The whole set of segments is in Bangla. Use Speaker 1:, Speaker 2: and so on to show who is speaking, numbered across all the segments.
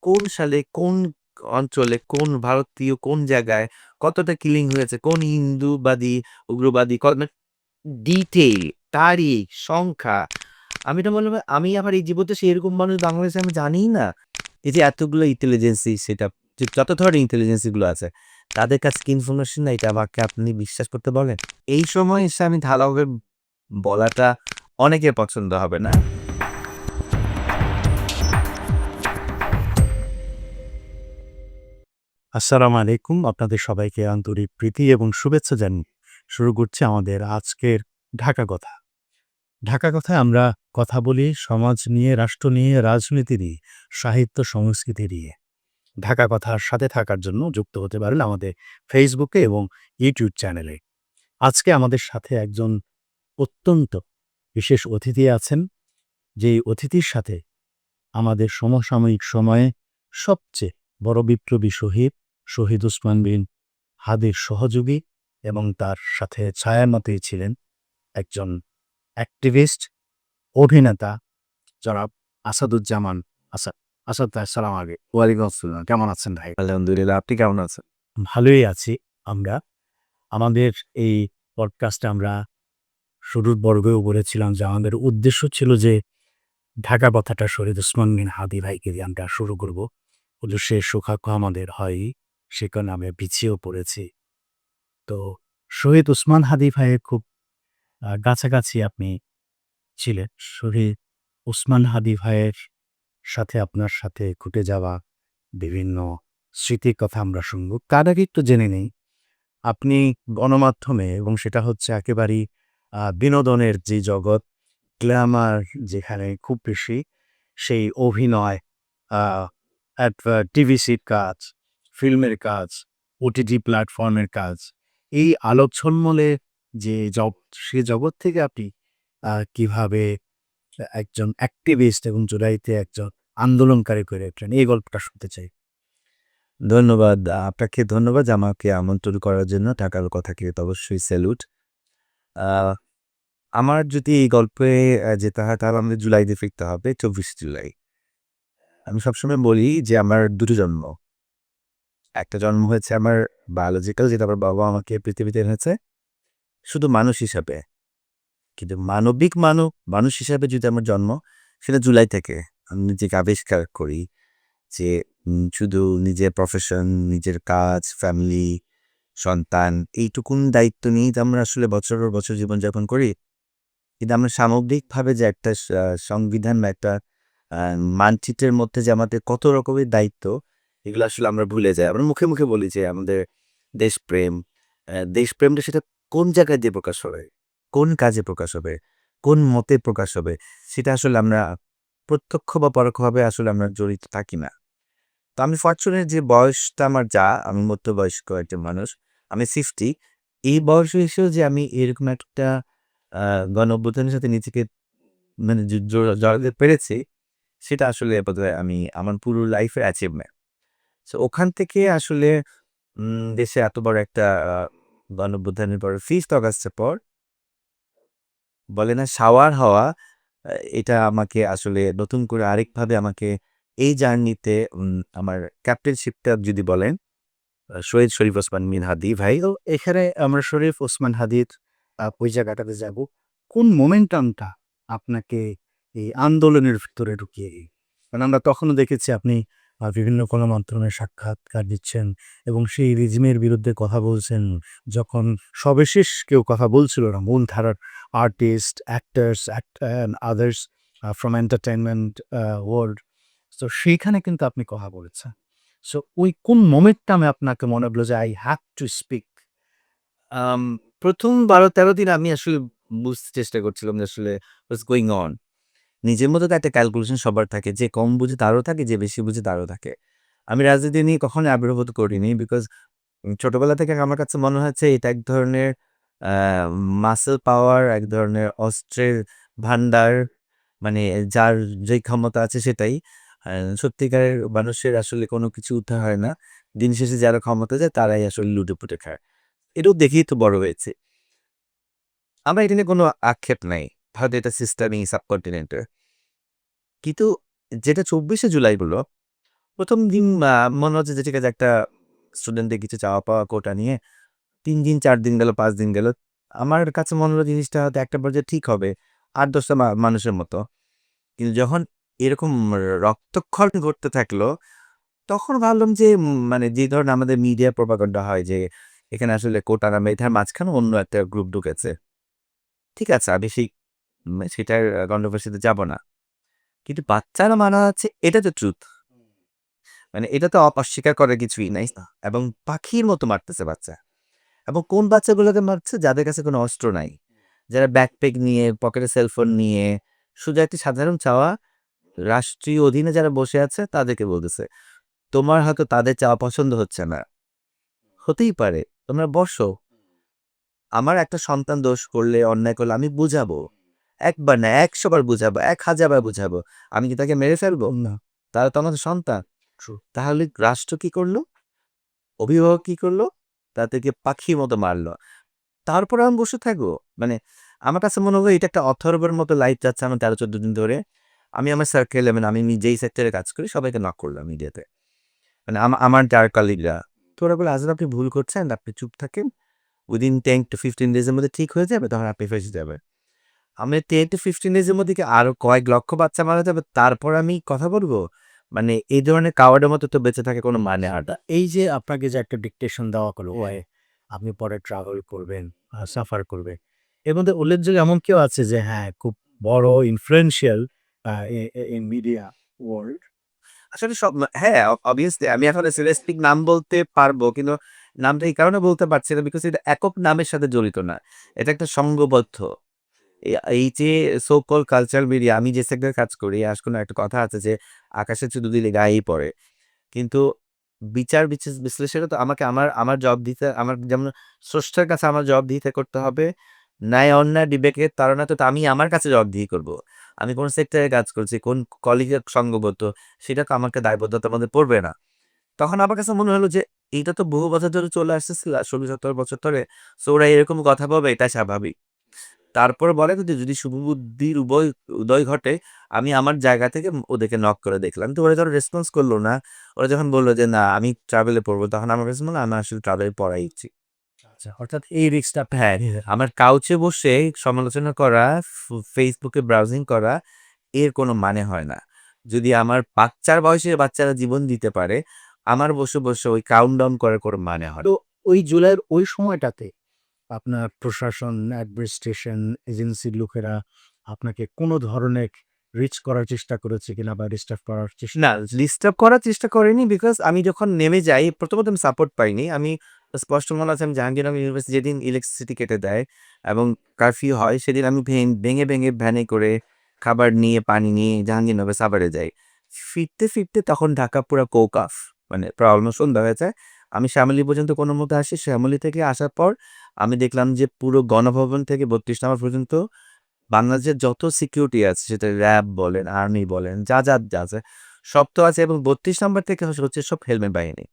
Speaker 1: কোন সালে, কোন অঞ্চলে, কোন ভারতীয় কোন জায়গায় কতটা কিলিং হয়েছে, কোন হিন্দুবাদী, উগ্রবাদী মানে ডিটেইল, তারিখ, সংখ্যা। আমি তো বলব আমি আবার এই জীবনে সেরকম মানুষ বাংলাদেশে আমি জানিই না। এই যে এতগুলো ইন্টেলিজেন্সি সেটা যত ধরনের ইন্টেলিজেন্সি গুলো আছে, তাদের কাছে কি ইনফরমেশন না এটা আমাকে আপনি বিশ্বাস করতে বলেন? এই সময় এসে আমি ঢালাওভাবে বলাটা অনেকের পছন্দ হবে না।
Speaker 2: আসসালামু আলাইকুম। আপনাদের সবাইকে আন্তরিক প্রীতি এবং শুভেচ্ছা জানিয়ে শুরু করছি আমাদের আজকের ঢাকা কথা। ঢাকা কথায় আমরা কথা বলি সমাজ নিয়ে, রাষ্ট্র নিয়ে, রাজনীতি নিয়ে, সাহিত্য সংস্কৃতি নিয়ে। ঢাকা কথার সাথে থাকার জন্য যুক্ত হতে পারেন আমাদের ফেসবুকে এবং ইউটিউব চ্যানেলে। আজকে আমাদের সাথে একজন অত্যন্ত বিশেষ অতিথি আছেন, যেই অতিথির সাথে আমাদের সমসাময়িক সময়ে সবচেয়ে বড় বিপ্লবী শহীদ, শহীদ ওসমান বিন হাদির সহযোগী এবং তার সাথে ছায়ানটেই ছিলেন একজন অ্যাক্টিভিস্ট, অভিনেতা জনাব আসাদুজ্জামান আসাদ। আসাদ ভাই আসসালামু আলাইকুম।
Speaker 1: ওয়ালাইকুম আসসালাম।
Speaker 2: কেমন আছেন ভাই?
Speaker 1: আলহামদুলিল্লাহ। আপনি কেমন আছেন?
Speaker 2: ভালোই আছি আমরা। আমাদের এই পডকাস্টে আমরা শুরুর পর্বেও বলেছিলাম যে আমাদের উদ্দেশ্য ছিল যে ঢাকা কথাটা শহীদ ওসমান বিন হাদি ভাইকে দিয়ে আমরা শুরু করব। কিন্তু সে সৌভাগ্য আমাদের হয়ই। সে কারণে আমরা পিছিয়েও পড়েছি। তো শহীদ ওসমান হাদি ভাইয়ের খুব কাছাকাছি আপনি ছিলেন। শহীদ ওসমান হাদি ভাইয়ের সাথে আপনার সাথে ঘটে যাওয়া বিভিন্ন স্মৃতির কথা আমরা শুনব। তার আগে একটু জেনে নেই, আপনি গণমাধ্যমে এবং সেটা হচ্ছে একেবারেই বিনোদনের যে জগৎ, গ্ল্যামার যেখানে খুব বেশি, সেই অভিনয়, আ টিভিসির কাজ, ফিল্মের কাজ, ওটিটি প্ল্যাটফর্মের কাজ। এই আলোকঝলমলে যে সে জগৎ থেকে আপনি কিভাবে একজন অ্যাক্টিভিস্ট এবং জুলাইতে একজন আন্দোলনকারী করে ওঠেন, এই গল্পটা শুনতে চাই।
Speaker 1: ধন্যবাদ। আপনাকে ধন্যবাদ আমাকে আমন্ত্রণ করার জন্য। ঢাকার কথাকে তো অবশ্যই স্যালুট। আ আমার যদি এই গল্পে যেতে হয় তাহলে আমাদের জুলাইতে ফিরতে হবে ২৪ জুলাই। আমি সবসময় বলি যে আমার ২ টো জন্ম। একটা জন্ম হয়েছে আমার বায়োলজিক্যাল যেটা আমার বাবা আমাকে পৃথিবীতে এনেছে শুধু মানুষ হিসাবে। কিন্তু মানবিক মানুষ হিসাবে যদি আমার জন্ম সেটা জুলাই থেকে। আমি নিজেকে আবিষ্কার করি যে শুধু নিজের প্রফেশন, নিজের কাজ, ফ্যামিলি, সন্তান এইটুকুন দায়িত্ব নিয়েই তো আমরা আসলে বছরের পর বছর জীবনযাপন করি। কিন্তু আমরা সামগ্রিকভাবে যে একটা সংবিধান বা একটা আ মানচিত্রের মধ্যে যে আমাদের কত রকমের দায়িত্ব, এগুলো আসলে আমরা ভুলে যাই। আমরা মুখে, মুখে বলি যে আমাদের দেশপ্রেম। দেশপ্রেমটা সেটা কোন জায়গায় দিয়ে প্রকাশ হবে? কোন কাজে প্রকাশ হবে? কোন মতে প্রকাশ হবে? সেটা আসলে আমরা প্রত্যক্ষ বা পরোক্ষভাবে আসলে আমরা জড়িত থাকি না। তো আমি ফরচুনেট যে বয়সটা আমার আমি মধ্যবয়স্ক একজন মানুষ। আমি 50 এই বয়সে এসেও যে আমি এরকম একটা আ গণ-অভ্যুত্থানের সাথে নিজেকে মানে জড়াতে পেরেছি, সেটা আসলে বোধহয় আমি আমার পুরো লাইফের অ্যাচিভমেন্ট। সো ওখান থেকে আসলে দেশে এত বড় একটা গণ-অভ্যুত্থানের পর 5th অগাস্টের পর বলে না শাওয়ার হওয়া, এটা আমাকে আসলে নতুন করে আরেকভাবে আমাকে এই জার্নিতে আমার ক্যাপ্টেনশিপটা যদি বলেন শহীদ শরীফ ওসমান বিন হাদি ভাই।
Speaker 2: তো এখানে আমরা শরীফ ওসমান হাদির ওই জায়গাটাতে যাব। কোন মোমেন্টামটা আপনাকে এই আন্দোলনের ভিতরে ঢুকিয়ে দিল? কারণ আমরা তখনও দেখেছি আপনি বিভিন্ন গণমাধ্যমে সাক্ষাৎকার দিচ্ছেন এবং সেই রেজিমের বিরুদ্ধে কথা বলছেন। যখন সবিশেষ কেউ কথা বলছিল না, মূলধারার artist, actors and others from entertainment world. তো সেইখানে কিন্তু আপনি কথা বলেছেন। সো ওই কোন মোমেন্টামে আপনাকে মনে হলো যে আই হ্যাভ টু স্পিক?
Speaker 1: আম ১ম ১২-১৩ দিন আমি আসলে বুঝতে চেষ্টা করছিলাম যে আসলে হোয়াটস গোইং অন। নিজের মধ্যে তো একটা ক্যালকুলেশন সবার থাকে। যে কম বুঝে তারও থাকে, যে বেশি বুঝে তারও থাকে। আমি রাজনীতি নিয়ে কখনোই আবির্ভূত করিনি বিকজ ছোটবেলা থেকে আমার কাছে মনে হয়েছে এটা এক ধরনের আ মাসল পাওয়ার, এক ধরনের অস্ত্রের ভান্ডার। মানে যার যেই ক্ষমতা আছে সেটাই। আ সত্যিকারের মানুষের আসলে কোনো কিছু উদ্ধার হয় না। দিন শেষে যারা ক্ষমতা যায় তারাই আসলে লুটে-পুটে খায়। এটাও দেখেই তো বড় হয়েছি। আমার এটা নিয়ে কোনো আক্ষেপ নাই। হয়তো এটা সিস্টেমই সাবকন্টিনেন্টের। কিন্তু যেটা ২৪শে জুলাই হলো, প্রথম দিন মনে হচ্ছে যে ঠিক আছে একটা স্টুডেন্টদের কিছু চাওয়া পাওয়া কোটা নিয়ে ৩ দিন ৪ দিন গেল ৫ দিন গেল। আমার কাছে মনে হলো জিনিসটা হয়তো একটা পর্যায়ে ঠিক হবে ৮-১০ টা মানুষের মতো। কিন্তু যখন এরকম রক্তক্ষরণ ঘটতে থাকলো, তখন ভাবলাম যে মানে যে ধরনের আমাদের মিডিয়া প্রপাগান্ডা হয় যে এখানে আসলে কোটা না মেধার মাঝখানে অন্য একটা গ্রুপ ঢুকেছে। ঠিক আছে আমি সেটার কন্ট্রোভার্সিতে যাব না। কিন্তু বাচ্চারা মারা যাচ্ছে এটা তো ট্রুথ। মানে এটা তো অস্বীকার করার কিছুই নাই। এবং পাখির মতো মারতেছে বাচ্চা। এবং কোন বাচ্চাগুলোকে মারছে? যাদের কাছে কোনো অস্ত্র নাই। যারা ব্যাকপ্যাক নিয়ে, পকেটে সেলফোন নিয়ে, সোজা একটি সাধারণ চাওয়া রাষ্ট্রীয় অধীনে যারা বসে আছে তাদেরকে বলতেছে, "তোমার হয়তো তাদের চাওয়া পছন্দ হচ্ছে না। হতেই পারে। তোমরা বসো। আমার একটা সন্তান দোষ করলে, অন্যায় করলে আমি বুঝাবো। একবার না ১০০ বার বুঝাবো, ১০০০ বার বুঝাবো। আমি কি তাকে মেরে ফেলবো?
Speaker 2: না।
Speaker 1: তারা তো আমাদের সন্তান।
Speaker 2: ট্রু।
Speaker 1: তাহলে রাষ্ট্র কি করলো? অভিভাবক কি করলো? তাদেরকে পাখির মতো মারলো। তারপরে আমি বসে থাকবো? মানে আমার কাছে মনে হলো এটা একটা অথর্বের মতো লাইফ যাচ্ছে আমার ১৩-১৪ দিন ধরে। আমি আমার সার্কেলে মানে আমি যেই সেক্টরে কাজ করি সবাইকে নক করলাম মিডিয়াতে। মানে আমার যার কলিগরা। তো ওরা বলল, "আজব আপনি ভুল করছেন, আপনি চুপ থাকেন। উইদিন 10 to 15 ডেজ এর মধ্যে ঠিক হয়ে যাবে, তখন আপনি ফেঁসে যাবেন।" আমি 10 to 15 ডেজ এর মধ্যে কি আরো কয়েক লক্ষ বাচ্চা মারা যাবে, তারপর আমি কথা বলবো? মানে এই ধরনের কাওয়ার্ডের মতো তো বেঁচে থাকার কোনো মানে হয় না।
Speaker 2: এই যে আপনাকে যে একটা ডিকটেশন দেওয়া হলো, আপনি পরে ট্রাভেল করবেন, সাফার করবেন। এর মধ্যে উল্লেখযোগ্য এমন কেউ আছে যে হ্যাঁ, খুব বড় influential a A A in media world.
Speaker 1: আসলে হ্যাঁ, obviously আমি এখন স্পেসিফিক নাম বলতে পারবো। কিন্তু নামটা এই কারণে বলতে পারছি না বিকজ এটা একক নামের সাথে জড়িত না। এটা একটা সংঘবদ্ধ। এই যে সো কল্ড কালচারাল মিডিয়া আমি যে সেক্টরে কাজ করি, কোনো একটা কথা আছে যে, "আকাশে চুল দিলে গায়েই পড়ে।" কিন্তু বিশ্লেষণে তো আমাকে আমার আমার জবাব দিতে আমার যেমন স্রষ্টার কাছে আমার জবাবদিহিতা করতে হবে। ন্যায় অন্যায় বিবেকের তাড়না তো আমি আমার কাছে জবাবদিহি করব। আমি কোন সেক্টরে কাজ করছি, কোন কলিগের সঙ্গবদ্ধ সেটা তো আমাকে দায়বদ্ধতার মধ্যে পড়বে না। তখন আমার কাছে মনে হলো যে এইটা তো বহু বছর ধরে চলে আসতেছিল ১৬-১৭ বছর ধরে। সো ওরা এরকম কথা বলবে এটা স্বাভাবিক। তারপর বলে যে যদি শুভবুদ্ধির উদয় ঘটে, আমি আমার জায়গা থেকে ওদেরকে নক করে দেখলাম। তো ওরা যখন রেসপন্স করল না, ওরা যখন বলল যে, "না আমি ট্রাভেলে পড়বো।" তখন আমার কাছে মনে হলো আমি আসলে ট্রাভেলে পড়াই উচিত।
Speaker 2: আচ্ছা, অর্থাৎ এই রিস্কটা আপনি
Speaker 1: হ্যাঁ,
Speaker 2: নিলেন।
Speaker 1: আমার কাউচে বসে সমালোচনা করা, Facebook এ ব্রাউজিং করা এর কোনো মানে হয় না। যদি আমার বাচ্চার বয়সের বাচ্চারা জীবন দিতে পারে, আমার বসে ওই কাউন্টডাউন করার কোনো মানে হয়
Speaker 2: তো
Speaker 1: না।
Speaker 2: ওই জুলাইয়ের ওই সময়টাতে আপনার প্রশাসন, অ্যাডমিনিস্ট্রেশন, এজেন্সির লোকেরা আপনাকে কোনো ধরনের রিচ করার চেষ্টা করেছে কিনা বা ডিস্টার্ব করার চেষ্টা
Speaker 1: না,
Speaker 2: করেছে?
Speaker 1: ডিস্টার্ব করার চেষ্টা করেনি বিকজ আমি যখন নেমে যাই, প্রথমত আমি সাপোর্ট পাইনি। আমি স্পষ্ট মনে আছে আমি জাহাঙ্গীরনগর ইউনিভার্সিটি যেদিন ইলেকট্রিসিটি কেটে দেয় এবং কারফিউ হয়, সেদিন আমি ভেঙে ভ্যানে করে খাবার নিয়ে, পানি নিয়ে জাহাঙ্গীরনগর সাভারে যাই। ফিরতে তখন ঢাকা পুরা কোকআফ। মানে প্রায় অলমোস্ট সন্ধ্যা হয়ে যায়। আমি শ্যামলী পর্যন্ত কোনোমতে আসি। শ্যামলী থেকে আসার পর আমি দেখলাম যে পুরো গণভবন থেকে ৩২ নম্বর পর্যন্ত বাংলাদেশের যত সিকিউরিটি আছে সেটা র‍্যাব বলেন, আর্মি বলেন, যা আছে সব তো আছে এবং ৩২ নাম্বার থেকে হচ্ছে সব হেলমেট বাহিনী।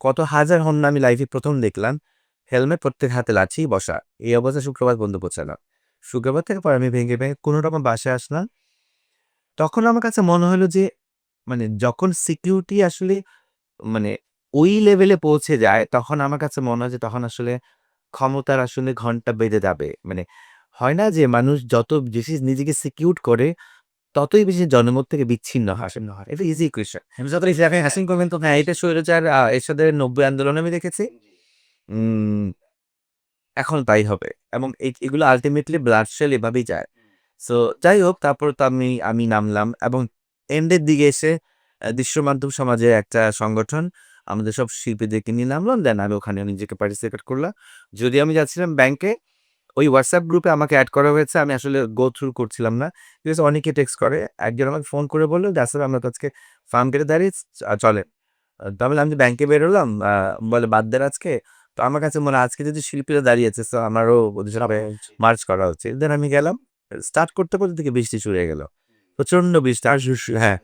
Speaker 1: কত হাজার হন্যা আমি লাইফে ১ম দেখলাম। হেলমেট প্রত্যেক হাতে লাঠি বসা। এই অবস্থায় শুক্রবার পর্যন্ত পৌঁছালাম। শুক্রবার থেকে পরে আমি ভেঙে কোনরকম বাসায় আসলাম। তখন আমার কাছে মনে হলো যে মানে যখন সিকিউরিটি আসলে মানে ওই লেভেলে পৌঁছে যায় তখন আমার কাছে মনে হয় যে তখন আসলে ক্ষমতার আসলে ঘন্টা বেজে যাবে। মানে হয় না যে মানুষ যত বেশি নিজেকে সিকিউর করে ততই বেশি জনমত থেকে বিচ্ছিন্ন হয়।
Speaker 2: আসন্ন হয়।
Speaker 1: এটা ইজি ইকুয়েশন। যতই আপনি হাসিন করবেন তো হ্যাঁ, এটা স্বৈরাচার এরশাদের ৯০ আন্দোলনে আমি দেখেছি। উম এখন তাই হবে। এবং এগুলো আল্টিমেটলি ব্লাডশেল এভাবেই যায়। সো যাই হোক তারপর তো আমি নামলাম এবং এন্ডের দিকে এসে দৃশ্য মাধ্যম সমাজের একটা সংগঠন আমাদের সব শিল্পীদেরকে নিয়ে নামলাম। দেন আমি ওখানে নিজেকে পার্টিসিপেট করলাম। যদিও আমি যাচ্ছিলাম ব্যাংকে ওই WhatsApp গ্রুপে আমাকে এড করা হয়েছে। আমি আসলে গো থ্রু করছিলাম না। ঠিক আছে? অনেকে টেক্সট করে। একজন আমাকে ফোন করে বলল যে, "আসলে আমরা তো আজকে ফার্ম গেটে দাঁড়িয়ে চলেন।" তাহলে আমি ব্যাংকে বেরোলাম। বলে, "বাদ দেন আজকে।" তো আমার কাছে মনে হয় আজকে যদি শিল্পীরা দাঁড়িয়েছে সো আমারও ওদের সাথে
Speaker 2: যাওয়া উচিত।
Speaker 1: মার্চ করা উচিত। দেন আমি গেলাম। স্টার্ট করতে দেখি বৃষ্টি শুরু হয়ে গেল। প্রচন্ড বৃষ্টি। আর হ্যাঁ,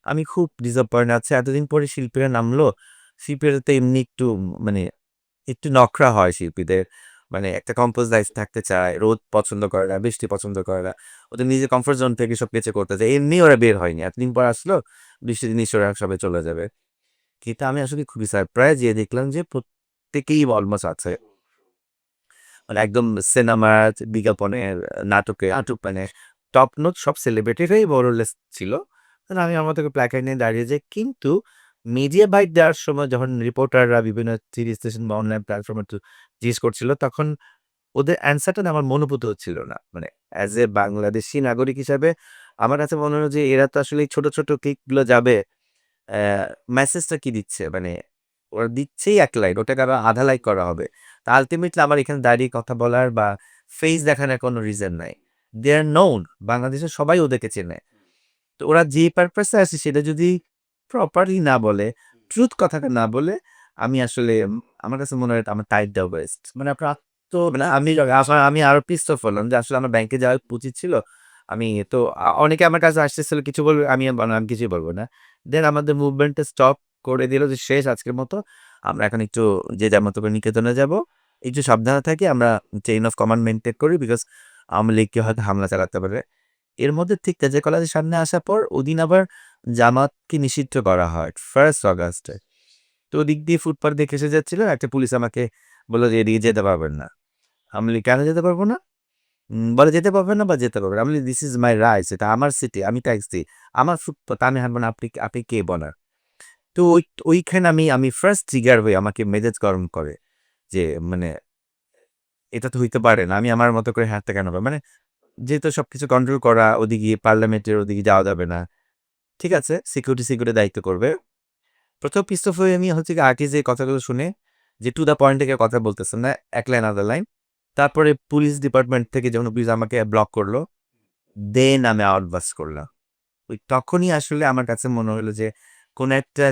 Speaker 1: আমি খুব ডিসঅ্যাপয়েন্ট আছি। এতদিন পরে শিল্পীরা নামলো। শিল্পীরা তো এমনি একটু মানে একটু নখরা হয় শিল্পীদের। মানে একটা কম্পোজ লাইফ থাকতে চায়, রোদ পছন্দ করে না, বৃষ্টি পছন্দ করে না, ওদের নিজের কমফোর্ট জোন থেকে সব কিছু করতে চায়। এমনি ওরা বের হয়নি, এতদিন পর আসলো, বৃষ্টি জিনিস ওরা সবাই চলে যাবে। কিন্তু আমি আসলে খুবই সারপ্রাইজ যে দেখলাম যে প্রত্যেকেই অলমোস্ট আছে, মানে একদম সিনেমার, বিজ্ঞাপনের, নাটক মানে টপ নোট সব সেলিব্রিটিরাই মোরলেস ছিল। মানে আমি আমার থেকে প্ল্যাকার্ড নিয়ে দাঁড়িয়ে যাই। কিন্তু মিডিয়া বাইট দেওয়ার সময় যখন রিপোর্টাররা বিভিন্ন টিভি স্টেশন বা অনলাইন প্ল্যাটফর্মে জিজ্ঞেস করছিল, তখন ওদের অ্যান্সারটা না আমার মনোভূত হচ্ছিল না। মানে অ্যাজ এ বাংলাদেশী নাগরিক হিসাবে আমার কাছে মনে হলো যে এরা তো আসলে এই ছোট, ছোট ক্লিকগুলো যাবে, মেসেজটা কি দিচ্ছে? মানে ওরা দিচ্ছেই ১ লাইন, ওটাকে আবার আধা লাইক করা হবে। তা আল্টিমেটলি আমার এখানে দাঁড়িয়ে কথা বলার বা ফেস দেখানোর কোনো রিজন নাই। দে আর নোন, বাংলাদেশের সবাই ওদেরকে চেনে। তো ওরা যে পারপাসে আসে সেটা যদি প্রপারলি না বলে, ট্রুথ কথাটা না বলে, আমি আসলে আমার কাছে মনে হয় আমার টাইট দেওয়া বেস্ট।
Speaker 2: মানে আপনার
Speaker 1: মানে আমি আরো পিসড অফ হলাম যে আসলে আমার ব্যাংকে যাওয়া উচিত ছিল। আমি তো অনেকে আমার কাছে আসতেছিল, কিছু বলবে, আমি বললাম আমি কিছুই বলব না। দেন আমাদের মুভমেন্টটা স্টপ করে দিল যে শেষ আজকের মতো। আমরা এখন একটু যে যার মতো করে নিকেতনে যাব। একটু সাবধানে থাকি, আমরা চেইন অফ কমান্ড মেইনটেইন করি, বিকজ আওয়ামী লীগকে হয়তো হামলা চালাতে পারে। এর মধ্যে ঠিক কাজে কলেজের সামনে আসার পর ওদিন আবার জামাতকে নিষিদ্ধ করা হয় 1st অগাস্টে। তো ওদিক দিয়ে ফুটপাথ দিয়ে খেসে যাচ্ছিল, একটা পুলিশ আমাকে বলল যে এদিকে যেতে পারবেন না। আমি বলি, কেন যেতে পারবো না? বলে যেতে পারবেন না বা যেতে পারবেন। আমি বলি, দিস ইজ মাই রাইটস, এটা আমার সিটি, আমি ট্যাক্স দিই, আমার ফুটপাথ, আমি হাঁটবো না, আপনি কে বলার? তো ওইখানে আমি ফার্স্ট ট্রিগার হই, আমাকে মেজাজ গরম করে যে মানে এটা তো হইতে পারে না, আমি আমার মতো করে হাঁটতে কেন পারবো? মানে যেহেতু সবকিছু কন্ট্রোল করা, ওদিকে পার্লামেন্টের ওদিকে যাওয়া যাবে না, ঠিক আছে, সিকিউরিটি দায়িত্ব করবে। প্রথম পিস অফ হয়ে আমি হচ্ছে কি আগে যে কথাগুলো শুনে যে টু দ্য পয়েন্ট থেকে কথা বলতেছেন না, এক লাইন আদার লাইন। তারপরে পুলিশ ডিপার্টমেন্ট থেকে যখন পুলিশ আমাকে ব্লক করলো, দেন আমি আউটবাস্ট করলাম। ওই তখনই আসলে আমার কাছে মনে হলো যে কোন একটা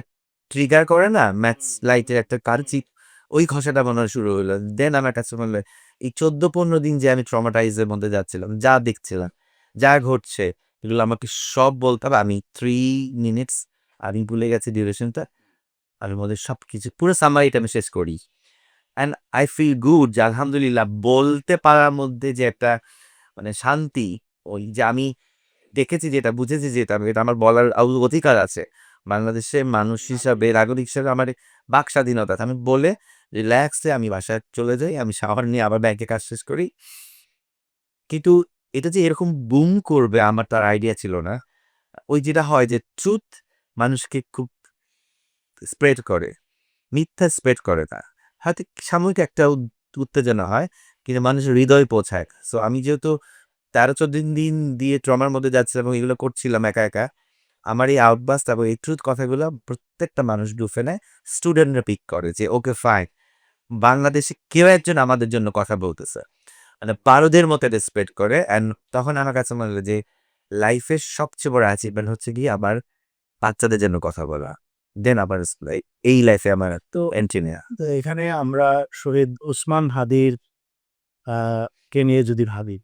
Speaker 1: ট্রিগার করে না, ম্যাথস লাইটের একটা কারচিপ, ওই ঘষাটা মনে হয় শুরু হলো। দেন আমার কাছে মনে হলো এই ১৪-১৫ দিন যে আমি ট্রমাটাইজের মধ্যে যাচ্ছিলাম, যা দেখছিলাম, যা ঘটছে, এগুলো আমাকে সব বলতে হবে। আমি 3 মিনিটস, আমি ভুলে গেছি ডিউরেশনটা, আমি মধ্যে সবকিছু পুরো সামারিটা আমি শেষ করি। অ্যান্ড আই ফিল গুড যে আলহামদুলিল্লাহ বলতে পারার মধ্যে যে একটা মানে শান্তি, ওই যে আমি দেখেছি যেটা, বুঝেছি যেটা, এটা আমার বলার অধিকার আছে। বাংলাদেশের মানুষ হিসাবে, নাগরিক হিসাবে আমার বাক স্বাধীনতা আছে। আমি বলে রিল্যাক্সে আমি বাসায় চলে যাই। আমি শাওয়ার নিয়ে আবার ব্যাংকে কাজ শেষ করি। কিন্তু এটা যে এরকম বুম করবে আমার তার আইডিয়া ছিল না। ওই যেটা হয় যে ট্রুথ মানুষকে খুব স্প্রেড করে, মিথ্যা স্প্রেড করে না। হয়তো সাময়িক একটা উত্তেজনা হয়, কিন্তু মানুষের হৃদয়ে পৌঁছায়। সো আমি যেহেতু ১৩-১৪ দিন দিয়ে ট্রমার মধ্যে যাচ্ছিলাম এবং এগুলো করছিলাম একা, একা। আমার এই আউটবাস্ট এবং এই ট্রুথ কথাগুলো প্রত্যেকটা মানুষ লুফে নেয়। স্টুডেন্টরা পিক করে যে ওকে ফাইন। বাংলাদেশে কেউ একজন আমাদের জন্য কথা বলতেছে। মানে পারদের মতো এটা স্প্রেড করে। অ্যান্ড তখন আমার কাছে মনে হলো যে লাইফের সবচেয়ে বড় অ্যাচিভমেন্ট হচ্ছে গিয়ে আমার বাচ্চাদের জন্য কথা বলা। দেন আবার এই লাইফে আমার
Speaker 2: তো
Speaker 1: এন্ট্রি নেয়া।
Speaker 2: তো এখানে আমরা শহীদ ওসমান হাদির কে নিয়ে যদি ভাবি,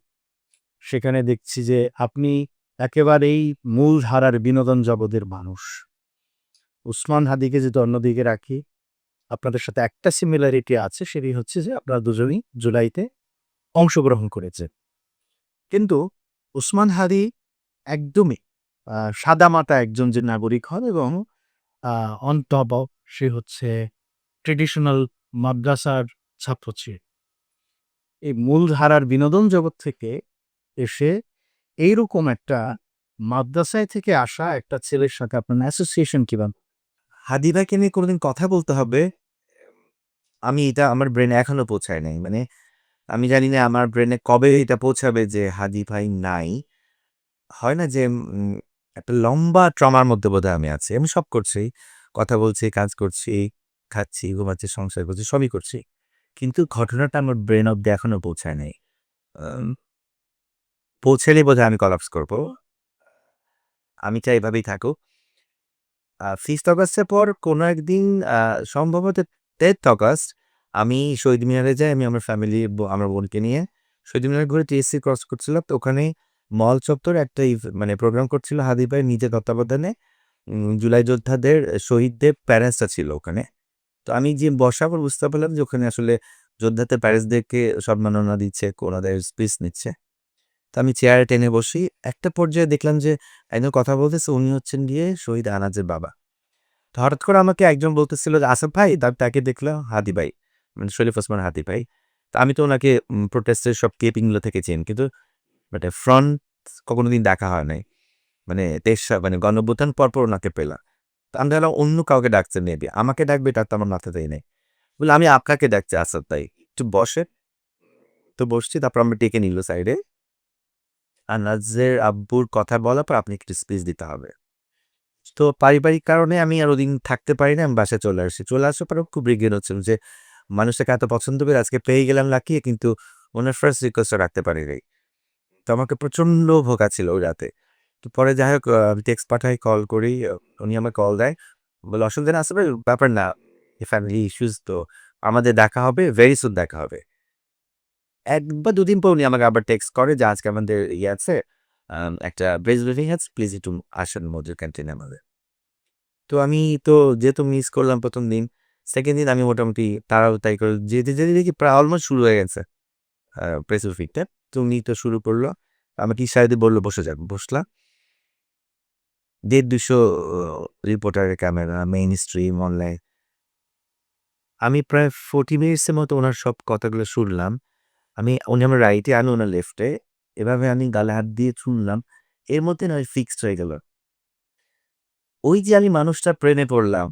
Speaker 2: সেখানে দেখছি যে আপনি একেবারেই মূলধারার বিনোদন জগতের মানুষ। ওসমান হাদিকে যদি অন্যদিকে রাখি, আপনাদের সাথে একটা সিমিলারিটি আছে, সেটি হচ্ছে যে আপনারা দুজনেই জুলাইতে অংশগ্রহণ করেছেন। কিন্তু ওসমান হাদি একদমই সাদামাটা একজন যে নাগরিক হন এবং অন টপ অফ সে হচ্ছে ট্রেডিশনাল মাদ্রাসার ছাত্র ছিলেন। এই মূলধারার বিনোদন জগৎ থেকে এসে এইরকম একটা মাদ্রাসায় থেকে আসা একটা ছেলের সাথে আপনার অ্যাসোসিয়েশন কিভাবে?
Speaker 1: হাদি ভাইকে নিয়ে কোনোদিন কথা বলতে হবে, আমি এটা আমার ব্রেনে এখনো পৌঁছায় নাই। মানে আমি জানি না আমার ব্রেনে কবে এটা পৌঁছাবে যে হাদি ভাই নাই। হয় না যে একটা লম্বা ট্রমার মধ্যে বোধহয় আমি আছি। আমি সব করছি। কথা বলছি, কাজ করছি, খাচ্ছি, ঘুমাচ্ছি, সংসার করছি, সবই করছি। কিন্তু ঘটনাটা আমার ব্রেন অব্দি এখনো পৌঁছায় নাই। আম পৌঁছালেই বোধহয় আমি কলাপস করব। আমি চাই এভাবেই থাকুক। 5th অগাস্টের পর কোনো একদিন সম্ভবত 10th অগাস্ট আমি শহীদ মিনারে যাই। আমি আমার ফ্যামিলি, আমার বোনকে নিয়ে শহীদ মিনার ঘুরে টিএসসি ক্রস করছিলাম। তো ওখানে মল চত্বরে একটা মানে প্রোগ্রাম করছিল হাদি ভাই নিজের তত্ত্বাবধানে। জুলাই যোদ্ধাদের, শহীদদের প্যারেন্টসরা ছিল ওখানে। তো আমি যে বসার পর বুঝতে পারলাম যে ওখানে আসলে যোদ্ধাদের প্যারেসদেরকে সম্মাননা দিচ্ছে, ওনাদের স্পিচ নিচ্ছে। তো আমি চেয়ারে টেনে বসি। একটা পর্যায়ে দেখলাম যে একজন কথা বলতেছে, উনি হচ্ছেন গিয়ে শহীদ আনাজের বাবা। তো হঠাৎ করে আমাকে একজন বলতেছিল যে, "আসফ ভাই।" তাকে দেখলাম হাদি ভাই, মানে শরীফ ওসমান হাদি ভাই। তো আমি তো ওনাকে প্রোটেস্টের সব ক্লিপিংগুলো থেকে চিনি। কিন্তু ফ্রন্ট কোনোদিন দেখা হয় নাই। মানে মানে গণঅভ্যুত্থান পরপর ওনাকে পেলাম। তো আমি ভাবলাম অন্য কাউকে ডাকছে মেবি। আমাকে ডাকবে এটা তো আমার মাথাতেই নেই। বলল, "আমি আপনাকে ডাকছি আসাদ ভাই। একটু বসেন।" তো বসছি, তারপর আমরা ডেকে নিল সাইডে। আনাজের আব্বুর কথা বলার পর আপনি একটু স্পিচ দিতে হবে। তো পারিবারিক কারণে আমি আর ওদিন থাকতে পারি না। আমি বাসায় চলে আসি। চলে আসার পরেও খুব রিগ্রেট হচ্ছিল যে মানুষটাকে এত পছন্দ করে আজকে পেয়ে গেলাম লাকিয়ে, কিন্তু ওনার ফার্স্ট রিকোয়েস্টটা রাখতে পারি নাই। তো আমাকে প্রচণ্ড ভোগাচ্ছিল ওই রাতে। তো পরে যাই হোক আমি টেক্সট পাঠাই, কল করি। উনি আমাকে কল দেয়। বলে, "অসুবিধা না আসলে ব্যাপার না। ফ্যামিলি ইস্যুস তো আমাদের দেখা হবে, ভেরি সুন দেখা হবে।" ১ বা ২ দিন পর উনি আমাকে আবার টেক্সট করে যে, "আজকে আমাদের ইয়ে আছে, একটা প্রেস ব্রিফিং আছে। প্লিজ একটু আসেন মধুর ক্যান্টিনে আমাদের।" তো আমি তো যেহেতু মিস করলাম ১ম দিন, 2nd দিন আমি মোটামুটি তাড়াতাড়ি করে যেতে দেখি প্রায় অলমোস্ট শুরু হয়ে গেছে প্রেস ব্রিফিংটা। তো উনি তো শুরু করল। আমাকে ইশারা দিয়ে বলল, "বসে যান।" বসলাম। ১৫০ রিপোর্টারের ক্যামেরা, মেইন স্ট্রিম, অনলাইন। আমি প্রায় 40 মিনিটসের মতো উনার সব কথাগুলো শুনলাম। উনি আমার রাইটে, আমি উনার লেফটে। এভাবে আমি গালে হাত দিয়ে শুনলাম। এর মধ্যে না ফিক্সড হয়ে গেল। ওই যে আমি মানুষটার প্রেমে পড়লাম,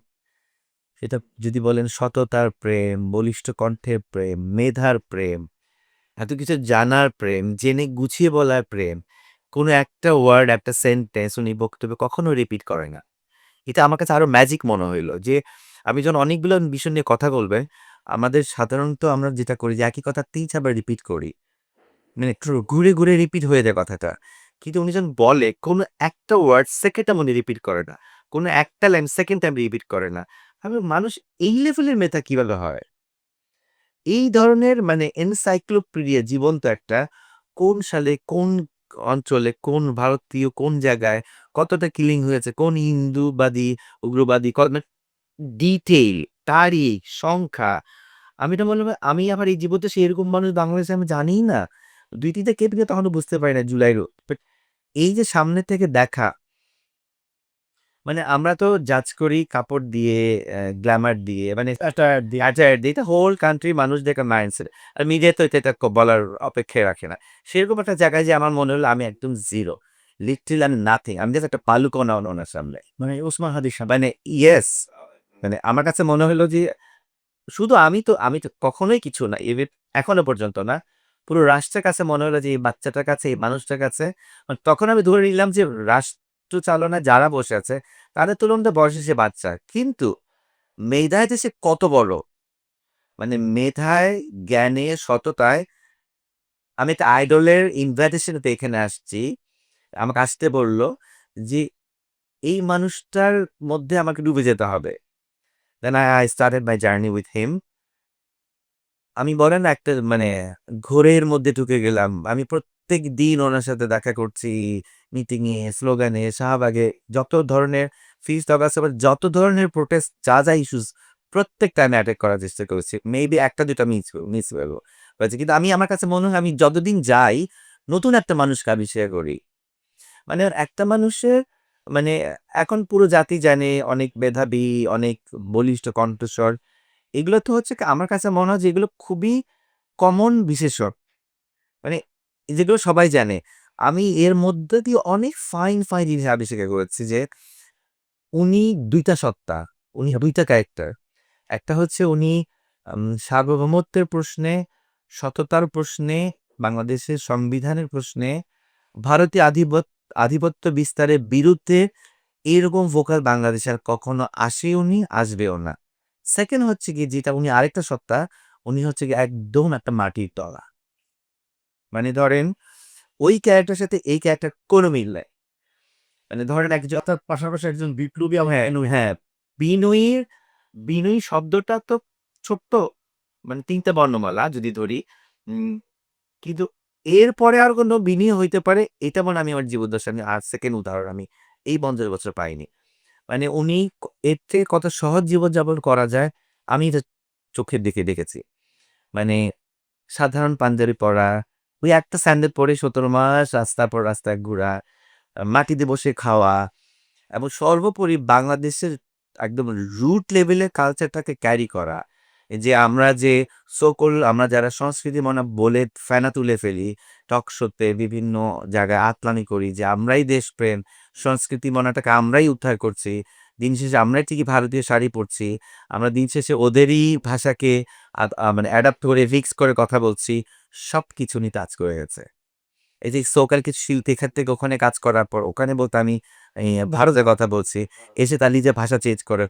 Speaker 1: সেটা যদি বলেন সততার প্রেম, বলিষ্ঠ কণ্ঠের প্রেম, মেধার প্রেম, এত কিছু জানার প্রেম, জেনে গুছিয়ে বলার প্রেম। কোনো একটা ওয়ার্ড, একটা সেন্টেন্স উনি বক্তব্যে কখনো রিপিট করে না। এটা আমার কাছে আরো ম্যাজিক মনে হইল যে আমি যখন অনেকগুলো বিষয় নিয়ে কথা বলবে, আমাদের সাধারণত আমরা যেটা করি যে একই কথা ৩-৪ বার রিপিট করি। মানে একটু ঘুরে, ঘুরে রিপিট হয়ে যায় কথাটা। কিন্তু উনি যখন বলে কোনো একটা ওয়ার্ড সেকেন্ড টাইম উনি রিপিট করে না। কোনো একটা লাইন সেকেন্ড টাইম রিপিট করে না। আমি মানুষ এই লেভেলের মেধা কিভাবে হয়? এই ধরনের মানে এনসাইক্লোপিডিয়া জীবন্ত একটা কোন সালে, কোন অঞ্চলে, কোন ভারতীয় কোন জায়গায় কতটা কিলিং হয়েছে, কোন হিন্দুবাদী, উগ্রবাদী মানে ডিটেইল, তারিখ, সংখ্যা। আমি এটা বললাম আমি আবার এই জীবতে সেরকম মানুষ বাংলাদেশে আমি জানিই না। ২-৩ টা কেটে গিয়ে তখনও বুঝতে পারি না জুলাইর বাট এই যে সামনে থেকে দেখা, মানে আমরা তো জাজ করি কাপড় দিয়ে, গ্ল্যামার দিয়ে, মানে
Speaker 2: স্যাটায়ার দিয়ে
Speaker 1: অ্যাটায়ার দিয়ে। এটা হোল কান্ট্রি মানুষ দেখে মাইন্ডসেট। আর মিডিয়া তো এটা বলার অপেক্ষাই রাখে না। সেরকম একটা জায়গায় যে আমার মনে হলো আমি একদম 0, লিটারালি আমি নাথিং। আমি জাস্ট একটা বালুকণা ওনার সামনে।
Speaker 2: মানে ওসমান হাদির সামনে।
Speaker 1: মানে ইয়েস, মানে আমার কাছে মনে হলো যে শুধু আমি তো কখনোই কিছু না। ইভেন এখনো পর্যন্ত না। পুরো রাষ্ট্রের কাছে মনে হলো যে এই বাচ্চাটার কাছে, এই মানুষটার কাছে তখন আমি ধরে নিলাম যে রাষ্ট্র চালনায় যারা বসে আছে তাদের তুলনায় বয়সে সে বাচ্চা। কিন্তু মেধায় যে সে কত বড়, মানে মেধায়, জ্ঞানে, সততায় আমি একটা আইডলের ইনভাইটেশনেতে এখানে আসছি। আমাকে আসতে বলল যে এই মানুষটার মধ্যে আমাকে ডুবে যেতে হবে। Then I started my journey with him. আমি বলেন না একটা মানে ঘোরের মধ্যে ঢুকে গেলাম। আমি প্রত্যেকদিন ওনার সাথে দেখা করছি। মিটিংয়ে, স্লোগানে, শাহবাগে যত ধরনের ফিস্ট অগাস্ট আবার যত ধরনের প্রোটেস্ট যা ইস্যুস প্রত্যেকটা আমি অ্যাটেন্ড করার চেষ্টা করেছি। মেবি ১ টা ২ টা মিস হয়েছে। কিন্তু আমার কাছে মনে হয় আমি যতদিন যাই নতুন একটা মানুষকে আবিষ্কার করি। মানে একটা মানুষের মানে এখন পুরো জাতি জানে অনেক মেধাবী, অনেক বলিষ্ঠ কণ্ঠস্বর। এগুলো তো হচ্ছে কি আমার কাছে মনে হয় যে এগুলো খুবই কমন বিশেষণ। মানে যেগুলো সবাই জানে। আমি এর মধ্যে দিয়ে অনেক ফাইন জিনিস আবিষ্কার করেছি যে উনি ২ টা সত্তা, উনি ২ টা ক্যারেক্টার। একটা হচ্ছে উনি সার্বভৌমত্বের প্রশ্নে, সততার প্রশ্নে, বাংলাদেশের সংবিধানের প্রশ্নে, ভারতীয় আধিপত্য বিস্তারের বিরুদ্ধে এরকম ভোকাল বাংলাদেশে আর কখনো আসেওনি, আসবেও না। 2nd হচ্ছে গিয়ে যেটা উনি আরেকটা সত্তা, উনি হচ্ছে গিয়ে একদম একটা মাটির তলা। মানে ধরেন ওই ক্যারেক্টারের সাথে এই ক্যারেক্টার কোনো মিল নাই। মানে ধরেন একজন
Speaker 2: তার পাশাপাশি একজন বিপ্লবী এবং
Speaker 1: হ্যাঁ, হ্যাঁ, বিনয়ীর বিনয়ী শব্দটা তো ছোট্ট, মানে ৩ টা বর্ণমালা যদি ধরি। উম কিন্তু এরপরে আর কোনো বিনয়ী হইতে পারে এটা মনে হয় আমি আমার জীবদ্দশায় আর 2nd উদাহরণ আমি এই ৫০ বছর পাইনি। মানে উনি এর থেকে কত সহজ জীবনযাপন করা যায় আমি এটা চোখের দিকে দেখেছি। মানে সাধারণ পাঞ্জাবি পরা, ওই একটা স্যান্ডেল পরে ১৭ মাস রাস্তার পর রাস্তায় ঘোরা, মাটিতে বসে খাওয়া এবং সর্বোপরি বাংলাদেশের একদম রুট লেভেলের কালচারটাকে ক্যারি করা। এই যে আমরা যে আমরা যারা সংস্কৃতি মনা বলে ফেনা তুলে ফেলি, টক শোতে বিভিন্ন জায়গায় আতলামি করি যে আমরাই দেশপ্রেম, সংস্কৃতি মনাটাকে আমরাই উদ্ধার করছি। দিন শেষে আমরাই ঠিকই ভারতীয় শাড়ি পরছি। আমরা দিন শেষে ওদেরই ভাষাকে মানে অ্যাডাপ্ট করে ফিক্স করে কথা বলছি। সবকিছু নিয়ে টাচ করে গেছে। এই যে সোকাল কিছু শিল্পী এখান থেকে ওখানে কাজ করার পর ওখানে বলতে আমি ভারতের কথা বলছি। এসে তার নিজের ভাষা চেঞ্জ করে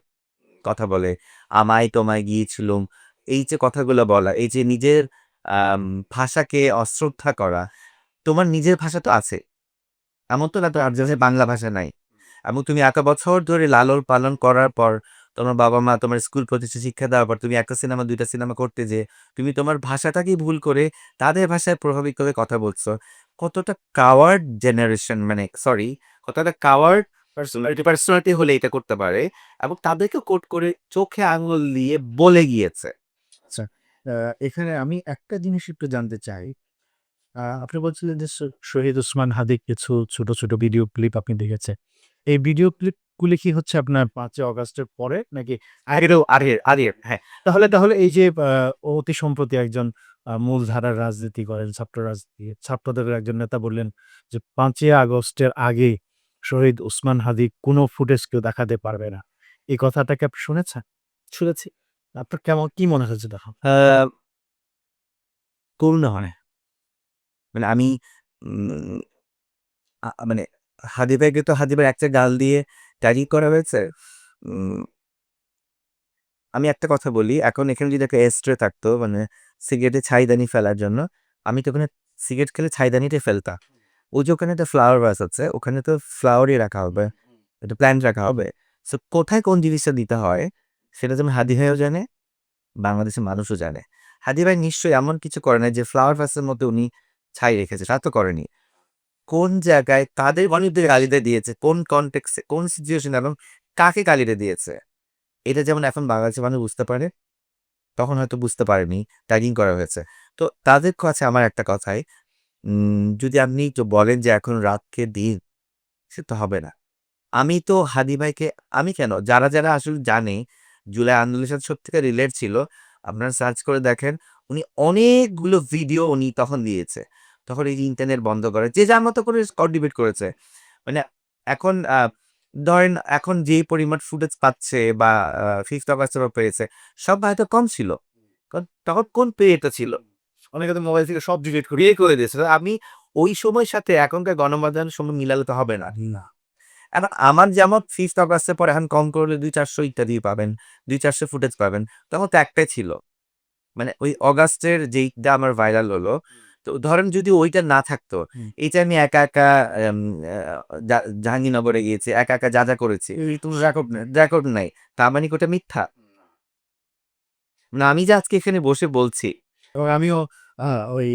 Speaker 1: কথা বলে। আমায় তোমায় গিয়েছিলুম। এই যে কথাগুলো বলা, এই যে নিজের আম ভাষাকে অশ্রদ্ধা করা। তোমার নিজের ভাষা তো আছে। এমন তো না তোমার যে বাংলা ভাষা নাই। এবং তুমি এত বছর ধরে লালন পালন করার পর তোমার বাবা-মা তোমার স্কুল প্রতিষ্ঠানে শিক্ষা দেওয়ার পর তুমি ১ টা সিনেমা ২ টা সিনেমা করতে যেয়ে তুমি তোমার ভাষাটাকেই ভুল করে তাদের ভাষায় প্রভাবিত হয়ে কথা বলছো। কতটা কাওয়ার্ড জেনারেশন মানে সরি, কতটা কাওয়ার্ড পার্সোনালিটি হলে এটা করতে পারে এবং তাদেরকে কোট করে চোখে আঙুল দিয়ে বলে গিয়েছে।
Speaker 2: আচ্ছা, এখানে আমি একটা জিনিস একটু জানতে চাই। আপনি বলছিলেন যে শহীদ ওসমান হাদির কিছু ছোট, ছোট ভিডিও ক্লিপ আপনি দেখেছেন। এই ভিডিও ক্লিপগুলি কি হচ্ছে আপনার ৫ই অগাস্টের পরে নাকি আগেরও আগের? হ্যাঁ। তাহলে এই যে অতি সম্প্রতি একজন মূলধারার রাজনীতি করেন, ছাত্র রাজনীতি, ছাত্রদলের একজন নেতা বললেন যে ৫ই আগস্টের আগে শহীদ ওসমান হাদি কোনো ফুটেজ কেউ দেখাতে পারবে না। এই কথাটা কি আপনি শুনেছেন? শুনেছি। আপনার কি মনে হয়েছে তখন?
Speaker 1: আ করুণা হয়। মানে আমি উম মানে হাদি ভাইকে তো হাদি ভাইয়ের একটা গাল দিয়ে ট্যাগই করা হয়েছে। উম আমি একটা কথা বলি, এখন এখানে যদি একটা এস্ট্রে থাকতো মানে সিগারেটে ছাইদানি ফেলার জন্য, আমি তো ওখানে সিগারেট খেলে ছাইদানিটাই ফেলতাম। ওই যে ওখানে একটা ফ্লাওয়ার ভাস আছে, ওখানে তো ফ্লাওয়ারই রাখা হবে। একটা প্ল্যান্ট রাখা হবে। সো কোথায় কোন জিনিসটা দিতে হয়, সেটা যেমন হাদি ভাইও জানে, বাংলাদেশের মানুষও জানে। হাদি ভাই নিশ্চয়ই এমন কিছু করে নাই যে ফ্লাওয়ার ভাসের মধ্যে উনি ছাই রেখেছে, তা তো করেনি। কোন জায়গায় কাদের বিরুদ্ধে গালিটা দিয়েছে, কোন কনটেক্সট এ, কোন সিচুয়েশন এবং কাকে গালিটা দিয়েছে, এটা যেমন এখন বাংলাদেশের মানুষ বুঝতে পারে, তখন হয়তো বুঝতে পারেনি, ট্যাগিং করা হয়েছে। তো তাদের কাছে আমার একটা কথাই, যদি আপনি একটু বলেন যে এখন রাতকে দিন, সে তো হবে না। আমি তো হাদি ভাইকে আমি কেন? যারা আসলে জানে জুলাই আন্দোলনের সাথে সত্যিকার রিলেট ছিল, আপনারা সার্চ করে দেখেন, উনি অনেকগুলো ভিডিও উনি তখন দিয়েছে। তখন এই যে ইন্টারনেট বন্ধ করে, যে যার মতো করে ডিবেট করেছে। মানে এখন ধরেন এখন যেই পরিমাণ ফুটেজ পাচ্ছে বা 5th অগাস্টের পর পেয়েছে, সব হয়তো কম ছিল। কারণ তখন কোন পেটা ছিল? অনেকে তো মোবাইল থেকে সব ডিলিট করে দিয়েছে। তো আমি ওই সময়ের সাথে এখনকার গণমাধ্যমের সময় মিলালে তো হবে না।
Speaker 2: না।
Speaker 1: এখন আমার যেমন 5th অগাস্টের পরে এখন কম করলে ২-৪০০ ইত্যাদি পাবেন। ২-৪০০ ফুটেজ পাবেন। তখন তো একটাই ছিল। মানে ওই অগাস্টের যেইটা আমার ভাইরাল হলো, তো ধরেন যদি ওইটা না থাকতো,
Speaker 2: হুম।
Speaker 1: এই যে আমি একা, একা এম আ জা জাহাঙ্গীরনগরে গিয়েছি, একা, একা যা করেছি,
Speaker 2: এই তো রেকর্ড নেই।
Speaker 1: রেকর্ড নাই। তার মানে কি ওটা মিথ্যা? না আমি যে আজকে এখানে বসে বলছি,
Speaker 2: এবং আমিও আ ওই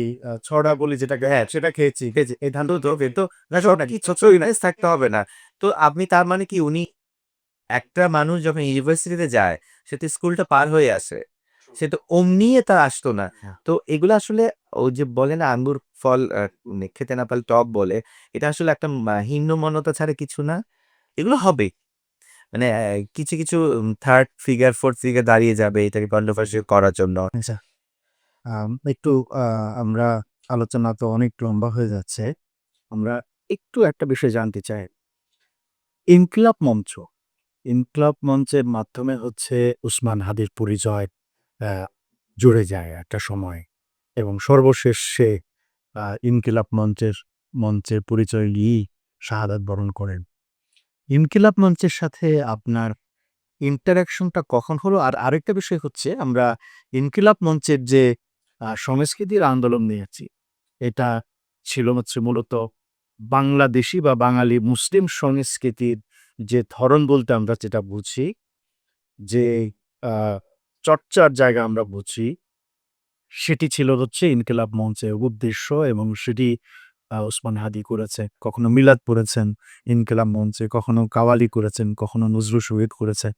Speaker 2: ছড়া বলি যেটাকে
Speaker 1: হ্যাঁ,
Speaker 2: সেটা খেয়েছি।
Speaker 1: এই যে
Speaker 2: এই ধান
Speaker 1: তো কিন্তু
Speaker 2: রেকর্ড
Speaker 1: সব
Speaker 2: নাকি?
Speaker 1: কিছুই না থাকতে হবে না। তো আপনি তার মানে কি উনি একটা মানুষ যখন ইউনিভার্সিটিতে যায়, সে তো স্কুলটা পার হয়ে আসে। সে তো অমনি তার আসতো না।
Speaker 2: হ্যাঁ।
Speaker 1: তো এগুলো আসলে ওই যে বলে না আঙ্গুর ফল মানে খেতে না পারলে টক বলে। এটা আসলে একটা হীনমন্যতা ছাড়া কিছু না। এগুলো হবে। মানে কিছু, কিছু 3rd ফিগার, 4th ফিগার দাঁড়িয়ে যাবে এটাকে কন্ট্রোভার্সিয়াল করার জন্য।
Speaker 2: আচ্ছা, একটু আ আমরা আলোচনা তো অনেক লম্বা হয়ে যাচ্ছে। আমরা একটু একটা বিষয় জানতে চাই। ইনকিলাব মঞ্চ, ইনকিলাব মঞ্চের মাধ্যমে হচ্ছে উসমান হাদির পরিচয় আ জুড়ে যায় একটা সময় এবং সর্বশেষ সে ইনকিলাব মঞ্চের পরিচয় নিয়েই শাহাদাত বরণ করেন। ইনকিলাব মঞ্চের সাথে আপনার ইন্টারেকশনটা কখন হলো? আর আরেকটা বিষয় হচ্ছে আমরা ইনকিলাব মঞ্চের যে সংস্কৃতির আন্দোলন নিয়েছি, এটা ছিল হচ্ছে মূলত বাংলাদেশী বা বাঙালি মুসলিম সংস্কৃতির যে ধরন বলতে আমরা যেটা বুঝি, যে আ চর্চার জায়গা আমরা বুঝি, সেটি ছিল হচ্ছে ইনকিলাব মঞ্চের উদ্দেশ্য এবং সেটি ওসমান হাদি করেছে। কখনো মিলাদ পড়েছেন ইনকিলাব মঞ্চে, কখনো কাওয়ালি করেছেন, কখনো নজরুল সঙ্গীত করেছে,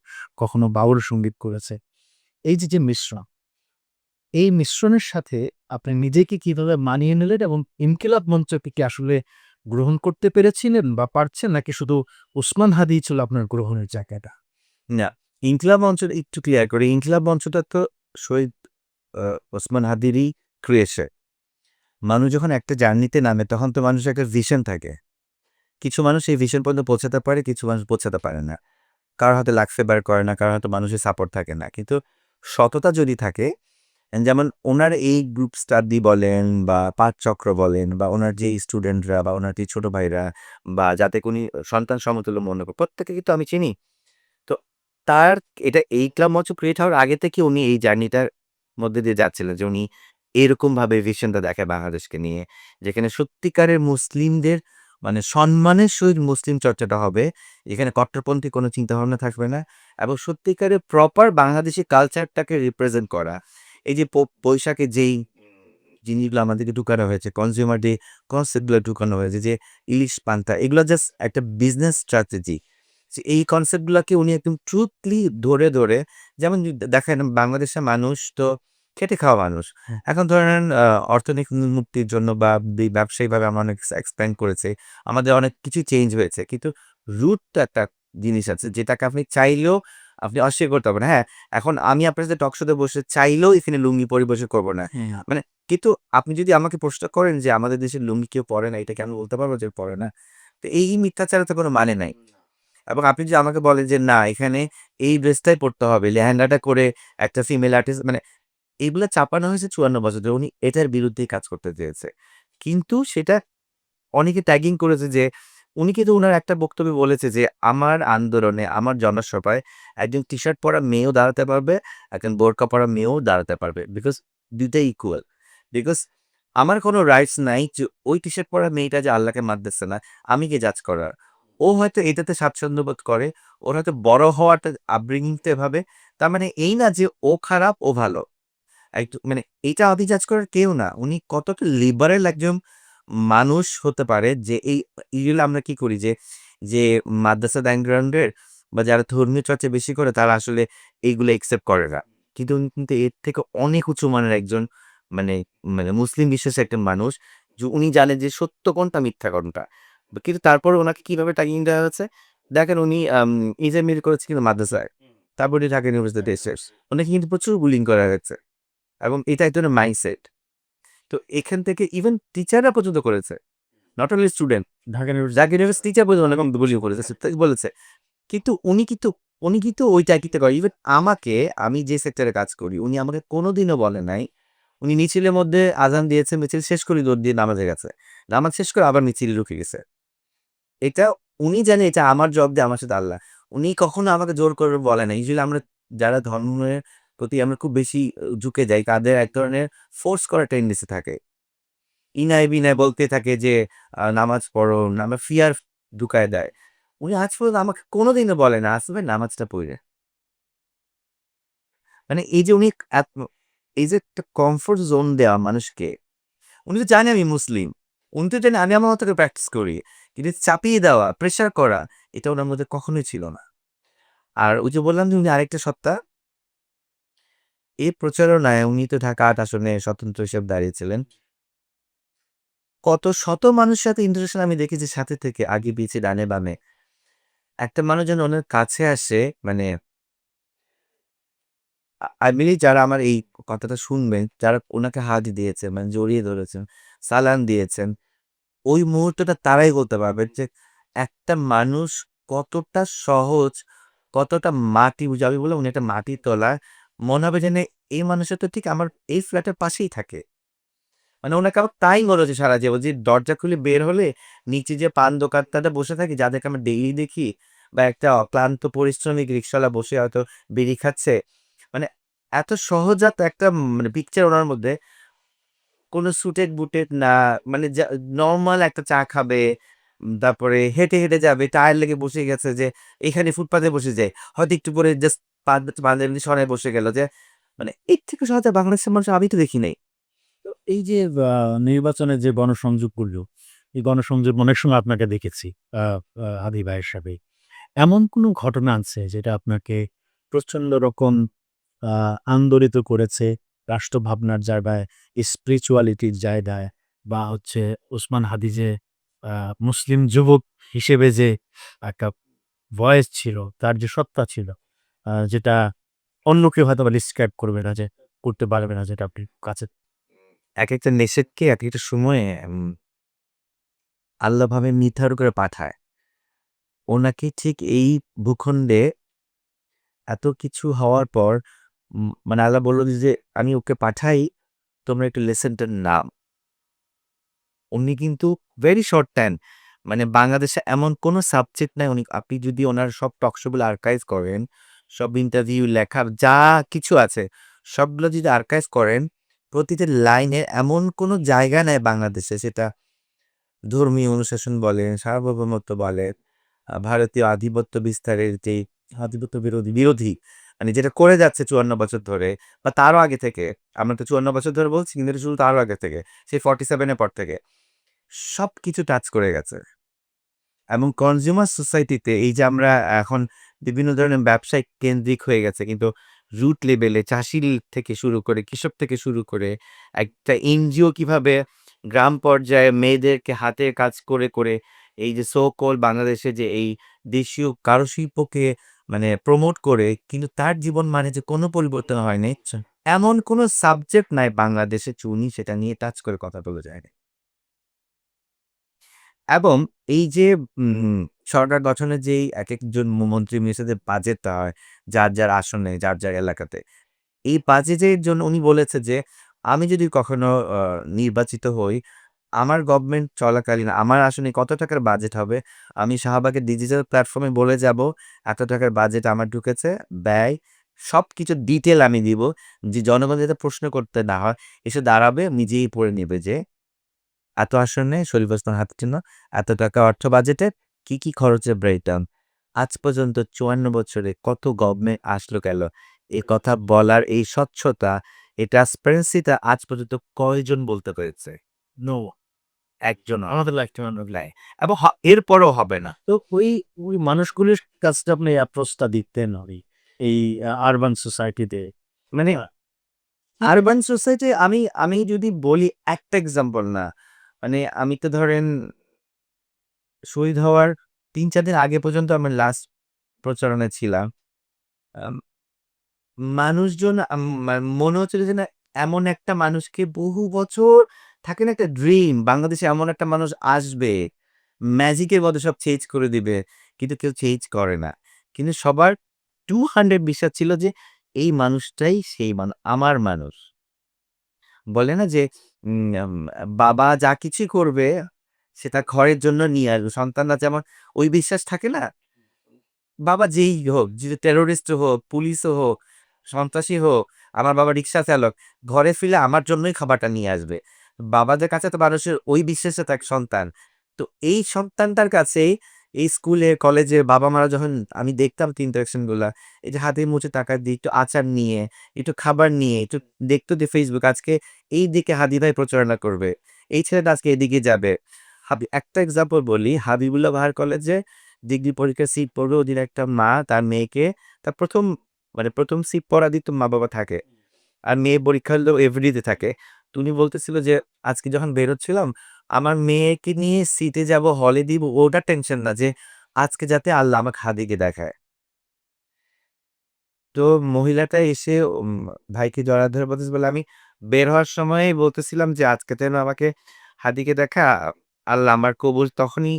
Speaker 2: কখনো বাউল সঙ্গীত করেছে। এই যে মিশ্রণ, এই মিশ্রণের সাথে আপনি নিজেকে কিভাবে মানিয়ে নিলেন এবং ইনকিলাব মঞ্চকে কি আসলে গ্রহণ করতে পেরেছিলেন বা পারছেন, নাকি শুধু ওসমান হাদিই ছিল আপনার গ্রহণের জায়গাটা?
Speaker 1: না, ইনকিলাব মঞ্চটা একটু ক্লিয়ার করি। ইনকিলাব মঞ্চটা তো শহীদ ওসমান হাদিরই ক্রিয়েশন। মানুষ যখন একটা জার্নিতে নামে তখন তো মানুষের একটা ভিশন থাকে। কিছু মানুষ এই ভিশন পর্যন্ত পৌঁছাতে পারে, কিছু মানুষ পৌঁছাতে পারে না। কারো হাতে লাক ফেভার করে না, কারো হাতে মানুষের সাপোর্ট থাকে না। কিন্তু সততা যদি থাকে, যেমন ওনার এই গ্রুপ স্টাডি বলেন বা পাঠচক্র বলেন বা ওনার যে স্টুডেন্টরা বা ওনার যে ছোট ভাইরা বা যাতে উনি সন্তান সমতুল্য মনে করে, প্রত্যেকে কিন্তু আমি চিনি। তো তার এই ক্লাব মঞ্চ ক্রিয়েট হওয়ার আগে থেকে উনি এই জার্নিটার মধ্যে দিয়ে যাচ্ছিলেন যে উনি এরকমভাবে ভিশনটা দেখে বাংলাদেশকে নিয়ে, যেখানে সত্যিকারের মুসলিমদের মানে সম্মানের সহিত মুসলিম চর্চাটা হবে, এখানে কট্টরপন্থী কোনো চিন্তাভাবনা থাকবে না এবং সত্যিকারের প্রপার বাংলাদেশি কালচারটাকে রিপ্রেজেন্ট করা। এই যে বৈশাখে যেই জিনিসগুলো আমাদেরকে ঢুকানো হয়েছে, কনজিউমার ডে কনসেপ্টগুলো ঢুকানো হয়েছে যে ইলিশ পান্তা, এগুলো জাস্ট একটা বিজনেস স্ট্র্যাটেজি। এই কনসেপ্টগুলোকে উনি একদম ট্রুথলি ধরে ধরে, যেমন দেখেন বাংলাদেশের মানুষ তো খেটে খাওয়া মানুষ। এখন ধরেন অর্থনৈতিক মুক্তির জন্য বা ব্যবসায়িকভাবে আমরা অনেক এক্সপ্যান্ড করেছে, আমাদের অনেক কিছু চেঞ্জ হয়েছে, কিন্তু রুট তো একটা জিনিস আছে যেটাকে আপনি চাইলেও আপনি অস্বীকার করতে পারবেন। হ্যাঁ, এখন আমি আপনার সাথে টক শোতে বসে চাইলেও এখানে লুঙ্গি পরিবেশন করবো না, মানে কিন্তু আপনি যদি আমাকে প্রশ্ন করেন যে আমাদের দেশের লুঙ্গি কেউ পরে না, এটা কি আমি বলতে পারবো যে পরে না? তো এই মিথ্যাচারের তো কোনো মানে নাই। এবং আপনি যদি আমাকে বলেন যে না এখানে এই ড্রেসটাই পড়তে হবে, লেহেঙ্গাটা করে একটা ফিমেল আর্টিস্ট, মানে এগুলা চাপানো হয়েছে ৫৪ বছর ধরে। উনি এটার বিরুদ্ধেই কাজ করতে চেয়েছে। কিন্তু সেটা অনেকে ট্যাগিং করেছে যে উনি কিন্তু উনার একটা বক্তব্যে বলেছে যে, "আমার আন্দোলনে, আমার জনসভায় একজন টি-শার্ট পরা মেয়েও দাঁড়াতে পারবে, একজন বোরকা পরা মেয়েও দাঁড়াতে পারবে। বিকজ ২ টাই ইকুয়াল। বিকজ আমার কোনো রাইটস নাই যে ওই টি-শার্ট পরা মেয়েটা যে আল্লাহকে মানতেছে না, আমি কে জাজ করার? ও হয়তো এটাতে স্বাচ্ছন্দ্য বোধ করে। ওর হয়তো বড় হওয়াটা আপব্রিঙিং টা এভাবে। তার মানে এই না যে ও খারাপ, ও ভালো।" একটু মানে এইটা আমি জাজ করার কেউ না। উনি কতটা লিবারেল একজন মানুষ হতে পারে যে ইউজুয়ালি আমরা কি করি যে, যে মাদ্রাসা ব্যাকগ্রাউন্ডের বা যারা ধর্মীয় চর্চা বেশি করে তারা আসলে এইগুলো একসেপ্ট করে না। কিন্তু উনি কিন্তু এর থেকে অনেক উঁচু মানের একজন মানে মানে মুসলিম বিশ্বাসী একটা মানুষ। যে উনি জানেন যে সত্য কোনটা মিথ্যা কোনটা। কিন্তু তারপরে উনাকে কিভাবে টাঙিয়ে দেওয়া হয়েছে? দেখেন উনি ইজামিল করেছে কিন্তু মাদ্রাসায়। তারপর উনি ঢাকা ইউনিভার্সিটিতে এসেছে। উনাকে কিন্তু প্রচুর বুলিং করা হয়েছে। এবং এটা এক ধরনের মাইন্ডসেট। তো এখান থেকে ইভেন টিচাররা পর্যন্ত করেছে। Not only student. Dhaka university teacher পর্যন্ত অনেক বুলিং করেছে বলেছে। কিন্তু উনি কিন্তু ওই চাকরিতে করে। ইভেন আমাকে, আমি যে সেক্টরে কাজ করি, উনি আমাকে কোনোদিনও বলে নাই। উনি মিছিলের মধ্যে আজান দিয়েছে, মিছিল শেষ করে দৌড় দিয়ে নামাজে গেছে। নামাজ শেষ করে আবার মিছিলে ঢুকে গেছে। এটা উনি জানে এটা আমার জব দিয়ে আমার সাথে আল্লাহ। উনি কখনো আমাকে জোর করে বলে নাই। ইউজুয়ালি আমরা যারা ধর্মের প্রতি আমরা খুব বেশি ঝুঁকে যাই, তাদের এক ধরনের ফোর্স করার টেন্ডেন্সি থাকে। ইনায় বিনায় বলতে থাকে যে নামাজ পড়ো, ফিয়ার ঢুকায় দেয়। উনি আজ পর্যন্ত আমাকে কোনোদিনও বলে না, "আসবে নামাজটা পইড়া।" মানে এই যে উনি এত এই যে একটা কমফোর্ট জোন দেওয়া মানুষকে, উনি তো জানে আমি মুসলিম। উনি তো জানে আমি আমার মতো করে প্র্যাকটিস করি। কিন্তু চাপিয়ে দেওয়া, প্রেশার করা, এটা উনার মধ্যে কখনোই ছিল না। আর ওই যে বললাম যে উনি আরেকটা সত্তা, এই প্রচারণায় উনি তো ঢাকা ৮ আসনে স্বতন্ত্র হিসেবে দাঁড়িয়েছিলেন। কত শত মানুষের সাথে ইন্টারেকশন আমি দেখেছি সাথে থেকে আগে পিছে ডানে বামে। একটা মানুষ যেন ওনার কাছে আসে, মানে I believe যারা আমার এই কথাটা শুনবেন, যারা উনাকে হাত দিয়েছেন, মানে জড়িয়ে ধরেছেন, সালাম দিয়েছেন, ওই মুহূর্তটা তারাই বলতে পারবেন যে একটা মানুষ কতটা সহজ, কতটা মাটি আমি বললাম উনি একটা মাটির তলা। মনে হবে যেন এই মানুষটা তো ঠিক আমার এই ফ্ল্যাটের পাশেই থাকে। মানে উনাকে আমার তাই মনে হচ্ছে সারা জীবন যে দরজা খুলে বের হলে নিচে যে পান দোকানটাতে বসে থাকে যাদেরকে আমরা ডেইলি দেখি, বা একটা অক্লান্ত পরিশ্রমিক রিক্শাওয়ালা বসে হয়তো বিড়ি খাচ্ছে। মানে এত সহজাত একটা মানে পিকচার উনার মধ্যে, কোনো সুটেড বুটেড না, মানে নরমাল একটা চা খাবে, তারপরে হেঁটে, হেঁটে যাবে, টায়ার লেগে বসে গেছে যে এখানে ফুটপাতে বসে যায়। হয়তো একটু পরে জাস্ট পাঞ্জাবি সরায় বসে গেল যে, মানে এর থেকে সহজে বাংলাদেশের মানুষ আমি তো দেখি নাই।
Speaker 2: তো এই যে নির্বাচনের যে গণসংযোগগুলো, এই গণসংযোগ অনেক সময় আপনাকে দেখেছি আ আ হাদি ভাই হিসাবে। এমন কোনো ঘটনা আছে যেটা আপনাকে প্রচন্ড রকম আ আন্দোলিত করেছে রাষ্ট্রভাবনার জায়গায়, স্পিরিচুয়ালিটির জায়গায় বা হচ্ছে ওসমান হাদি যে মুসলিম যুবক হিসেবে যে একটা ভয়েস ছিল, তার যে সত্তা ছিল, যেটা অন্য কেউ হয়তোবা ডিসক্রাইব করবে না, যে করতে পারবে না, যেটা আপনি কাছে
Speaker 1: একেকটা নেশাদকে একেকটা সময়ে আল্লাহ ভাবে নির্ধারণ করে পাঠায়। ওনাকে ঠিক এই ভূখণ্ডে এত কিছু হওয়ার পর মানে আল্লাহ বলল যে, "আমি ওকে পাঠাই, তোমরা একটু লেসনটা নাও।" উনি কিন্তু ভেরি শর্ট টাইম মানে বাংলাদেশে এমন কোনো সাবজেক্ট নাই আপনি যদি ওনার সব টক শো গুলো আর্কাইভ করেন, সব ইন্টারভিউ লেখা যা কিছু আছে সবগুলো যদি আর্কাইভ করেন, প্রতিটা লাইনে এমন কোনো জায়গা নাই বাংলাদেশে সেটা ধর্মীয় অনুশাসন বলেন, সার্বভৌমত্ব বলেন, ভারতীয় আধিপত্য বিস্তারের যেই আধিপত্য বিরোধী মানে যেটা করে যাচ্ছে ৫৪ বছর ধরে বা তারও আগে থেকে। আমরা তো ৫৪ বছর ধরে বলছি কিন্তু এটা শুধু তারও আগে থেকে। সেই 47 এর পর থেকে। সবকিছু টাচ করে গেছে। এবং কনজিউমার সোসাইটিতে এই যে আমরা এখন বিভিন্ন ধরনের ব্যবসায়িক কেন্দ্রিক হয়ে গেছে কিন্তু রুট লেভেলে চাষি থেকে শুরু করে কৃষক থেকে শুরু করে একটা এনজিও কিভাবে গ্রাম পর্যায়ে মেয়েদেরকে হাতের কাজ করে এই যে সো কল বাংলাদেশে যে এই দেশীয় কারুশিল্পকে মানে প্রমোট করে কিন্তু তার জীবন মানে যে কোনো পরিবর্তন হয়নি এমন কোনো সাবজেক্ট নাই বাংলাদেশে চুনি সেটা নিয়ে টাচ করে কথা বলা যায় না। এবং এই যে সরকার গঠনের যেই একেকজন মন্ত্রী মিনিস্টারদের বাজেটটা হয়, যার আসনে, যার এলাকাতে। এই বাজেটের জন্য উনি বলেছে যে, "আমি যদি কখনো নির্বাচিত হই, আমার গভর্নমেন্ট চলাকালীন আমার আসনে কত টাকার বাজেট হবে, আমি শাহবাগের ডিজিটাল প্ল্যাটফর্মে বলে যাব, এত টাকার বাজেট আমার ঢুকেছে, ব্যয় সবকিছু ডিটেইল আমি দিব। যে জনগণ যাতে প্রশ্ন করতে না হয়, এসে দাঁড়াবে নিজেই পড়ে নেবে যে এত আসনে শরীফ ওসমান হাদির জন্য এত টাকা অর্থ বাজেটের কি খরচের ব্রেকডাউন। আজ পর্যন্ত ৫৪ বছরে কত গভর্নমেন্ট আসলো গেল। এ কথা বলার এই স্বচ্ছতা, এই ট্রান্সপারেন্সিটা আজ পর্যন্ত কয়জন বলতে পেরেছে?
Speaker 2: নো
Speaker 1: একজনও
Speaker 2: আমাদের লাইফটাইম আমরা
Speaker 1: নাই। এবং এরপরেও হবে না।
Speaker 2: তো ওই মানুষগুলির কাছে আপনি অ্যাপ্রোচটা দিতেন এই আরবান সোসাইটিতে।
Speaker 1: মানে আরবান সোসাইটি আমি যদি বলি একটা এক্সাম্পল না। মানে আমি তো ধরেন শহীদ হওয়ার ৩-৪ দিন আগে পর্যন্ত আমার লাস্ট প্রচারণায় ছিলাম। আম মানুষজন মনে হচ্ছিল যে না এমন একটা মানুষকে বহু বছর থাকে না একটা ড্রিম বাংলাদেশে এমন একটা মানুষ আসবে, ম্যাজিকের মতো সব চেঞ্জ করে দিবে। কিন্তু কেউ চেঞ্জ করে না। কিন্তু সবার 200 বিশ্বাস ছিল যে এই মানুষটাই সেই আমার মানুষ। বলে না যে বাবা যা কিছুই করবে সেটা ঘরের জন্য নিয়ে আসবে। সন্তানরা যেমন ওই বিশ্বাস থাকে না? বাবা যেই হোক, যে টেরোরিস্ট হোক, পুলিশও হোক, সন্ত্রাসী হোক, আমার বাবা রিক্সা চালক, ঘরে ফিরলে আমার জন্যই খাবারটা নিয়ে আসবে। বাবাদের কাছে তো মানুষের ওই বিশ্বাসে থাকে সন্তান। তো এই সন্তানটার কাছেই এই স্কুলে, কলেজে বাবা-মারা যখন আমি দেখতাম ইন্টারেকশন গুলা, এই যে হাতে মুছে টাকা দিয়ে একটু আচার নিয়ে, একটু খাবার নিয়ে, একটু দেখতো যে Facebook আজকে এই দিকে হাদি ভাই প্রচারণা করবে। এই ছেলেটা আজকে এদিকে যাবে। একটা এক্সাম্পল বলি, হাবিবুল্লাহ বাহার কলেজে ডিগ্রি পরীক্ষায় সিট পড়বে ওদিন একটা মা তার মেয়েকে তার ১ম সিট পড়া দিত মা-বাবা থাকে। আর মেয়ে পরীক্ষা হলেও এভরিডে থাকে। তো উনি বলতেছিল যে, "আজকে যখন বের হচ্ছিলাম, আমার মেয়েকে নিয়ে সিটে যাবো, হলে দিব ওটার টেনশন না যে, আজকে যাতে আল্লাহ আমাকে হাদিকে দেখায়।" তো মহিলাটা এসে ভাইকে জড়ায় ধরে বলতেছে বলে, "আমি বের হওয়ার সময়ই বলতেছিলাম যে, আজকে যেন আমাকে হাদিকে দেখা, আল্লাহ আমার কবুল তখনই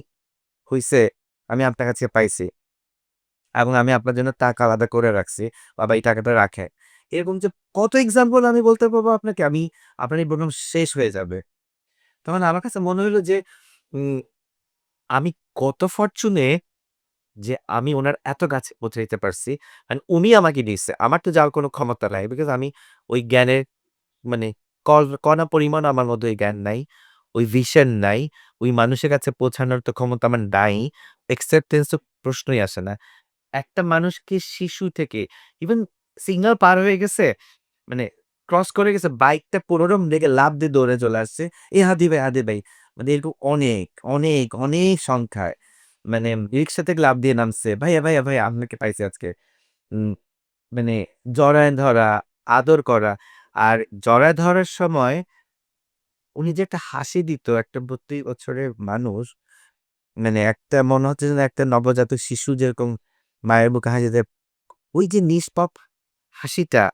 Speaker 1: হইছে, আমি আপনার কাছে পাইছি।" এবং আমি আপনার জন্য টাকা আলাদা করে রাখছি। বাবা এই টাকাটা রাখেন। এরকম যে কত এক্সাম্পল আমি বলতে পারবো আপনাকে, আপনার এই প্রোগ্রাম শেষ হয়ে যাবে। তখন আমার কাছে মনে হইলো যে উম আমি কত ফরচুনেট যে আমি উনার এত কাছে পৌঁছাইতে পারছি। উনি আমাকে নিছে। আমার তো যাওয়ার কোনো ক্ষমতা নাই। বিকজ আমি ওই জ্ঞানের মানে কণা পরিমাণ আমার মধ্যে ওই জ্ঞান নাই। ওই ভিশন নাই। ওই মানুষের কাছে পৌঁছানোর তো ক্ষমতা আমার নাই। অ্যাকসেপ্টেন্স তো প্রশ্নই আসে না। একটা মানুষকে শিশু থেকে ইভেন সিগন্যাল পার হয়ে গেছে, মানে ক্রস করে গেছে, বাইকটা কোনরকম দেখে লাফ দিয়ে দৌড়ে চলে আসছে। "এ হাদি ভাই, হাদি ভাই।" মানে এরকম অনেক সংখ্যায়। মানে রিক্সা থেকে লাফ দিয়ে নামছে। "ভাইয়া, ভাইয়া, ভাইয়া আপনাকে পাইছি আজকে।" উম মানে জড়ায় ধরা, আদর করা। আর জড়ায় ধরার সময় উনি যে একটা হাসি দিত, একটা প্রতি বছরের মানুষ, মানে একটা মনে হচ্ছে যেন একটা নবজাতক শিশু যেরকম মায়ের মুখে হাসি দেয়, ওই যে নিষ্পাপ হাসিটা,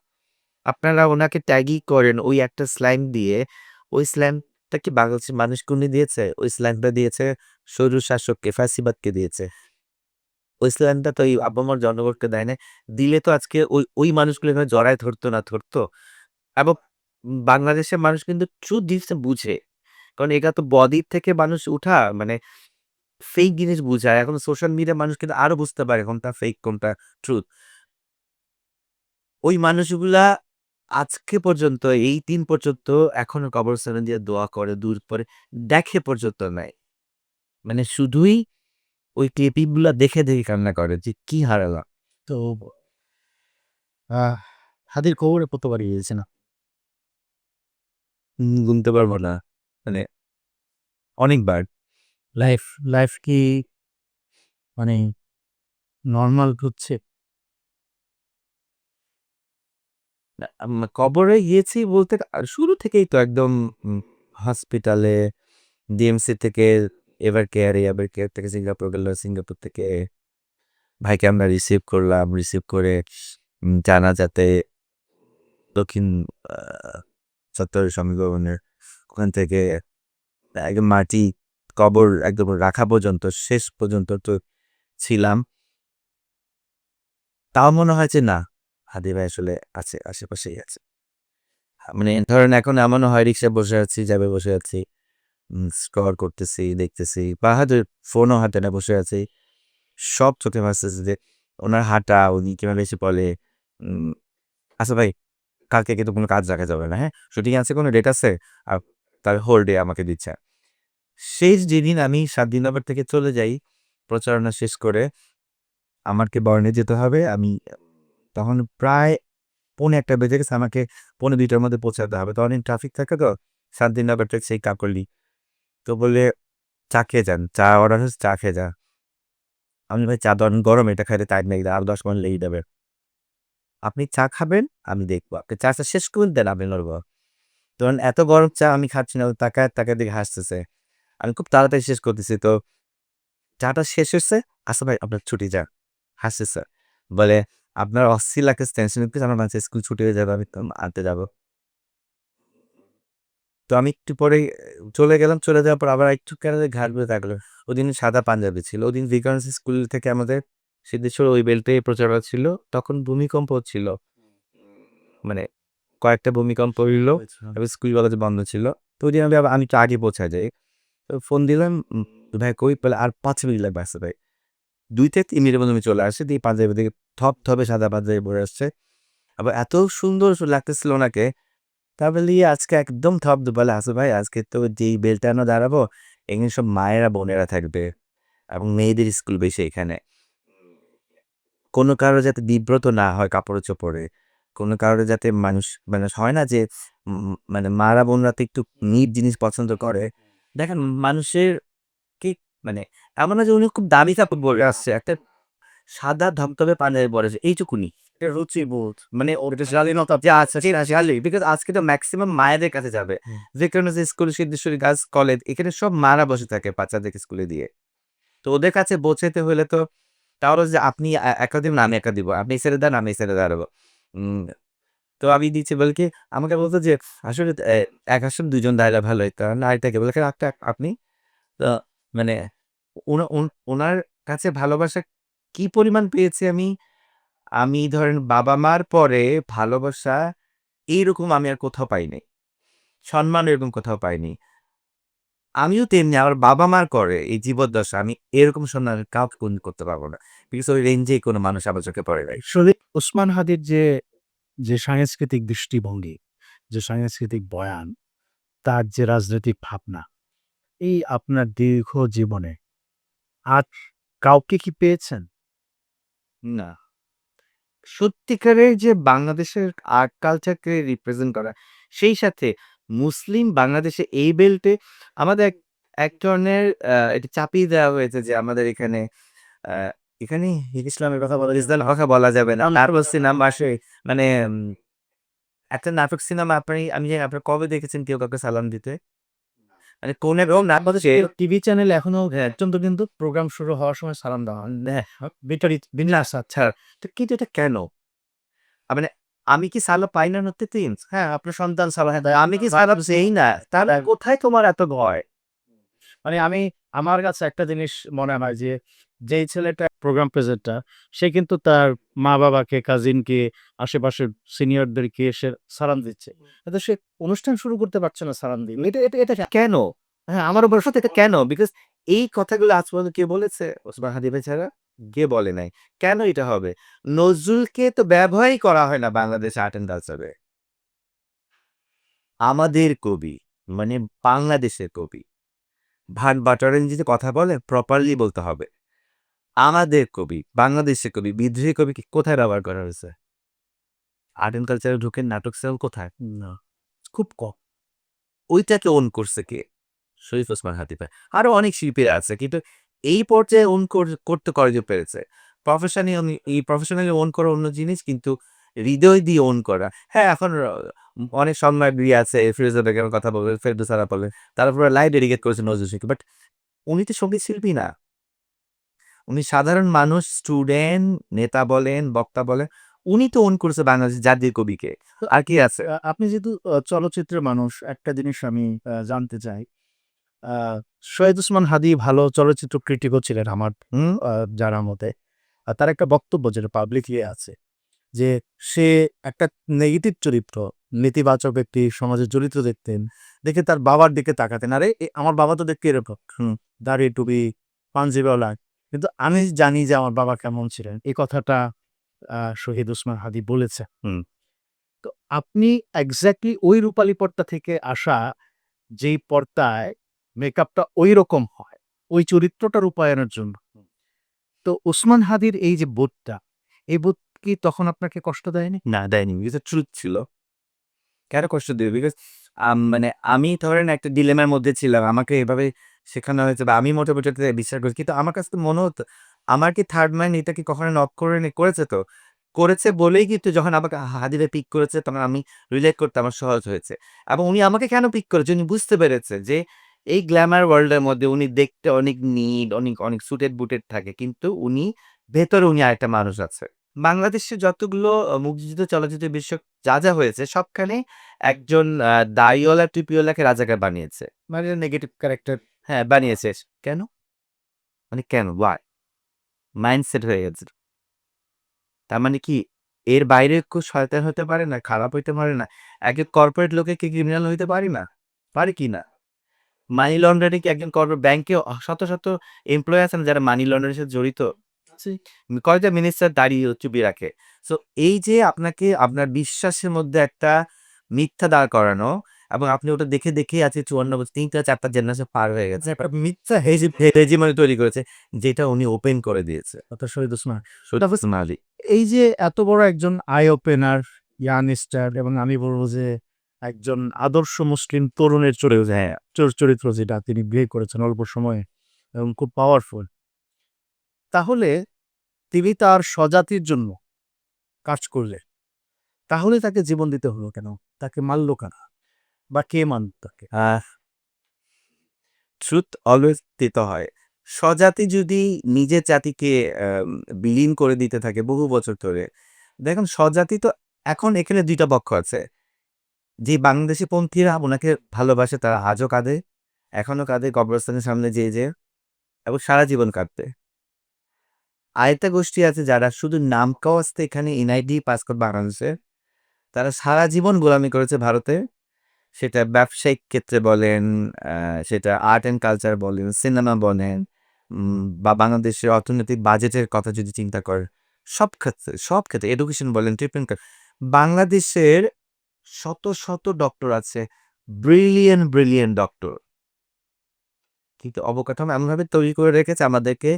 Speaker 1: আপনারা উনাকে ট্যাগই করেন ওই একটা স্ল্যাং দিয়ে। ওই স্ল্যাংটা কি বাংলাদেশের মানুষকে উনি দিয়েছে? ওই স্ল্যাংটা দিয়েছে স্বৈর শাসককে, ফ্যাসিবাদকে দিয়েছে। ওই স্ল্যাংটা তো এই আপামর জনগণকে দেয় নাই। দিলে তো আজকে ওই মানুষগুলো এভাবে জড়ায় ধরতো না, ধরতো? এবং বাংলাদেশের মানুষ কিন্তু ট্রুথ জিনিসটা বুঝে। কারণ এটা তো বদ্বীপ থেকে মানুষ উঠা, মানে ফেক জিনিস বুঝায়। এখন সোশ্যাল মিডিয়ার মানুষ কিন্তু আরো বুঝতে পারে কোনটা ফেক, কোনটা ট্রুথ। ওই মানুষগুলা আজকে পর্যন্ত এই দিন পর্যন্ত এখনো কবরস্থানে দিয়ে দোয়া করে, দূর পরে দেখে পর্যন্ত নাই। মানে শুধুই ওই ক্লিপিং গুলা দেখে, দেখে কান্না করে যে কি হারালাম।
Speaker 2: তো আহ হাদির কবরে কতবার গিয়েছেন?
Speaker 1: গুনতে পারবো না। মানে অনেকবার।
Speaker 2: লাইফ লাইফ কি মানে নরমাল হচ্ছে?
Speaker 1: না, কবরে গিয়েছি বলতে শুরু থেকেই তো একদম হসপিটালে, ডিএমসি থেকে এভার কেয়ারে, এভার কেয়ার থেকে সিঙ্গাপুর গেল, সিঙ্গাপুর থেকে ভাইকে আমরা রিসিভ করলাম, রিসিভ করে জানাজাতে দক্ষিণ চত্বরের স্বামী ভবনের ওখান থেকে একদম মাটি কবর একদম রাখা পর্যন্ত, শেষ পর্যন্ত তো ছিলাম। তাও মনে হয় যে না, হাদি ভাই আসলে আছে, আশেপাশেই আছে। মানে ধরেন এখন এমনও হয় রিক্সায় বসে আছি, জ্যাবে বসে আছি, স্ক্রল করতেছি, দেখতেছি, বা হয়তো ফোনও হাতে না বসে আছি। সব চোখে ভাসতেছে যে ওনার হাঁটা, উনি কিভাবে এসে বলে, উম, আচ্ছা ভাই, কালকে কিন্তু কোনো কাজ রাখা যাবে না, হ্যাঁ? শুটিং আছে, কোনো ডেট আছে? আর তার হোল ডে আমাকে দিচ্ছে। শেষ যেদিন আমি ৭ দিন আবার থেকে চলে যাই, প্রচারণা শেষ করে আমাকে বরণে যেতে হবে। আমি তখন প্রায় ১:৩০ বেজে গেছে। আমাকে ১:৩০টার মধ্যে পৌঁছাতে হবে। তখন ট্রাফিক থাকে তো, ৭ দিন আবার সেই কাকলি। তো বললে, "চা খেয়ে যান।" চা অর্ডার হয়েছে, "চা খেয়ে যা।" আমি, "ভাই চা তো অনেক গরম, এটা খাইতে টাইম লেগে যাবে, আরো ১০ মিনিট লেগে যাবে। আপনি চা খাবেন, আমি দেখবো। আপনি চাটা শেষ করে দেন, আমি নড়বো।" তখন এত গরম চা আমি খাচ্ছি না। ও তাকায়, তাকায় দেখে হাসতেছে। আমি খুব তাড়াতাড়ি শেষ করতেছি। তো চাটা শেষ হইছে, "আচ্ছা ভাই আপনার ছুটি যান।" হাসতেছে। বলে, "আপনার অস্থির লাগতেছে, টেনশন হইতেছে, আমার বাচ্চার স্কুল ছুটি হয়ে যাবে, আমি তো আনতে যাবো।" তো আমি একটু পরে চলে গেলাম। চলে যাওয়ার পর আবার একটু কেন জানি ঘাড় ঘুরে তাকালো। ওদিন সাদা পাঞ্জাবি ছিল। ওদিন ভিকারুননিসা স্কুল থেকে আমাদের সিদ্ধেশ্বর ওই বেল্টে প্রচারণা ছিল। তখন ভূমিকম্প হচ্ছিল। মানে কয়েকটা ভূমিকম্প হইল এবং স্কুল কলেজ বন্ধ ছিল। তো ওইদিন আমি একটু আগে পৌঁছা যাই। তো ফোন দিলাম, "ভাই কই?" বলে, "আর ৫ মিনিট লাগবে আসতে ভাই।" ২ থেকে ৩ মিনিটের মধ্যে আমি চলে আসছি। দিয়ে পাঞ্জাবি দেখে থপথপে সাদা পাঞ্জাবি পরে আসছে। আবার এত সুন্দর লাগতেছিল ওনাকে। তারপর লিয়ে আজকে একদম বলে, "আসো ভাই, আজকে তো যেই বেলটানো দাঁড়াবো, এখানে সব মায়েরা বোনেরা থাকবে এবং মেয়েদের স্কুল বেশি এখানে। কোনো কারো যাতে বিব্রত না হয় কাপড়ে-চোপড়ে। কোনো কারো যাতে মানুষ, মানে হয় না যে মানে মারা বোনরা তো একটু নিট জিনিস পছন্দ করে। দেখেন মানুষের কি, মানে এমন না যে উনি খুব দামি কাপড় পরে আসছে। একটা সাদা ধবধবে পাঞ্জাবি পরেছে, এইটুকুনি।
Speaker 2: এটা রুচিবোধ।
Speaker 1: মানে
Speaker 2: এটা স্বাধীনতা।
Speaker 1: যে আচ্ছা ঠিক আছে, আসলেই বিকজ আজকে তো ম্যাক্সিমাম মায়েদের কাছে যাবে।
Speaker 2: হুম।
Speaker 1: যে কারণে যে স্কুল, সিদ্ধেশ্বরী গার্লস কলেজ, এখানে সব মারা বসে থাকে বাচ্চাদেরকে স্কুলে দিয়ে। তো ওদের কাছে পৌঁছাতে হলে তো তাহলে যে আপনি একা দিবেন, আমি একা দিব। আপনি ছেড়ে দেন, আমি ছেড়ে দাঁড়াবো। উম তো আমি দিচ্ছি বলে কি, আমাকে বলতো যে আসলে এক আসন ২ জন দাঁড়ালে ভালো হইতো। না আরেকটাকে বলে, "একটা আপনি।" তো মানে উনার কাছে ভালোবাসা কি পরিমাণ পেয়েছি আমি, আমি ধরেন বাবা-মার পরে ভালোবাসা এইরকম আমি আর কোথাও পাই নাই। সম্মান এরকম কোথাও পাইনি। আমিও তেমনি আমার বাবা-মার করে এই জীবদ্দশা আমি এরকম সম্মান আমি কাউকে কোনদিন করতে পারব না। বিকজ ওই রেঞ্জেই কোনো মানুষ আমার চোখে পড়ে নাই।
Speaker 2: আসলে ওসমান হাদির যে সাংস্কৃতিক দৃষ্টিভঙ্গি, যে সাংস্কৃতিক বয়ান, তার যে রাজনৈতিক ভাবনা, এই আপনার দীর্ঘ জীবনে আজ কাউকে কি পেয়েছেন?
Speaker 1: না। সত্যিকারের যে বাংলাদেশের আর্ট কালচারকে রিপ্রেজেন্ট করা, সেই সাথে মুসলিম বাংলাদেশে এই বেল্টে আমাদের এক ধরনের এটা চাপিয়ে দেওয়া হয়েছে যে আমাদের এখানে আ এখানে ইসলামের কথা বলা, ইসলামের কথা বলা যাবে না। তারপর সিনেমা আসে, মানে একটা নাটক সিনেমা আমি জানি আপনারা কবে দেখেছেন কেউ কাউকে সালাম দিতে? মানে কোন এরকম নাটক হচ্ছে
Speaker 2: টিভি চ্যানেলে এখনো পর্যন্ত কিন্তু প্রোগ্রাম শুরু হওয়ার সময় সালাম দেওয়া হয়।
Speaker 1: হ্যাঁ,
Speaker 2: বিটারি বিন্যাস
Speaker 1: আচ্ছা। তো কিন্তু এটা কেন? মানে আমি কি সালাম পাই না প্রতিদিন?
Speaker 2: হ্যাঁ, আপনার সন্তান সালাম দেয়।
Speaker 1: আমি কি সালাম দেই না? তাহলে কোথায় তোমার এত ভয়?
Speaker 2: মানে আমার কাছে একটা জিনিস মনে হয় যে, যেই ছেলেটা প্রোগ্রাম প্রেজেন্টার সে কিন্তু তার মা-বাবাকে, কাজিনকে, আশেপাশের সিনিয়রদেরকে সে সালাম দিচ্ছে। কিন্তু সে অনুষ্ঠান শুরু করতে পারছে না সালাম দিয়ে। এটা
Speaker 1: কেন? হ্যাঁ, আমার উপর সত্যি এটা কেন? বিকজ এই কথাগুলো আজ পর্যন্ত কে বলেছে? ওসমান হাদি ভাই ছাড়া? কে বলে নাই। কেন এটা হবে? নজরুলকে তো ব্যবহারই করা হয় না বাংলাদেশ আর্ট অ্যান্ড কালচারে। আমাদের কবি, মানে বাংলাদেশের কবি। ভাট বাটারেন যদি কথা বলে প্রপারলি বলতে হবে। আমাদের কবি, বাংলাদেশের কবি, বিদ্রোহী কবিকে কোথায় ব্যবহার করা হয়েছে? আর্ট অ্যান্ড কালচারে ঢুকে নাটক সেল কোথায়?
Speaker 2: না, খুব কম।
Speaker 1: ওইটাকে ওন করছে কে? শরীফ ওসমান হাদি ভাই। আরো অনেক শিল্পীরা আছে। কিন্তু এই পর্যায়ে ওন করতে কয়জন পেরেছে? প্রফেশনালি ওন করা অন্য জিনিস, কিন্তু হৃদয় দিয়ে ওন করা। হ্যাঁ, এখন অনেক সম্রাজ্ঞী আছে, ফিরোজা বেগমের কথা বলবেন, ফেরদৌস আরা বলেন। তার উপরে লাইভ ডেডিকেট করেছে নজরুল শিখে। বাট উনি তো সঙ্গীত শিল্পী না। উনি সাধারণ মানুষ, স্টুডেন্ট, নেতা বলেন, বক্তা বলেন। উনি তো ওন করেছে বাংলাদেশের জাতীয় কবিকে। আর কি আছে?
Speaker 2: আপনি যেহেতু চলচ্চিত্রের মানুষ, একটা জিনিস আমি জানতে চাই। আ শহীদ ওসমান হাদি ভালো চলচ্চিত্র ক্রিটিকও ছিলেন আমার
Speaker 1: হুম?
Speaker 2: জানা মতে। তার একটা বক্তব্য যেটা পাবলিকলি আছে যে, সে একটা নেগেটিভ চরিত্র, নেতিবাচক একটি সমাজের চরিত্র দেখতেন। দেখে তার বাবার দিকে তাকাতেন। আরে আমার বাবা তো দেখতে এরকম।
Speaker 1: হুম।
Speaker 2: দাড়ি, টুপি, পাঞ্জাবিওয়ালা। কিন্তু আমি জানি যে আমার বাবা কেমন ছিলেন। এই কথাটা শহীদ ওসমান হাদি বলেছেন।
Speaker 1: হুম।
Speaker 2: তো আপনি এক্সাক্টলি ওই রূপালী পর্দা থেকে আসা, যেই পর্দায় মেকআপটা ঐরকম হয়, ওই চরিত্রটা রূপায়ণের জন্য। তো ওসমান হাদির এই যে বোধটা, এই বোধ কি তখন আপনাকে কষ্ট দেয়নি?
Speaker 1: না, দেয়নি। এটা ট্রুথ ছিল। কেন কষ্ট দিবে? বিকজ মানে আমি ধরেন একটা ডিলেমার মধ্যে ছিলাম। আমাকে এভাবে শেখানো হয়েছে বা আমি মোটামুটি এটাতে বিশ্বাস করি। কিন্তু আমার কাছে তো মনে হতো, আমার কি থার্ড মাইন্ড এটা কি কখনো নক করেছে তো? করেছে বলেই কিন্তু যখন আমাকে হাদিরা পিক করেছে তখন আমি রিলেট করতে আমার সহজ হয়েছে। এবং উনি আমাকে কেন পিক করেছে? উনি বুঝতে পেরেছে যে এই গ্ল্যামার ওয়ার্ল্ড এর মধ্যে উনি দেখতে অনেক নিট, অনেক সুটেড বুটেড থাকে। কিন্তু ভেতরে উনি আরেকটা মানুষ আছে। বাংলাদেশে যতগুলো মুক্তিযুদ্ধ চলচ্চিত্র বিশ্ব যা হয়েছে সবখানে একজন দাড়িওয়ালা টুপিওয়ালাকে রাজাকার বানিয়েছে।
Speaker 2: মানে নেগেটিভ ক্যারেক্টার।
Speaker 1: হ্যাঁ, বানিয়েছে। কেন? মানে কেন? Why? মাইন্ডসেট হয়ে গেছে। তার মানে কি এর বাইরে কেউ শয়তান হতে পারে না, খারাপ হইতে পারে না? একজন কর্পোরেট লোকে কি ক্রিমিনাল হইতে পারি না? পারে কি না? মানি লন্ডারিং কি একজন ব্যাংকে শত এমপ্লয়ি আছে না যারা মানি লন্ডারিং এর সাথে জড়িত?
Speaker 2: জি।
Speaker 1: কয়টা মিনিস্টার দাড়ি চুবি রাখে। সো এই যে আপনাকে আপনার বিশ্বাসের মধ্যে একটা মিথ্যা দাঁড় করানো এবং আপনি ওটা দেখেই আজকে ৫৪ বছর ৩ টা ৪ টা জেনারেশন পার হয়ে গেছে।
Speaker 2: একটা মিথ্যা
Speaker 1: রেজিমেন্ট তৈরি করেছে যেটা উনি ওপেন করে দিয়েছে।
Speaker 2: কথা শহীদ ওসমান।
Speaker 1: শরীফ ওসমান আলী।
Speaker 2: এই যে এত বড় একজন আই ওপেনার, ইয়াংস্টার এবং আমি বলব যে একজন আদর্শ মুসলিম তরুণের
Speaker 1: হ্যাঁ,
Speaker 2: চরিত্র যেটা তিনি বিয়ে করেছেন অল্প সময়ে এবং খুব পাওয়ারফুল। তাহলে তিনি তার স্বজাতির জন্য কাজ করলেন। তাহলে তাকে জীবন দিতে হলো কেন? তাকে মারল কারা? বা কে মারল তাকে?
Speaker 1: আহ ট্রুথ অলওয়েজ দিতে হয়। স্বজাতি যদি নিজের জাতিকে বিলীন করে দিতে থাকে বহু বছর ধরে। দেখুন স্বজাতি তো এখন এখানে ২ টা পক্ষ আছে। যে বাংলাদেশি পন্থীরা উনাকে ভালোবাসে তারা আজও কাঁদে, এখনো কাঁদে কবরস্থানের সামনে যেয়ে এবং সারা জীবন কাঁদবে। আরেকটা গোষ্ঠী আছে যারা শুধু নাম কাওয়াস্তে এখানে এনআইডি পাসপোর্ট বাংলাদেশে। তারা সারা জীবন গোলামি করেছে ভারতে। সেটা ব্যবসায়িক ক্ষেত্রে বলেন, আ সেটা আর্ট অ্যান্ড কালচার বলেন, সিনেমা বলেন, বা বাংলাদেশের অর্থনৈতিক বাজেটের কথা যদি চিন্তা করেন, সব ক্ষেত্রে এডুকেশন বলেন, ট্রিটমেন্ট বাংলাদেশের শত ডক্টর আছে। Brilliant doctor. কিন্তু অবকাঠামো এমনভাবে তৈরি করে রেখেছে আমাদেরকে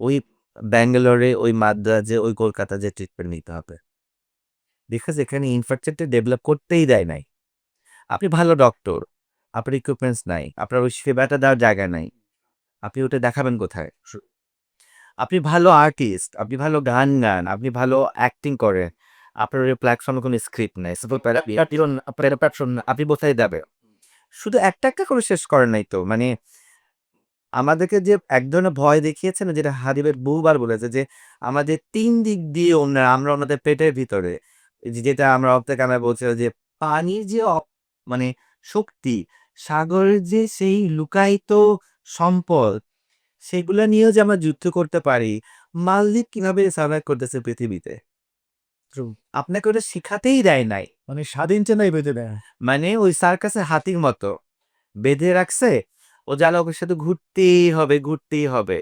Speaker 1: ওই ব্যাঙ্গালোরে, ওই মাদ্রাজে, ওই কলকাতায় যে ট্রিটমেন্ট নিতে হবে। বিকজ এখানে ইনফ্রাস্ট্রাকচার ডেভেলপ করতেই দেয় নাই। আপনি ভালো ডক্টর, আপনার ইকুইপমেন্টস নাই, আপনার ওই সেবাটা দেওয়ার জায়গা নাই। আপনি ওটা দেখাবেন কোথায়? আপনি ভালো আর্টিস্ট, আপনি ভালো গান, আপনি ভালো অ্যাক্টিং করেন। আপনার ওই প্ল্যাটফর্মে কোনো স্ক্রিপ্ট নাই। আপনার প্ল্যাটফর্ম আপনি কোথায় যাবেন? শুধু একটা করে শেষ করেন নাই তো। মানে আমাদেরকে যে এক ধরনের ভয় দেখিয়েছে না, যেটা হাবিবের বহুবার বলেছে যে আমাদের ৩ দিক দিয়ে আমরা ওনাদের পেটের ভিতরে যেটা আমরা অফ দ্য ক্যামেরা বলছিলাম যে পানির যে মানে শক্তি, সাগরের যে সেই লুকায়িত সম্পদ, সেগুলা নিয়েও যে আমরা যুদ্ধ করতে পারি। মালদ্বীপ কিভাবে সার্ভাইভ করতেছে পৃথিবীতে? আপনাকে ওটা শিখাতেই দেয় নাই।
Speaker 2: মানে স্বাধীন চেনাই বেঁধে দেয়।
Speaker 1: মানে ওই সার্কাসের হাতির মতো বেঁধে রাখছে। ও জানে ওকে সাথে ঘুরতেই হবে, ঘুরতেই হবে।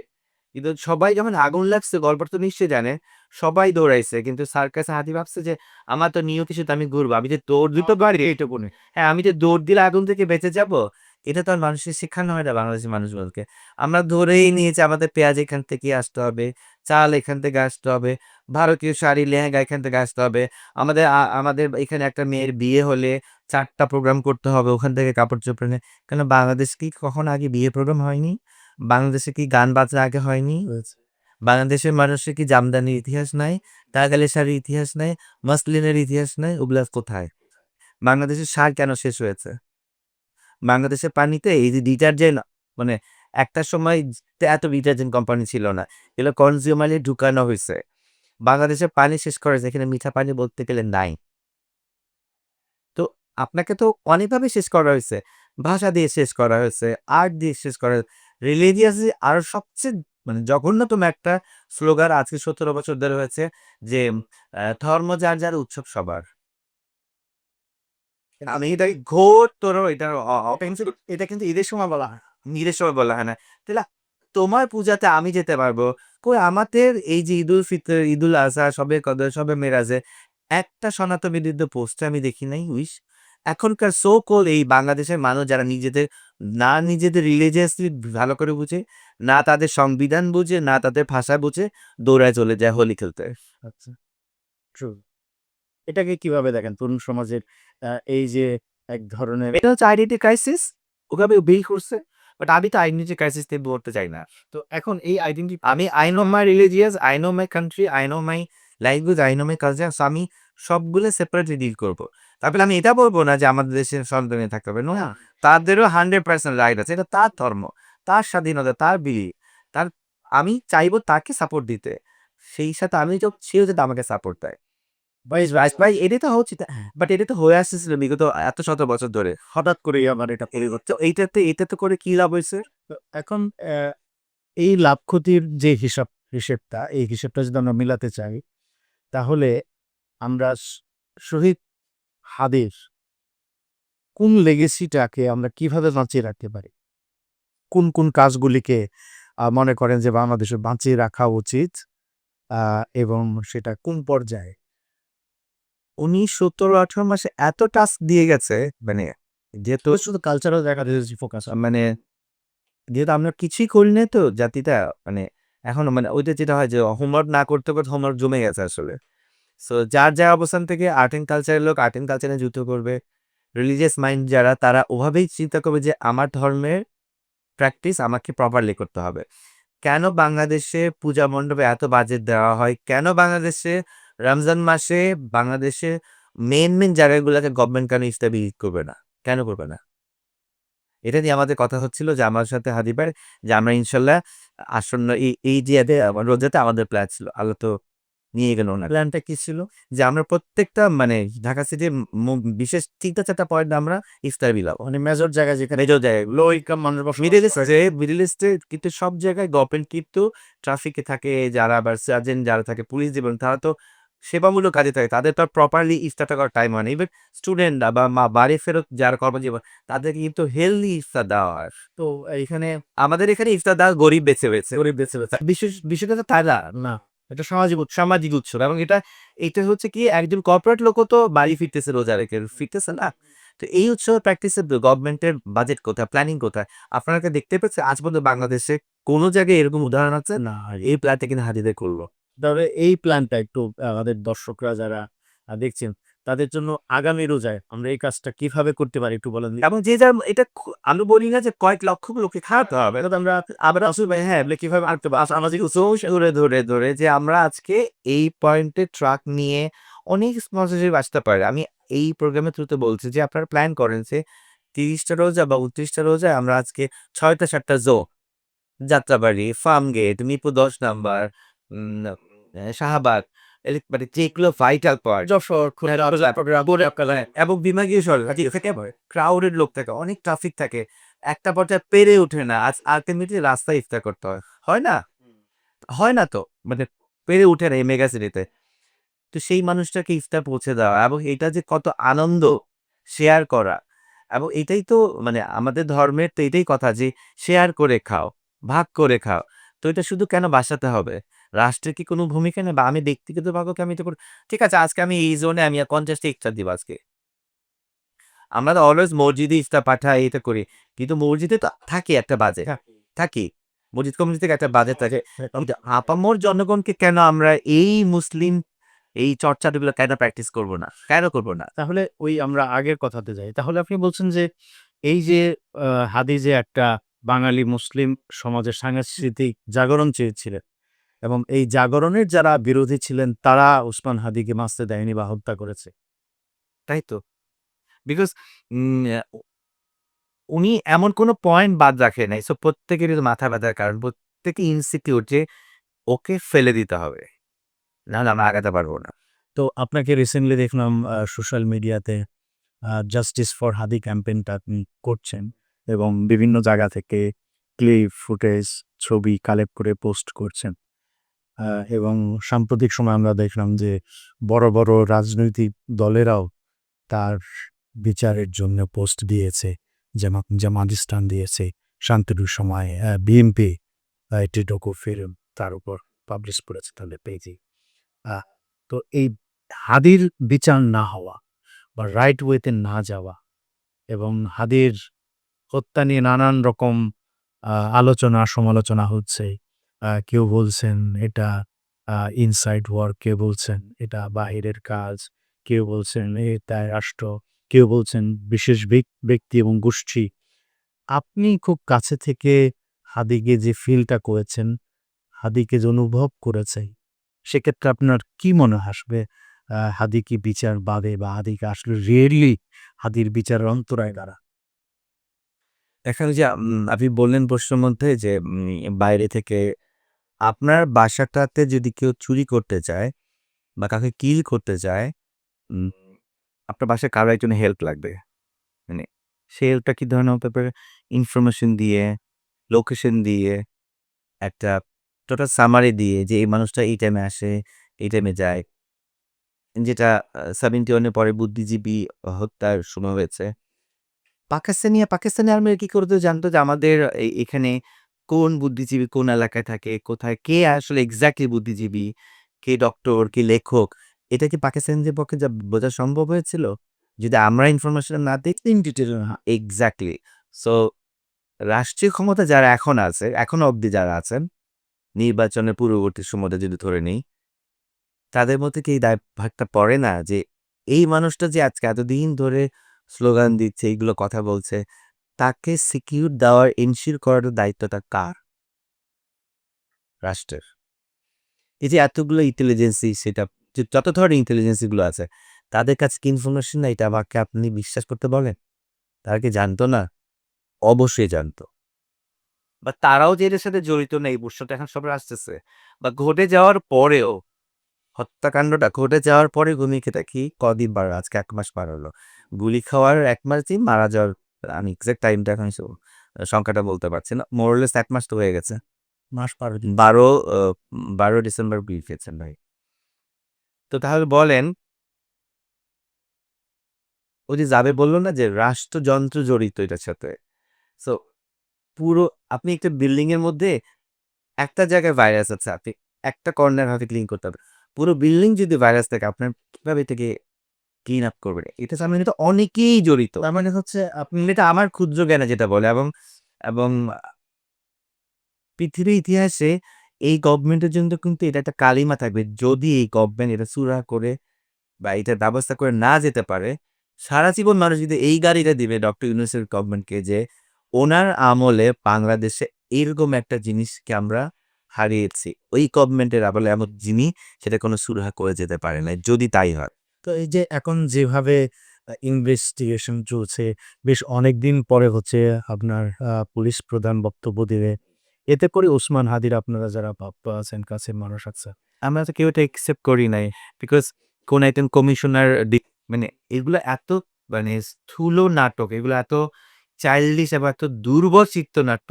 Speaker 1: কিন্তু সবাই যখন আগুন লাগছে, গল্পটা তো নিশ্চয়ই জানেন, সবাই দৌড়াইছে। কিন্তু সার্কাসের হাতি ভাবছে যে আমার তো নিয়ত ইস্যুতে আমি ঘুরবো। আমি যে দৌড় দিতে পারি এইটুকুনি। হ্যাঁ, আমি যে দৌড় দিলে আগুন থেকে বেঁচে যাবো, এটা তো আর মানুষকে শেখানো হয় না বাংলাদেশী মানুষগুলোকে। আমরা ধরেই নিয়েছি আমাদের পেঁয়াজ এখান থেকে আসতে হবে, চাল এখান থেকে আসতে হবে, ভারতীয় শাড়ি লেহেঙ্গা এখান থেকে আসতে হবে। আমাদের এখানে একটা মেয়ের বিয়ে হলে ৪ টা প্রোগ্রাম করতে হবে, ওখান থেকে কাপড়-চোপড় এনে। কেন বাংলাদেশে কি কখনো আগে বিয়ে প্রোগ্রাম হয়নি? বাংলাদেশে কি গান বাজনা আগে হয়নি?
Speaker 2: হয়েছে।
Speaker 1: বাংলাদেশের মানুষের কি জামদানির ইতিহাস নাই? টাঙ্গাইলের শাড়ির ইতিহাস নাই? মসলিনের ইতিহাস নাই? ওগুলা কোথায়? বাংলাদেশের সার কেন শেষ হয়েছে? বাংলাদেশের পানিতে এই যে ডিটারজেন্ট, মানে একটা সময় এত ডিটারজেন্ট কোম্পানি ছিল না। এগুলো কনজিউমারলি ঢুকানো হইছে। বাংলাদেশের পানি শেষ করেছে, এখানে মিঠা পানি বলতে গেলে নাই। তো আপনাকে তো অনেকভাবে শেষ করা হয়েছে। ভাষা দিয়ে শেষ করা হয়েছে, আর্ট দিয়ে শেষ করা, রিলিজিয়াসলি আরো সবচেয়ে মানে জঘন্যতম একটা স্লোগান আজকে ১৭ বছর ধরে হয়েছে যে ধর্ম যার, যার উৎসব সবার। আমি এটাকে ঘোরতর এটার অফেন্সিভ।
Speaker 2: এটা কিন্তু ঈদের সময় বলা হয়।
Speaker 1: ঈদের সময় বলা হয় না। তাহলে তোমার পূজাতে আমি যেতে পারবো। কই আমাদের এই যে ঈদুল ফিতর, ঈদুল আজহা, শবে কদর, শবে মেরাজে একটা সনাতন বিরুদ্ধে পোস্টে আমি দেখি নাই উইশ। এখনকার সো কল্ড এই বাংলাদেশের মানুষ যারা নিজেদের রিলিজিয়াসলি ভালো করে বুঝে, না তাদের সংবিধান বুঝে, না তাদের ভাষা বুঝে, দৌড়ায় চলে যায় হোলি খেলতে।
Speaker 2: আচ্ছা, ট্রু। এটাকে কিভাবে দেখেন তরুণ সমাজের এই যে এক ধরনের
Speaker 1: এটা হচ্ছে আইডেন্টি ক্রাইসিস। ওভাবে বের করছে। বাট আমি তো আইডেন্টি ক্রাইসিস নিয়ে বলতে চাই না।
Speaker 2: তো এখন এই আইডেন্টি
Speaker 1: আমি I know my religious, I know my country, I know my language, I know my culture. So আমি সবগুলো সেপারেটলি ডিল করব। তারপরে আমি এটা বলব না যে আমাদের দেশের সন্তানে থাকতে হবে। না, তাদেরও 100% রাইট আছে। এটা তার ধর্ম, তার স্বাধীনতা, তার বিলি। তার আমি চাইবো তাকে সাপোর্ট দিতে। সেই সাথে আমি সেও যাতে আমাকে সাপোর্ট দেয়। ভাই এটা তো হচ্ছে, বাট এটা তো হয়ে আসতেছিল বিগত এত শত বছর ধরে।
Speaker 2: হঠাৎ করেই আবার এটা
Speaker 1: তো এইটাতে করে কি লাভ হইছে?
Speaker 2: তো এখন এই লাভ ক্ষতির যে হিসেবটা এই হিসেবটা যদি আমরা মিলাতে চাই তাহলে আমরা শহীদ হাদির কোন লেগেসিটাকে আমরা কিভাবে বাঁচিয়ে রাখতে পারি? কোন কাজগুলিকে মনে করেন যে বাংলাদেশে বাঁচিয়ে রাখা উচিত এবং সেটা কোন পর্যায়ে?
Speaker 1: উনি ১৭-১৮ মাসে এত টাস্ক দিয়ে গেছে, মানে যেহেতু
Speaker 2: শুধু কালচারাল জায়গা দিয়ে ফোকাস
Speaker 1: মানে যেহেতু আমরা কিছুই করি নাই তো জাতিটা, মানে এখনো মানে ওইটা যেটা হয় যে হোমওয়ার্ক না করতে করতে হোমওয়ার্ক জমে গেছে আসলে। সো যার যা অবস্থান থেকে আর্ট অ্যান্ড কালচারের লোক আর্ট অ্যান্ড কালচারে যুক্ত করবে। রিলিজিয়াস মাইন্ড যারা, তারা ওভাবেই চিন্তা করবে যে আমার ধর্মের প্র্যাকটিস আমাকে প্রপারলি করতে হবে। কেন বাংলাদেশে পূজা মণ্ডপে এত বাজেট দেওয়া হয়? কেন বাংলাদেশে রমজান মাসে বাংলাদেশে মেইন জায়গাগুলোকে গভর্নমেন্ট কেন ইফতার বিক্রি করবে না? কেন করবে না? এটা নিয়ে আমাদের কথা হচ্ছিল যে আমার সাথে হাদিবার, যে আমরা ইনশাল্লাহ আসন্ন এই যে রোজাতে আমাদের প্ল্যান ছিল। আল্লাহ তো নিয়ে গেল না।
Speaker 2: প্ল্যানটা কি ছিল?
Speaker 1: যে আমরা প্রত্যেকটা মানে ঢাকা সিটির বিশেষ ৩টা-৪টা পয়েন্ট আমরা ইফতার বিলাবো।
Speaker 2: মানে মেজর জায়গা যেখানে
Speaker 1: মেজর জায়গাগুলো
Speaker 2: লো ইনকাম মানুষ
Speaker 1: মিডল ইস্টে কিন্তু সব জায়গায় গভর্নমেন্ট কিন্তু ট্রাফিকে থাকে, যারা আবার সার্জেন্ট যারা থাকে, পুলিশ জীবন, তারা তো সেবামূলক কাজে থাকে। তাদের তো আর প্রপারলি ইফতারটা করার টাইম হয় না। ইভেন স্টুডেন্টরা বা বাড়ি ফেরত যারা কর্মজীবন, তাদেরকে কিন্তু হেলদি ইফতার দেওয়া হয়।
Speaker 2: তো এইখানে
Speaker 1: আমাদের এখানে ইফতার দেওয়া গরিব বেঁচে হয়েছে।
Speaker 2: গরিব বেঁচে গেছে।
Speaker 1: বিষয়টা তো তাই না।
Speaker 2: না, এটা সামাজিক
Speaker 1: সামাজিক উৎসব, এবং এটা হচ্ছে কি একজন কর্পোরেট লোকও তো বাড়ি ফিরতেছে, রোজা রেখে ফিরতেছে না। তো এই উৎসবের প্র্যাকটিসে গভর্নমেন্টের বাজেট কোথায়, প্ল্যানিং কোথায়? আপনারা কি দেখতে পেয়েছেন আজ পর্যন্ত বাংলাদেশে কোনো জায়গায় এরকম উদাহরণ আছে?
Speaker 2: না।
Speaker 1: এই প্ল্যানটা কিন্তু হাজিদের করলো।
Speaker 2: তবে এই প্ল্যানটা একটু আমাদের দর্শকরা যারা দেখছেন তাদের জন্য আগামী রোজায় আমরা এই কাজটা কিভাবে করতে পারি একটু বলেন।
Speaker 1: এবং যে যার এটা আমি বলি না যে কয়েক লক্ষ লোককে খাওয়াতে হবে।
Speaker 2: এটা তো আমরা আসলে ভাই হ্যাঁ বলে কিভাবে আনতে পারি? সামাজিক
Speaker 1: ধরে যে আমরা আজকে এই পয়েন্টে ট্রাক নিয়ে অনেক স্পন্সরশিপ আসতে পারে। আমি এই প্রোগ্রামের থ্রুতে বলছি যে আপনারা প্ল্যান করেন যে ৩০টা রোজা বা ২৯টা রোজায় আমরা আজকে ৬টা-৭টা যাত্রাবাড়ি, ফার্মগেট, মিরপুর ১০ নাম্বার, শাহবাগ, মানে যেগুলো ভাইটাল পয়েন্ট
Speaker 2: যশোর, খুলনা, চট্টগ্রাম,
Speaker 1: হ্যাঁ, এবং বিভাগীয় সড়ক যেখানে ক্রাউডেড লোক থাকে, অনেক ট্রাফিক থাকে। একটা পর্যায়ে পেরে ওঠে না। আল্টিমেটলি রাস্তায় ইফতার করতে হয়। হয় না? হয় না তো? মানে পেরে ওঠে না এই মেগা সিটিতে। তো সেই মানুষটাকে ইফতার পৌঁছে দেওয়া এবং এটা যে কত আনন্দ শেয়ার করা এবং এটাই তো মানে আমাদের ধর্মের তো এটাই কথা যে শেয়ার করে খাও, ভাগ করে খাও। তো এটা শুধু কেন বাসাতে হবে? রাষ্ট্রের কি কোনো ভূমিকা নেই? বা আমি ব্যক্তিগতভাবে আমি তো ঠিক আছে আজকে আমি এই জোনে আমি ৫০টা ইফতার দিব আজকে। আমরা তো অলওয়েজ মসজিদে ইফতার পাঠাই এটা করি। কিন্তু মসজিদে তো থাকে একটা বাজেট। থাকি। মসজিদ কমিটি থেকে একটা বাজেট থাকে। কিন্তু আপামর জনগণকে কেন আমরা এই মুসলিম এই চর্চাগুলো কেন প্র্যাকটিস করব না? কেন করব না?
Speaker 2: তাহলে ওই আমরা আগের কথাতে যাই। তাহলে আপনি বলছেন যে এই যে হাদি যে একটা বাঙালি মুসলিম সমাজের সাংস্কৃতিক জাগরণ চেয়েছিলেন এবং এই জাগরণের যারা বিরোধী ছিলেন তারা ওসমান হাদিকে মারতে দেয়নি বা হত্যা করেছে।
Speaker 1: তাই তো। বিকজ উম আ উনি এমন কোন পয়েন্ট বাদ রাখে নাই। সো প্রত্যেকেরই তো মাথা ব্যাথার কারণ। প্রত্যেকে ইনসিকিউর যে ওকে ফেলে দিতে হবে। নাহলে আমরা আগাতে পারব না।
Speaker 2: তো আপনাকে রিসেন্টলি দেখলাম সোশ্যাল মিডিয়াতে জাস্টিস ফর হাদি ক্যাম্পেইনটা আপনি করছেন এবং বিভিন্ন জায়গা থেকে ক্লিপ, ফুটেজ, ছবি কালেক্ট করে পোস্ট করছেন। এবং সাম্প্রতিক সময়ে আমরা দেখলাম যে বড়, বড় রাজনৈতিক দলেরাও তার বিচারের জন্য পোস্ট দিয়েছে। জামাত ইসলাম দিয়েছে, শান্তির সময় বিএনপি একটি ডকু ফিল্ম তার উপর পাবলিশ করেছে তাদের পেজে। আ তো এই হাদির বিচার না হওয়া বা রাইট ওয়েতে না যাওয়া এবং হাদির হত্যা নিয়ে নানান রকম আলোচনা সমালোচনা হচ্ছে। কেউ বলছেন এটা ইনসাইড ওয়ার, কেউ বলছেন এটা বাহিরের কাজ, কেউ বলছেন এটা রাষ্ট্র, কেউ বলছেন বিশেষ ব্যক্তি এবং গোষ্ঠী। আপনি খুব কাছে থেকে হাদিকে যে ফিলটা করেছেন, হাদিকে যে অনুভব করেছেন, সেক্ষেত্রে আপনার কি মনে আসবে? হাদি কি বিচার পাবে বা হাদিকে আসলে রিয়েলি হাদির বিচারের অন্তরায় কারা?
Speaker 1: এখানে যে আপনি বললেন প্রশ্নের মধ্যে যে বাইরে থেকে আপনার বাসাটাতে যদি কেউ চুরি করতে চায় বা কাউকে কিল করতে চায়, উম আপনার বাসায় কারো একজনের হেল্প লাগবে। মানে সে হেল্পটা কি ধরনের হতে পারে? ইনফরমেশন দিয়ে, লোকেশন দিয়ে, একটা টোটাল সামারি দিয়ে যে এই মানুষটা এই টাইমে আসে, এই টাইমে যায়। যেটা 71 এর পরে বুদ্ধিজীবী হত্যার সময় হয়েছে। পাকিস্তানি আর্মিরা কি করতো জানতো যে আমাদের এখানে কোন বুদ্ধিজীবী কোন এলাকায় থাকে, কোথায় কে আসলে এক্সাক্টলি বুদ্ধিজীবী, কে ডক্টর, কে লেখক। এটা কি পাকিস্তানিদের পক্ষে বোঝা সম্ভব হয়েছিল? যদি আমরা ইনফরমেশন না দিই
Speaker 2: ইন ডিটেইল না।
Speaker 1: এক্সাক্টলি। সো রাষ্ট্রীয় ক্ষমতা যারা এখন আছে, এখনো অবধি যারা আছেন, নির্বাচনের পূর্ববর্তী সময়টা যদি ধরে নেই, তাদের মধ্যে কি এই দায়ভারটা পড়ে না যে এই মানুষটা যে আজকে এতদিন ধরে স্লোগান দিচ্ছে, এইগুলো কথা বলছে তাকে সিকিউর দেওয়ার এনশিওর করার দায়িত্বটা কার? রাষ্ট্রের। এই যে এতগুলো ইন্টেলিজেন্সি সেটা যত ধরনের ইন্টেলিজেন্সি গুলো আছে, তাদের কাছে কি ইনফরমেশন নাই এটা আমাকে আপনি বিশ্বাস করতে বলেন? তারা কি জানতো না? অবশ্যই জানতো। বা তারাও যে এটার সাথে জড়িত না এই প্রশ্নটা এখন সবার আসতেছে। বা ঘটে যাওয়ার পরেও হত্যাকাণ্ডটা ঘটে যাওয়ার পরে গুলিকে দেখি কদিন বার আজকে ১ মাস পার হলো। গুলি খাওয়ার ১ মাস দিন মারা যাওয়ার আমি এক্সাক্ট টাইমটা এখন সংখ্যাটা বলতে পারছি না। মোর অর লেস ১ মাস তো হয়ে গেছে।
Speaker 2: মাস ১২ দিন।
Speaker 1: ১২ ১২ ডিসেম্বর গুলি খেয়েছেন ভাই। তো তাহলে বলেন ওই যে যাবে বলল না যে রাষ্ট্রযন্ত্র জড়িত এটার সাথে। সো পুরো আপনি একটা বিল্ডিং এর মধ্যে একটা জায়গায় ভাইরাস আছে। আপনি একটা কর্নার হয়তো ক্লিন করতে হবে। পুরো বিল্ডিং যদি ভাইরাস থাকে আপনার কিভাবে এটাকে ক্লিন আপ করবেন? এটা সামনে তো অনেকেই জড়িত।
Speaker 2: তার মানে হচ্ছে
Speaker 1: এটা আমার ক্ষুদ্র জ্ঞানে যেটা বলে এবং পৃথিবীর ইতিহাসে এই গভর্নমেন্টের জন্য কিন্তু এটা একটা কালিমা থাকবে। যদি এই গভর্নমেন্ট এটা সুরাহা করে বা এটার ব্যবস্থা করে না যেতে পারে, সারা জীবন মানুষ যদি এই গালিটা দিবে ডক্টর ইউনূসের গভর্নমেন্টকে যে, ওনার আমলে বাংলাদেশে এরকম একটা জিনিসকে আমরা হারিয়েছি ওই গভর্নমেন্টের আমলে এমন যিনি সেটা কোনো সুরাহা করে যেতে পারে না যদি তাই হয়।
Speaker 2: তো এই যে এখন যেভাবে ইনভেস্টিগেশন চলছে, বেশ অনেকদিন পরে হচ্ছে আপনার পুলিশ প্রধান বক্তব্য দিবে। এতে করে ওসমান হাদির আপনারা যারা বাপ্পা আছেন, কাছের মানুষ আছে,
Speaker 1: আমরা তো কেউ এটা একসেপ্ট করি নাই। বিকজ কোন একজন কমিশনার মানে এগুলো এত মানে স্থূল নাটক, এগুলো এত চাইল্ডিশ এবং এত দুর্বল চিত্রনাট্য।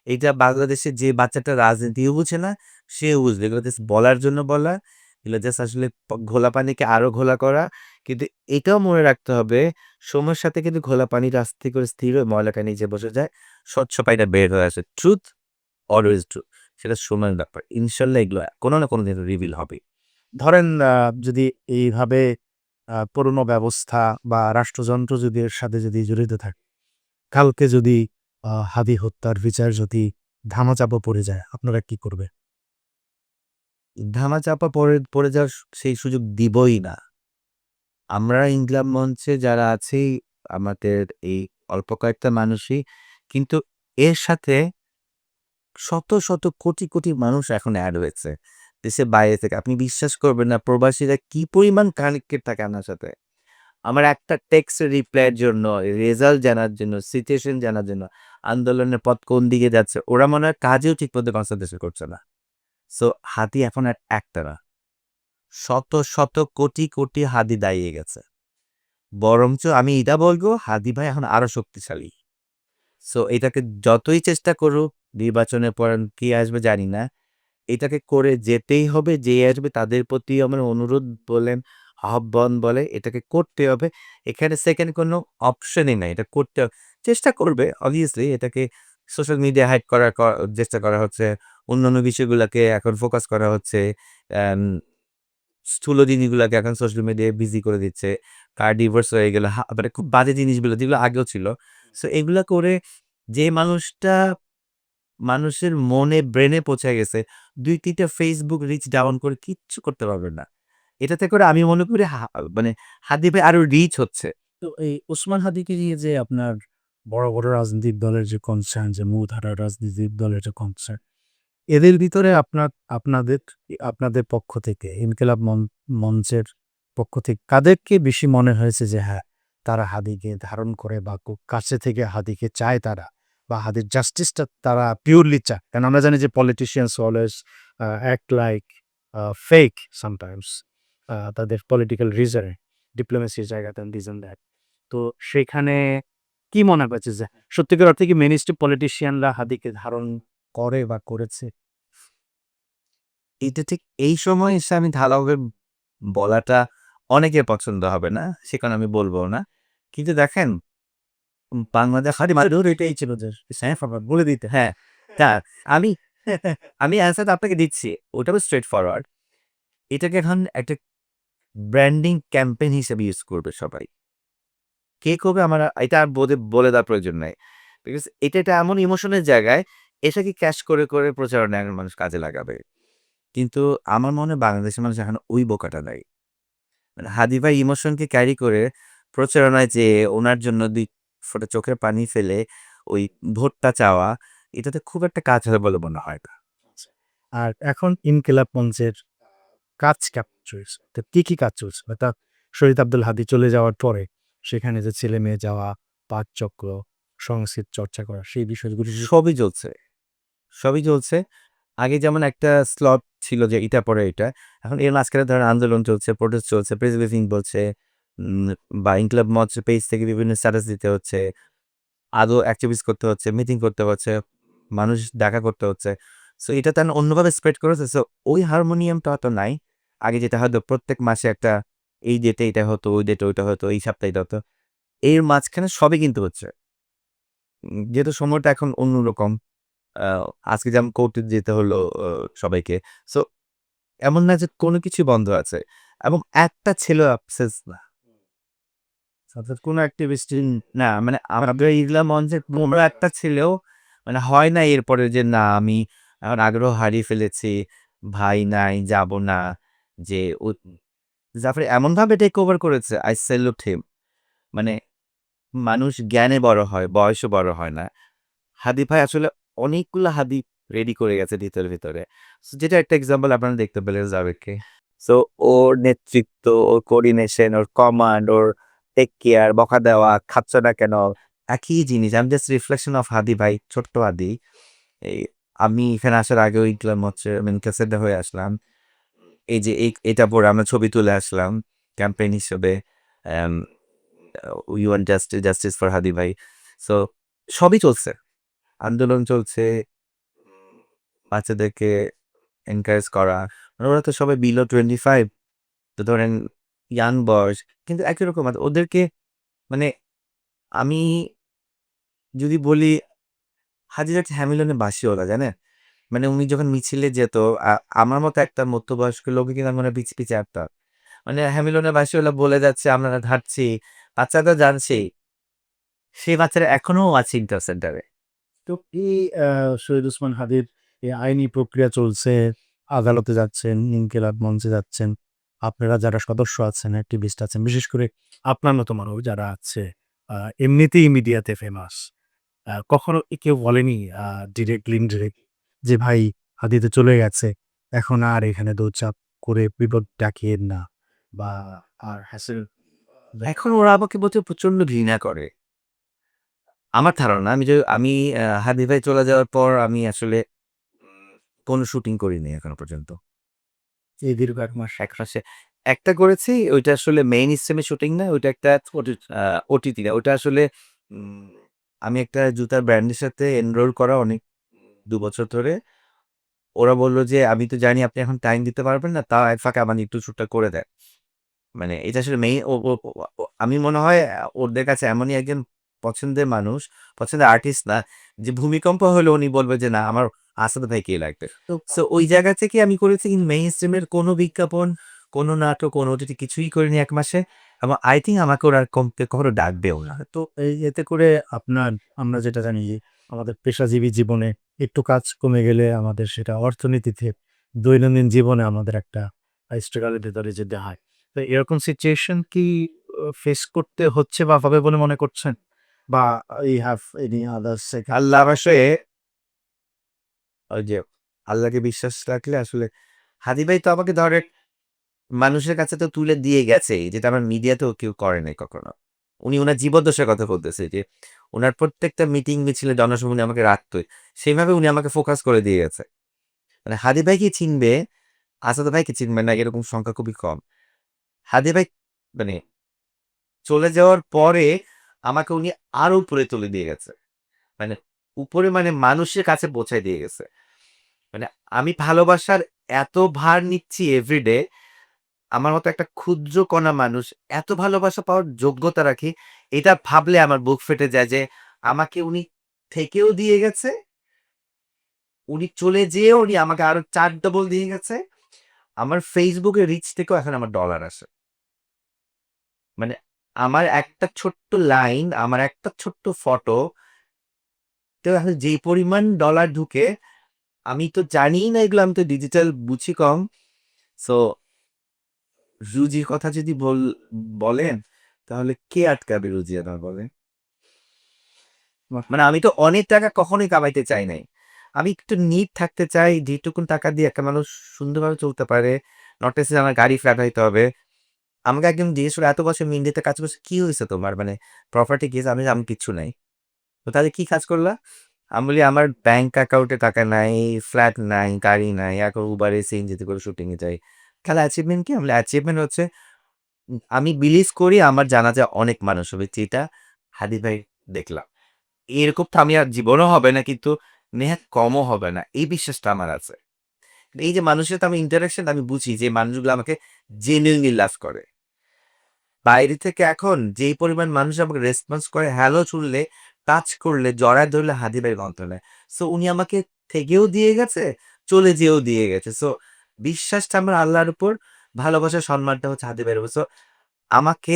Speaker 1: এইটা বাংলাদেশে যে বাচ্চাটা রাজনীতিও বুঝে না, সেও বুঝবে। এগুলো জাস্ট বলার জন্য বলা, এগুলো জাস্ট আসলে ঘোলা পানিকে আরো ঘোলা করা। কিন্তু এটাও মনে রাখতে হবে, সময়ের সাথে কিন্তু ঘোলা পানিটা আস্তে করে স্থির হয়ে ময়লাটা নিচে বসে যায়। স্বচ্ছ পানিটা বের হয়ে আসে। Truth always true. সেটা সময়ের ব্যাপার। ইনশাল্লাহ এগুলো কোনো না কোনো দিন রিভিল হবে।
Speaker 2: ধরেন যদি এইভাবে পুরনো ব্যবস্থা বা রাষ্ট্রযন্ত্র যদি এর সাথে যদি জড়িত থাকে, কালকে যদি হাদি হত্যার বিচার যদি ধামাচাপা পড়ে যায়, আপনারা কি করবে?
Speaker 1: ধামাচাপা পড়ে যাওয়ার সেই সুযোগ দিবই না। আমরা ইনকলাব মঞ্চে যারা আছি, আমাদের এই অল্প কয়েকটা মানুষই, কিন্তু এর সাথে শত, শত কোটি, কোটি মানুষ এখন এড হয়েছে। দেশের বাইরে থেকে। আপনি বিশ্বাস করবেন না প্রবাসীরা কি পরিমাণ কানেক্টেড থাকে আপনার সাথে। আমার একটা টেক্সট রিপ্লাইয়ের জন্য, রেজাল্ট জানার জন্য, সিচুয়েশন জানার জন্য, আন্দোলনের পথ কোন দিকে যাচ্ছে, ওরা মনে হয় কাজেও ঠিকমতো কনসেন্ট্রেশন করছে না। সো হাতি এখন আর একটা না। শত, শত কোটি, কোটি হাদি দাঁড়িয়ে গেছে। বরঞ্চ আমি এটা বলবো হাদি ভাই এখন আরো শক্তিশালী। সো এটাকে যতই চেষ্টা করুক, নির্বাচনের পর কি আসবে জানি না। এটাকে করে যেতেই হবে। যে আসবে তাদের প্রতি আমার অনুরোধ বলেন, আহ্বান বলে এটাকে করতে হবে। এখানে সেকেন্ড কোনো অপশনই নাই। এটা করতে চেষ্টা করবে obviously এটাকে সোশ্যাল মিডিয়া হাইড করার চেষ্টা করা হচ্ছে। অন্যান্য বিষয়গুলাকে এখন ফোকাস করা হচ্ছে। অ্যাম স্থূল জিনিসগুলাকে এখন সোশ্যাল মিডিয়ায় বিজি করে দিচ্ছে। কার ডিভোর্স হয়ে গেল, মানে খুব বাজে জিনিসগুলো যেগুলো আগেও ছিল। সো এগুলা করে যে মানুষটা মানুষের মনে ব্রেনে পৌঁছে গেছে, ২-৩ টা Facebook রিচ ডাউন করে কিচ্ছু করতে পারবেন না। এটাতে করে আমি মনে করি মানে হাদি ভাই আরো রিচ হচ্ছে।
Speaker 2: তো এই ওসমান হাদিকে নিয়ে যে আপনার বড়, বড় রাজনৈতিক দলের যে কনসার্ন, যে মূলধারার রাজনৈতিক দলের যে কনসার্ন, এদের ভিতরে আপনাদের আপনাদের পক্ষ থেকে ইনকিলাব মঞ্চের পক্ষ থেকে কাদেরকে বেশি মনে হয়েছে যে হ্যাঁ, তারা হাদিকে ধারণ করে বা খুব কাছে থেকে হাদিকে চায় তারা, বা হাদির জাস্টিসটা তারা পিওরলি চায়? কারণ আমরা জানি যে politicians always act like fake sometimes, তাদের পলিটিক্যাল রিজনে, ডিপ্লোমেসির জায়গাতে রিজন দেয়। তো সেখানে কি মনে হয়েছে যে সত্যিকার অর্থে কি মেইনস্ট্রিম পলিটিশিয়ানরা হাদিকে ধারণ করে বা করেছে?
Speaker 1: এটা ঠিক এই সময় এসে আমি ঢালাওভাবে বলাটা অনেকের পছন্দ হবে না। সে কারণে আমি বলব না। কিন্তু দেখেন বাংলাদেশ
Speaker 2: হাদি মারুর এটাই ছিল যে হ্যাঁ, ফরওয়ার্ড বলে দিতে।
Speaker 1: হ্যাঁ, তা আমি আমি অ্যান্সারটা আপনাকে দিচ্ছি। ওটাও স্ট্রেইট ফরওয়ার্ড। এটাকে এখন একটা ব্র্যান্ডিং ক্যাম্পেইন হিসেবে ইউজ করবে সবাই। কে করবে আমার এটা আর বলে দেওয়ার প্রয়োজন নাই। বিকজ এটা একটা এমন ইমোশনের জায়গায় এটাকে ক্যাশ করে, করে প্রচারণায় এখন মানুষ কাজে লাগাবে। কিন্তু আমার মনে হয় বাংলাদেশের মানুষ এখন ওই বোকাটা নাই। মানে হাদি ভাই ইমোশনকে ক্যারি করে প্রচারণায় যেয়ে উনার জন্য ২ ফোঁটা চোখের পানি ফেলে ওই ভোটটা চাওয়া, এটাতে খুব একটা কাজ হবে বলে মনে হয় না।
Speaker 2: আর এখন ইনকিলাব মঞ্চের কাজ কেমন চলছে? তো কি কাজ চলছে? অর্থাৎ শহীদ আব্দুল হাদী চলে যাওয়ার পরে সেখানে যে ছেলে-মেয়ে যাওয়া, পাঠচক্র, সংস্কৃত চর্চা করা, সেই বিষয়গুলো
Speaker 1: সবই জ্বলছে, সবই জ্বলছে। আগে যেমন একটা স্লট ছিল যে এটা পরে এটা। এখন এর মাঝখানে ধরেন আন্দোলন চলছে, প্রোটেস্ট চলছে, প্রেস ব্রিফিং বলছে, উম বা ইনকিলাব মঞ্চ পেজ থেকে বিভিন্ন স্ট্যাটাস দিতে হচ্ছে। আদৌ অ্যাক্টিভিস্ট করতে হচ্ছে, মিটিং করতে হচ্ছে, মানুষ দেখা করতে হচ্ছে। সো এটা তো অন্যভাবে স্প্রেড করেছে। সো ওই হারমোনিয়ামটা হয়তো নাই। আগে যেটা হয়তো প্রত্যেক মাসে একটা এই ডেটে এটা হতো, ওই ডেটে ওইটা হতো, এই সপ্তাহে এটা হতো। এর মাঝখানে সবই কিন্তু হচ্ছে। যেহেতু সময়টা এখন অন্যরকম। আ আজকে যেমন কোর্টে যেতে হলো সবাইকে। সো এমন না যে কোনো কিছুই বন্ধ আছে। এবং একটা ছেলেও অ্যাবসেন্স না।
Speaker 2: অর্থাৎ কোনো অ্যাক্টিভিস্ট
Speaker 1: না মানে আমাদের ইগলা মঞ্চের কোনো একটা ছেলেও মানে হয় না এরপরে যে না আমি এখন আগ্রহ হারিয়ে ফেলেছি, ভাই নাই, যাব না। যে ও জাফর এমনভাবে টেক ওভার করেছে, I salute him। মানে মানুষ জ্ঞানে বড় হয়, বয়সে বড় হয় না। হাদি ভাই আসলে অনেকগুলো হাদি রেডি করে গেছে ভিতরে ভিতরে। So, যেটা একটা এক্সাম্পল আপনারা দেখতে পেলেন জাভেদকে। সো ওর নেতৃত্ব, ওর কোঅর্ডিনেশন, ওর কমান্ড, ওর টেক কেয়ার, বকা দেওয়া, খাচ্ছ না কেন? একই জিনিস। I am just reflection of Hadi ভাই, ছোট্ট হাদি। এই আমি এখানে আসার আগেও ইকলাম হচ্ছে ক্যাসেটে হয়ে আসলাম। এই যে এটা পরে আমরা ছবি তুলে আসলাম ক্যাম্পেইন হিসেবে। অ্যাম উই ওয়ান্ট জাস্টিস ফর হাদি ভাই। সো সবই চলছে। আন্দোলন চলছে, বাচ্চাদেরকে এনকারেজ করা। মানে ওরা তো সবাই বিলো 25, তো ধরেন ইয়াং বয়স। কিন্তু একই রকম ওদেরকে মানে আমি যদি বলি হাজির একটা হ্যামিলনের বাসিওয়ালা জানেন? মানে উনি যখন মিছিলে যেত আমার মতো একটা মধ্যবয়স্ক লোকই কিন্তু মনে হয় পিছে, পিছে হাঁটতাম। মানে হ্যামিলনের বাসিওয়ালা বলে যাচ্ছে আমরা হাঁটছি, বাচ্চারা তো জানছেই। সেই বাচ্চারা এখনো আছে ইন্টার সেন্টারে।
Speaker 2: তো এই শহীদ ওসমান হাদির এই আইনি প্রক্রিয়া চলছে, আদালতে যাচ্ছেন, ইনকিলাব মঞ্চে যাচ্ছেন। আপনারা যারা সদস্য আছেন, অ্যাক্টিভিস্ট আছেন, বিশেষ করে আপনার মতো মানুষ যারা আছে, এমনিতেই মিডিয়াতে ফেমাস। কখনো কেউ বলেনি ডিরেক্টলি, ইনডিরেক্ট যে ভাই হাদি তো চলে গেছে, এখন আর এখানে দৌড়চাপ করে বিপদ ডাকিয়েন না বা আর হ্যাসেল
Speaker 1: এখন ওরা আমাকে বলতে প্রচন্ড ঘৃণা করে। আমার ধারণা আমি হাদি ভাই চলে যাওয়ার পর আমি আসলে কোনো শুটিং করিনি এখনো পর্যন্ত।
Speaker 2: এই দীর্ঘ ১ মাস।
Speaker 1: এক মাসে একটা করেছি, ওইটা আসলে মেইন স্ট্রিমে শুটিং না, ওইটা একটা ওটিটি না। ওইটা আসলে উম আমি একটা জুতার ব্র্যান্ডের সাথে এনরোল করা অনেক ২ বছর ধরে। ওরা বলল যে, "আমি তো জানি আপনি এখন টাইম দিতে পারবেন না। তাও এর ফাঁকে আমার একটু শ্যুটটা করে দেন।" মানে এটা আসলে মেইন ও ও ও ও আমি মনে হয় ওদের কাছে এমনই একজন পছন্দের মানুষ, পছন্দের আর্টিস্ট না, যে ভূমিকম্প হলে উনি বলবে যে, "না, আমার আসাদ ভাইকেই লাগবে।"
Speaker 2: তো
Speaker 1: সো ওই জায়গা থেকে আমি করেছি মেইন স্ট্রিমের কোনো বিজ্ঞাপন, কোনো নাটক, কোনো ওটিটি কিছুই করিনি ১ মাসে। এবং আই থিংক আমাকে ওরা কখনো ডাকবেও না।
Speaker 2: তো এতে করে আপনার, আমরা যেটা জানি যে আমাদের পেশাজীবী জীবনে একটু কাজ কমে গেলে আমাদের সেটা অর্থনীতিতে, দৈনন্দিন জীবনে আমাদের একটা স্ট্রাগল এর ভেতরে যেতে হয়। তো এরকম সিচুয়েশন কি ফেস করতে হচ্ছে বা হবে বলে মনে করছেন? বা you have any other second
Speaker 1: আল্লাহ অবশ্যই ওই যে আল্লাহকে বিশ্বাস রাখলে আসলে হাদি ভাই তো আমাকে ধরেন মানুষের কাছে তো তুলে দিয়ে গেছেই, যেটা আমার মিডিয়াতেও কেউ করে নাই কখনো। উনি উনার জীবদ্দশার কথা বলতেছে যে, উনার প্রত্যেকটা মিটিং মিছিলে জনসমুখে উনি আমাকে রাখতই। সেইভাবে উনি আমাকে ফোকাস করে দিয়ে গেছে। মানে হাদি ভাইকে চিনবে, আসাদ ভাইকে চিনবে না এরকম সংখ্যা খুবই কম। হাদি ভাই মানে চলে যাওয়ার পরে আমাকে উনি আরো উপরে তুলে দিয়ে গেছে। মানে উপরে মানে মানুষের কাছে পৌঁছায় দিয়ে গেছে। মানে আমি ভালোবাসার এত ভার নিচ্ছি এভরিডে, আমার মতো একটা ক্ষুদ্র কণা মানুষ এত ভালোবাসা পাওয়ার যোগ্যতা রাখি, এটা ভাবলে আমার বুক ফেটে যায় যে আমাকে উনি থেকেও দিয়ে গেছে, উনি চলে যেয়েও উনি আমাকে আরো ৪ ডবল দিয়ে গেছে। আমার Facebook এর রিচ থেকেও এখন আমার ডলার আসে। মানে আমার একটা ছোট্ট লাইন, আমার একটা ছোট্ট ফটো তেও এখন যেই পরিমাণ ডলার ঢুকে, আমি তো জানিই না এগুলো, আমি তো ডিজিটাল বুঝি কম। সো রুজির কথা যদি বলেন, তাহলে কে আটকাবে রুজি আমার বলেন? মানে আমি তো অনেক টাকা কখনোই কামাইতে চাই নাই। আমি একটু নিট থাকতে চাই, যেটুকুন টাকা দিয়ে একটা মানুষ সুন্দরভাবে চলতে পারে। নট নেসেসারি আমার গাড়ি ফ্ল্যাট হইতে হবে। আমাকে একজন জিজ্ঞেস করলো, "এত বছর ইন্ডিয়াতে কাজ করছো, কি হইছে তোমার? মানে প্রপার্টি কি হইছে?" আমি বললাম, "আমার কিচ্ছু নাই।" তো তাহলে কি কাজ করলা? আমি বলি, "আমার ব্যাংক অ্যাকাউন্টে টাকা নাই, ফ্ল্যাট নাই, গাড়ি নাই। এখন উবারে, সিএনজিতে করে শুটিং এ যাই।" তাহলে অ্যাচিভমেন্ট কি? আমি বলি, "অ্যাচিভমেন্ট হচ্ছে আমি বিলিভ করি আমার জানাজায় অনেক মানুষ হবে, যেটা হাদি ভাই দেখলাম। এরকম তো আমি আর জীবনেও হবে না, কিন্তু নেহাত কমও হবে না। এই বিশ্বাসটা আমার আছে। এই যে মানুষের সাথে আমি ইন্টারেকশন, আমি বুঝি যে মানুষগুলো আমাকে জেনুইনলি লাভ করে। বাইরে থেকে এখন যেই পরিমাণ মানুষ আমাকে রেসপন্স করে, হ্যালো শুনলে, টাচ করলে, জড়ায় ধরলে হাদি ভাইয়ের গন্ধ নেয়। সো উনি আমাকে থেকেও দিয়ে গেছে, চলে যেয়েও দিয়ে গেছে। সো বিশ্বাসটা আমার আল্লাহর উপর, ভালোবাসা সম্মানটা হচ্ছে হাদি ভাইয়ের উপর। সো আমাকে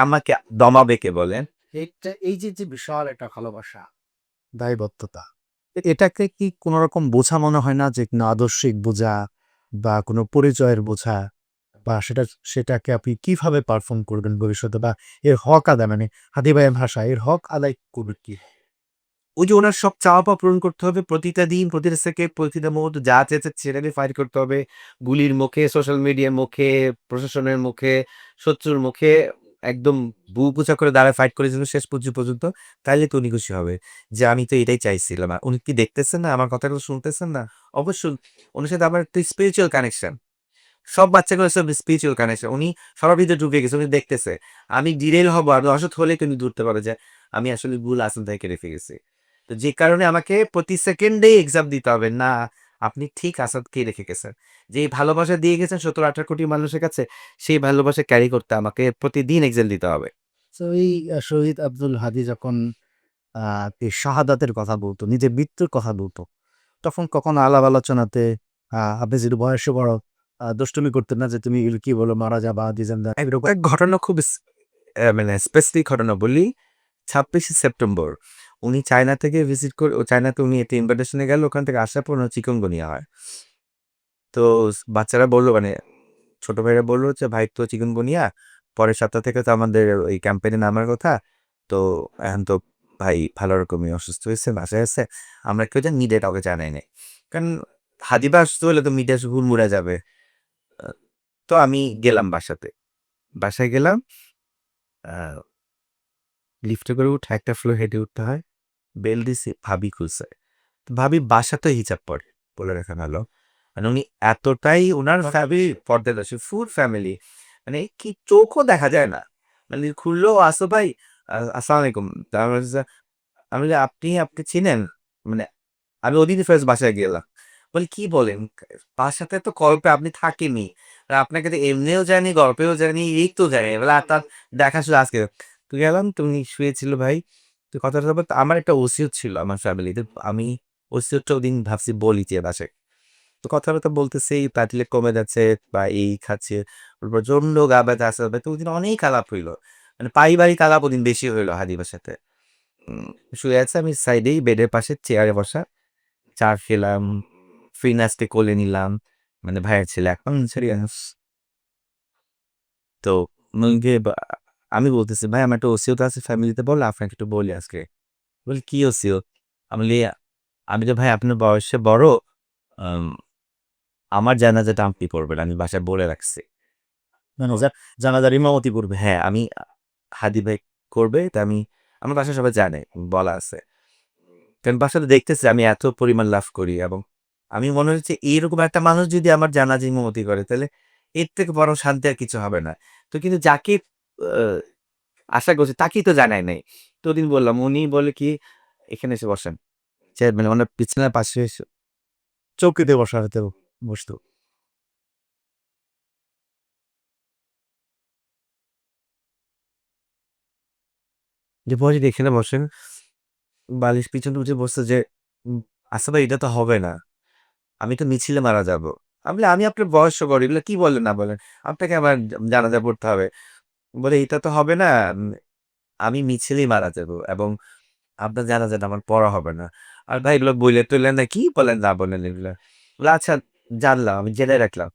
Speaker 1: আমাকে দমাবে কে বলেন?
Speaker 2: এই যে বিশাল একটা ভালোবাসা, দায়বদ্ধতা, এটাকে কি কোনো রকম বোঝা মনে হয় না, যে কোনো আদর্শিক বোঝা বা কোনো পরিচয়ের বোঝা, বা সেটাকে আপনি কিভাবে পারফর্ম করবেন ভবিষ্যতে, বা এর হক আদায়, মানে হাদি ভাইয়ের ভাষায় এর হক আদায় করবে কি?
Speaker 1: ওই যে ওনার সব চাওয়া পাওয়া পূরণ করতে হবে প্রতিটা দিন, প্রতিটা সেকেন্ড, প্রতিটা মুহূর্ত যা চেয়েছে সেটা নিয়ে ফাইট করতে হবে। গুলির মুখে, সোশ্যাল মিডিয়ার মুখে, প্রশাসনের মুখে, শত্রুর মুখে একদম বুক উঁচা করে দাঁড়ায় ফাইট করেছিল শেষ পর্যন্ত। তাইলে তো উনি খুশি হবে যে আমি তো এটাই চাইছিলাম। উনি কি দেখতেছেন না? আমার কথাগুলো শুনতেছেন না? অবশ্যই উনার সাথে আমার একটা স্পিরিচুয়াল কানেকশন। সব বাচ্চাগুলোর সাথে স্পিরিচুয়াল কানেকশন। উনি সবার ভিতরে ঢুকে গেছে। উনি দেখতেছে। আমি ডিরেল হব, আমি অসৎ হলে কিন্তু ধরতে পারে যে আমি আসলে ভুল আসান থেকে রেখে গেছি। তো যে কারণে আমাকে প্রতি সেকেন্ডেই এক্সাম দিতে হবে। না, আপনি ঠিক আসাদকেই রেখে গেছেন। যেই ভালোবাসা দিয়ে গেছেন ১৭-১৮ কোটি মানুষের কাছে, সেই ভালোবাসা ক্যারি করতে আমাকে প্রতিদিন এক্সাম দিতে হবে।
Speaker 2: তো এই শহীদ আব্দুল হাদী যখন এই শাহাদাতের কথা বলতো, নিজের মৃত্যুর কথা বলতো, তখন কখনো আলাপ আলোচনাতে আপনি যেহেতু বয়সে বড় দুষ্টুমি করতেন না যে, "তুমি এগুলো কি বলো? মারা যাবা, দিজান দা" এরকম?
Speaker 1: এক ঘটনা খুব মানে স্পেসিফিক ঘটনা বলি। ২৬শে সেপ্টেম্বর উনি চায়না থেকে ভিজিট করে চায়নাতে উনি একটা ইনভাইটেশনে গেল। ওখান থেকে আসার পর ওনার চিকুনগুনিয়া হয়। তো বাচ্চারা বলল মানে ছোট ভাইরা বলল যে, "ভাই তো চিকুনগুনিয়া। পরের সপ্তাহ থেকে তো আমাদের ওই ক্যাম্পেইনে নামার কথা। তো এখন তো ভাই ভালো রকমই অসুস্থ হয়েছে, বাসায় আছে। আমরা কেউ যেন মিডিয়া কাউকে জানাই নাই। কারণ হাদিবা অসুস্থ হলে তো মিডিয়া হুড়মুড়ে যাবে।" আ তো আমি গেলাম বাসাতে। বাসায় গেলাম। আ লিফটে করে উঠে একটা ফ্লোর হেঁটে উঠতে হয়। বেল দিছি, ভাবি খুলছে। তো ভাবি বাসাতেই হিজাব পরে, বলে রাখা ভালো। মানে উনি এতটাই উনার পর্দাদর্শী ফুল ফ্যামিলি। মানে কি চোখও দেখা যায় না। মানে খুললো, "আসো ভাই, আসসালামু আলাইকুম।" তারপর হচ্ছে আমি বলি, আপনি চিনেন?" মানে আমি ওদিনই ফার্স্ট বাসায় গেলাম। বলি, "কি বলেন? বাসাতে তো গল্পে আপনি থাকেনই। আর আপনাকে তো এমনিও জানি, গল্পেও জানি, এই তো জানি। বলে তার দেখা শুধু আজকে।" তো গেলাম, তো উনি শুয়েছিল ভাই। তো কথাটা বলতে আমার একটা ওসিয়ত ছিল আমার ফ্যামিলিতে। আমি ওসিয়তটা ওদিন ভাবছি বলি যে বাসায়। তো কথাবার্তা বলতেছি, প্লাটিলেট কমে যাচ্ছে বা এই খাচ্ছে। প্রচন্ড গা ব্যথা, আসা ব্যথা। তো ওদিন অনেক আলাপ হইল। মানে পারিবারিক আলাপ ওদিন বেশি হইল হাদিবার সাথে। উম শুয়ে আছে আমি সাইডেই বেডের পাশে চেয়ারে বসা। চা খেলাম, ফিনাসকে কোলে নিলাম। মানে ভাইয়ের ছেলে এখন সিরিয়াস। তো মুলগে বা আমি বলতেছি, "ভাই আমার একটা ওসিয়ত আছে ফ্যামিলিতে বল আপনাকে একটু বলি আজকে।" বলে, "কি ওসিয়ত?" আমি বলি, "আমি তো ভাই আপনার বয়সে বড়। আম আমার জানাজাটা আপনি পড়বেন। আমি বাসায় বলে রাখছি।"
Speaker 2: মানে জানাজার ইমামতি করবে।
Speaker 1: হ্যাঁ, আমি হাদি ভাই করবে। তা আমার বাসায় সবাই জানে, বলা আছে। কারণ বাসাতে দেখতেছে আমি এত পরিমাণ লাভ করি এবং আমি মনে হচ্ছে এইরকম একটা মানুষ যদি আমার জানাজা ইমামতি করে তাহলে এর থেকে বড় শান্তি আর কিছু হবে না। তো কিন্তু যাকে আ আশা করছি তাকেই তো জানাই নাই। তো ওদিন বললাম, উনি বলে কি, "এখানে এসে বসেন।" মানে ওনার বিছানার পাশে এসে
Speaker 2: চৌকিতে বসা হয়তো বসতো।
Speaker 1: যে বসে এখানে বসেন। বালিশ পিছনে উঠে বসছে যে, "আচ্ছা ভাই এটা তো হবে না। আমি তো মিছিলে মারা যাবো।" আমি বলি, "আমি আপনার বয়স্ক বড়, এগুলো কি বলেন না বলেন? আপনাকে আমার জানাজা পড়তে হবে।" বলে, "এটা তো হবে না। আমি মিছিলেই মারা যাবো এবং আপনার জানাজাটা আমার পড়া হবে না।" আর ভাই এগুলো বইলে টইলে না, কি বলেন না বলেন এগুলা? বলে, "আচ্ছা জানলাম, আমি জেনে রাখলাম।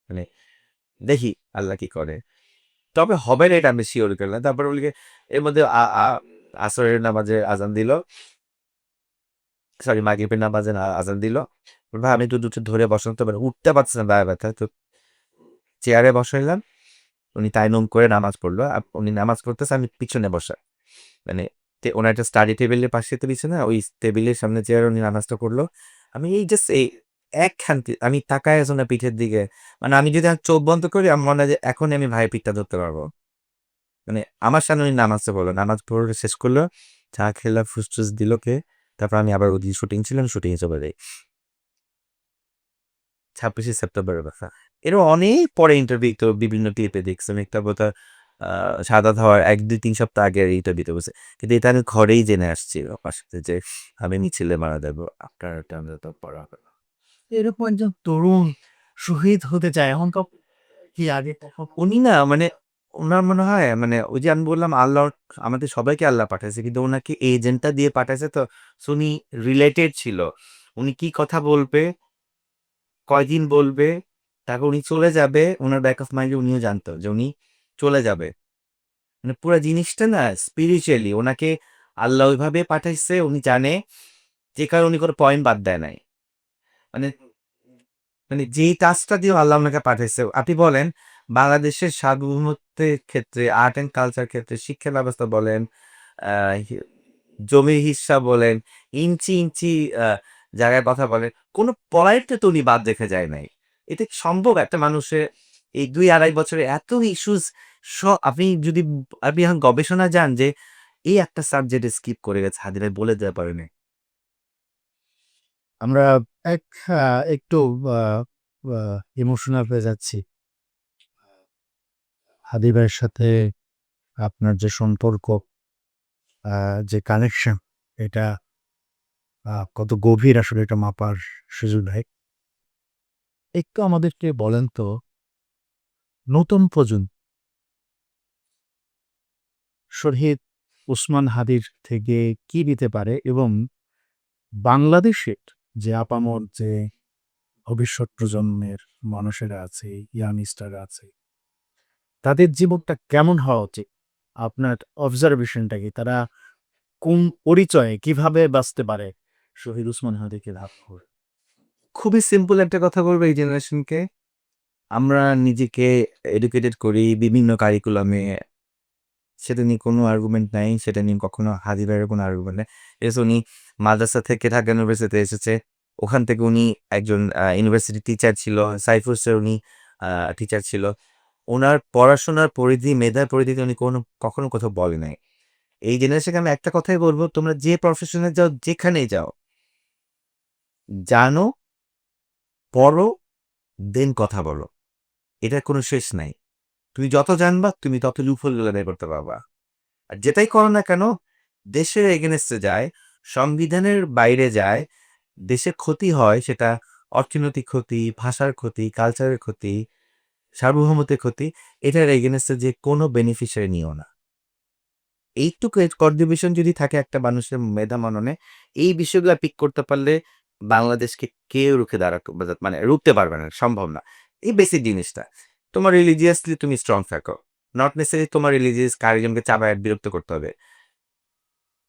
Speaker 1: মানে দেখি আল্লাহ কি করে। তবে হবে না এটা আমি সিওর করলাম।" তারপরে বলি গিয়ে এর মধ্যে আ আ আসরের নামাজে আজান দিল। সরি মাগরিবের নামাজে আজান দিল। ভাই আমি একটু ধরে বসান তো মানে উঠতে পারছি না পায়ে ব্যথা। তো চেয়ারে বসাইলাম। উনি তায়াম্মুম করে নামাজ পড়লো। উনি নামাজ পড়তেছে, আমি পিছনে বসা। মানে ওনার একটা স্টাডি টেবিলের পাশে তো বিছানা, ওই টেবিলের সামনে চেয়ারে উনি নামাজটা করলো। আমি এই জাস্ট এই একখানতে আমি তাকায় আছি উনার পিঠের দিকে। মানে আমি যদি এখন চোখ বন্ধ করি আমার মনে হয় যে এখনই আমি ভাইয়ের পিঠটা ধরতে পারবো। মানে আমার সামনে উনি নামাজটা পড়লো। নামাজ পড়ে শেষ করলো। চা খেলাম, ফুসটুস দিল খেয়ে। তারপর আমি আবার ওদিকে শুটিং ছিল, আমি শুটিংয়ে চলে যাই। ২৬শে সেপ্টেম্বরের কথা। এরও অনেক পরে ইন্টারভিউ তো বিভিন্ন টিপে দেখছি। আমি একটা বোধহয় শাহাদাত হওয়ার ১-২-৩ সপ্তাহ আগের ইন্টারভিউতে বলছে। কিন্তু এটা আমি ঘরেই জেনে আসছি বাসাতে যে আমি মিছিলে মারা যাবো। আপনার টাইমে তো পড়া হবে না।
Speaker 2: এরকম একজন তরুণ শহীদ হতে চায় এখন কি আগে
Speaker 1: উনি না মানে উনার মনে হয় মানে ওই যে আমি বললাম আল্লাহ আমাদের সবাইকে আল্লাহ পাঠাইছে। কিন্তু উনাকে এজেন্টটা দিয়ে পাঠাইছে তো। সো উনি রিলেটেড ছিল। উনি কি কথা বলবে, কয়দিন বলবে, তারপর উনি চলে যাবে। উনার ব্যাক অফ মাইন্ডে উনিও জানতো যে উনি চলে যাবে। মানে পুরা জিনিসটা না স্পিরিচুয়ালি ওনাকে আল্লাহ ওইভাবে পাঠাইছে, উনি জানে, যে কারণে উনি কোনো পয়েন্ট বাদ দেয় নাই। মানে মানে যেই টাস্কটা দিয়ে আল্লাহ আপনাকে পাঠাইছে, আপনি বলেন বাংলাদেশের সার্বভৌমত্বের ক্ষেত্রে, আর্ট অ্যান্ড কালচার ক্ষেত্রে, শিক্ষা ব্যবস্থা বলেন, জমির হিস্সা বলেন, ইঞ্চি ইঞ্চি জায়গায় কথা বলেন, কোনো পয়েন্টে তো উনি বাদ রেখে যায় নাই। এটা কি সম্ভব একটা মানুষের এই ২-২.৫ বছরে এত ইস্যুস? আপনি আপনি এখন গবেষণায় যান যে এই একটা সাবজেক্ট স্কিপ করে গেছে, হাদি ভাই বলে দিতে পারেনি।
Speaker 2: আমরা এক একটু ইমোশনাল হয়ে যাচ্ছি। হাদি ভাইয়ের সাথে আপনার যে সম্পর্ক, যে কানেকশন, এটা কত গভীর আসলে এটা মাপার সুযোগ নাই। একটু আমাদেরকে বলেন তো, নতুন প্রজন্ম শহীদ ওসমান হাদির থেকে কি নিতে পারে এবং বাংলাদেশের যে আপামর যে ভবিষ্যৎ প্রজন্মের মানুষেরা আছে, ইয়াংস্টাররা আছে, তাদের জীবনটা কেমন হওয়া উচিত? আপনার অবজারভেশনটা কি? তারা কোন পরিচয়ে কিভাবে বাঁচতে পারে শহীদ ওসমান হাদিকে লাভ করে?
Speaker 1: খুবই সিম্পল একটা কথা বলবো এই জেনারেশনকে, আমরা নিজেকে এডুকেটেড করি বিভিন্ন কারিকুলামে, সেটা নিয়ে কোনো আর্গুমেন্ট নাই, সেটা নিয়ে কখনো হাদি ভাইয়ের কোনো আর্গুমেন্ট নেই। উনি মাদ্রাসা থেকে ঢাকা ইউনিভার্সিটিতে এসেছে, ওখান থেকে উনি একজন ইউনিভার্সিটি টিচার ছিল, সাইফুসের উনি টিচার ছিল। ওনার পড়াশোনার পরিধি, মেধার পরিধিতে উনি কখনো কোথাও বলে নাই। এই জেনারেশনকে আমি একটা কথাই বলবো, তোমরা যে প্রফেশনে যাও, যেখানেই যাও, জানো, পড়ো, দেন কথা বলো। এটার কোনো শেষ নাই। তুমি যত জানবা তুমি তত লুফলগুলো বের করতে পারবা। আর যেটাই করো না কেন, দেশের এগেনস্টে যায়, সংবিধানের বাইরে যায়, দেশের ক্ষতি হয়, সেটা অর্থনৈতিক ক্ষতি, ভাষার ক্ষতি, কালচারের ক্ষতি, সার্বভৌমত্বের ক্ষতি, এটার এগেনস্টে যে কোনো বেনিফিশিয়ারি নিও না। এইটুকু কন্ট্রিবিউশন যদি থাকে একটা মানুষের মেধা মননে, এই বিষয়গুলো পিক করতে পারলে বাংলাদেশকে কেউ রুখে মানে রুখতে পারবে না, সম্ভব না। এই বেসিক জিনিসটা। তোমার রিলিজিয়াসলি তুমি স্ট্রং থাকো। নট নেসেসারি তোমার রিলিজিয়াস আরেকজনকে চাপায় বিরক্ত করতে হবে।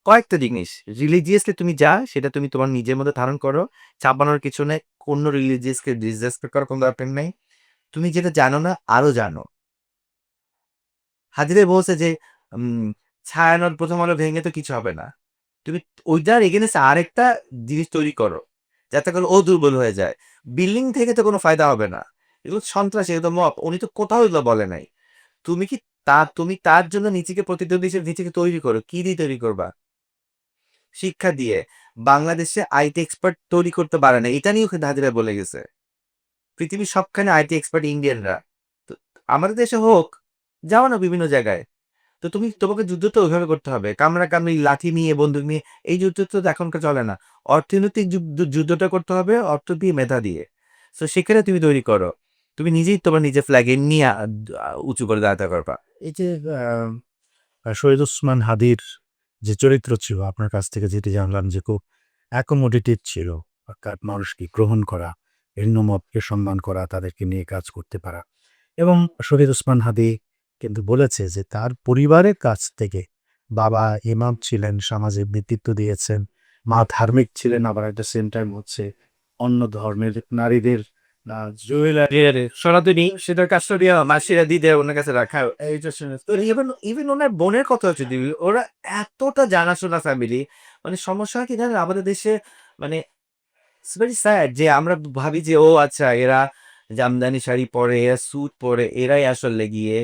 Speaker 1: কয়েকটা জিনিস রিলিজিয়াসলি তুমি যা, সেটা তুমি তোমার নিজের মধ্যে ধারণ করো। চাপানোর কিছু নেই। কোন রিলিজিয়াসকে ডিসরেসপেক্ট করার কোনো দরকার নেই। তুমি যেটা জানো না আরো জানো। হাজিরে বলছে যে উম ছায়ানট প্রথম আলো ভেঙে তো কিছু হবে না। তুমি ওইটার এগেইনস্ট আরেকটা জিনিস তৈরি করো, যাতে করে ও দুর্বল হয়ে যায়। বিল্ডিং থেকে তো কোনো ফায়দা হবে না। এগুলো সন্ত্রাসী, এগুলো মব। উনি তো কোথাও এগুলো বলে নাই। তুমি কি তুমি তার জন্য নিজেকে প্রতিদ্বন্দ্বী হিসেবে নিজেকে তৈরি করো। কি দিয়ে তৈরি করবা? শিক্ষা দিয়ে। বাংলাদেশে আইটি এক্সপার্ট তৈরি করতে পারে না। এটা নিয়েও কিন্তু হাজিরা বলে গেছে। পৃথিবীর সবখানে আইটি এক্সপার্ট ইন্ডিয়ানরা। তো আমাদের দেশে হোক, যাও না বিভিন্ন জায়গায়। তো তোমাকে যুদ্ধ তো ওইভাবে করতে হবে। কামড়াকামড়ি, লাঠি নিয়ে, বন্দুক নিয়ে এই যুদ্ধ তো এখনকার চলে না। অর্থনৈতিক যুদ্ধটা করতে হবে অর্থ দিয়ে, মেধা দিয়ে। সো সেখানে তুমি তৈরি করো। তুমি নিজেই তোমার নিজের ফ্ল্যাগ এমনি উঁচু করে দাঁড়াতে পারবা।
Speaker 2: এই যে শহীদ ওসমান হাদির যে চরিত্র ছিল, আপনার কাছ থেকে যেটি জানলাম যে খুব অ্যাকোমোডেটিভ ছিল, অর্থাৎ মানুষকে গ্রহণ করা, ভিন্ন মতকে সম্মান করা, তাদেরকে নিয়ে কাজ করতে পারা। এবং শহীদ ওসমান হাদি কিন্তু বলেছে যে তার পরিবারের কাছ থেকে বাবা ইমাম ছিলেন, সমাজে নেতৃত্ব দিয়েছেন, মা ধার্মিক ছিলেন, আবার একটা সেম টাইম হচ্ছে অন্য ধর্মের নারীদের জুয়েলারি
Speaker 1: সনাতনী সেটার কাস্টোডিয়া মাসিরা দিদি ওনার কাছে রাখা। তো ইভেন ইভেন ওনার বোনের কথা হচ্ছে দিদি, ওরা এতটা জানাশোনা ফ্যামিলি। মানে সমস্যা হয় কি জানেন আমাদের দেশে, মানে ইটস ভেরি স্যাড যে আমরা ভাবি যে ও আচ্ছা এরা জামদানি শাড়ি পরে, এরা স্যুট পরে, এরাই আসলে গিয়ে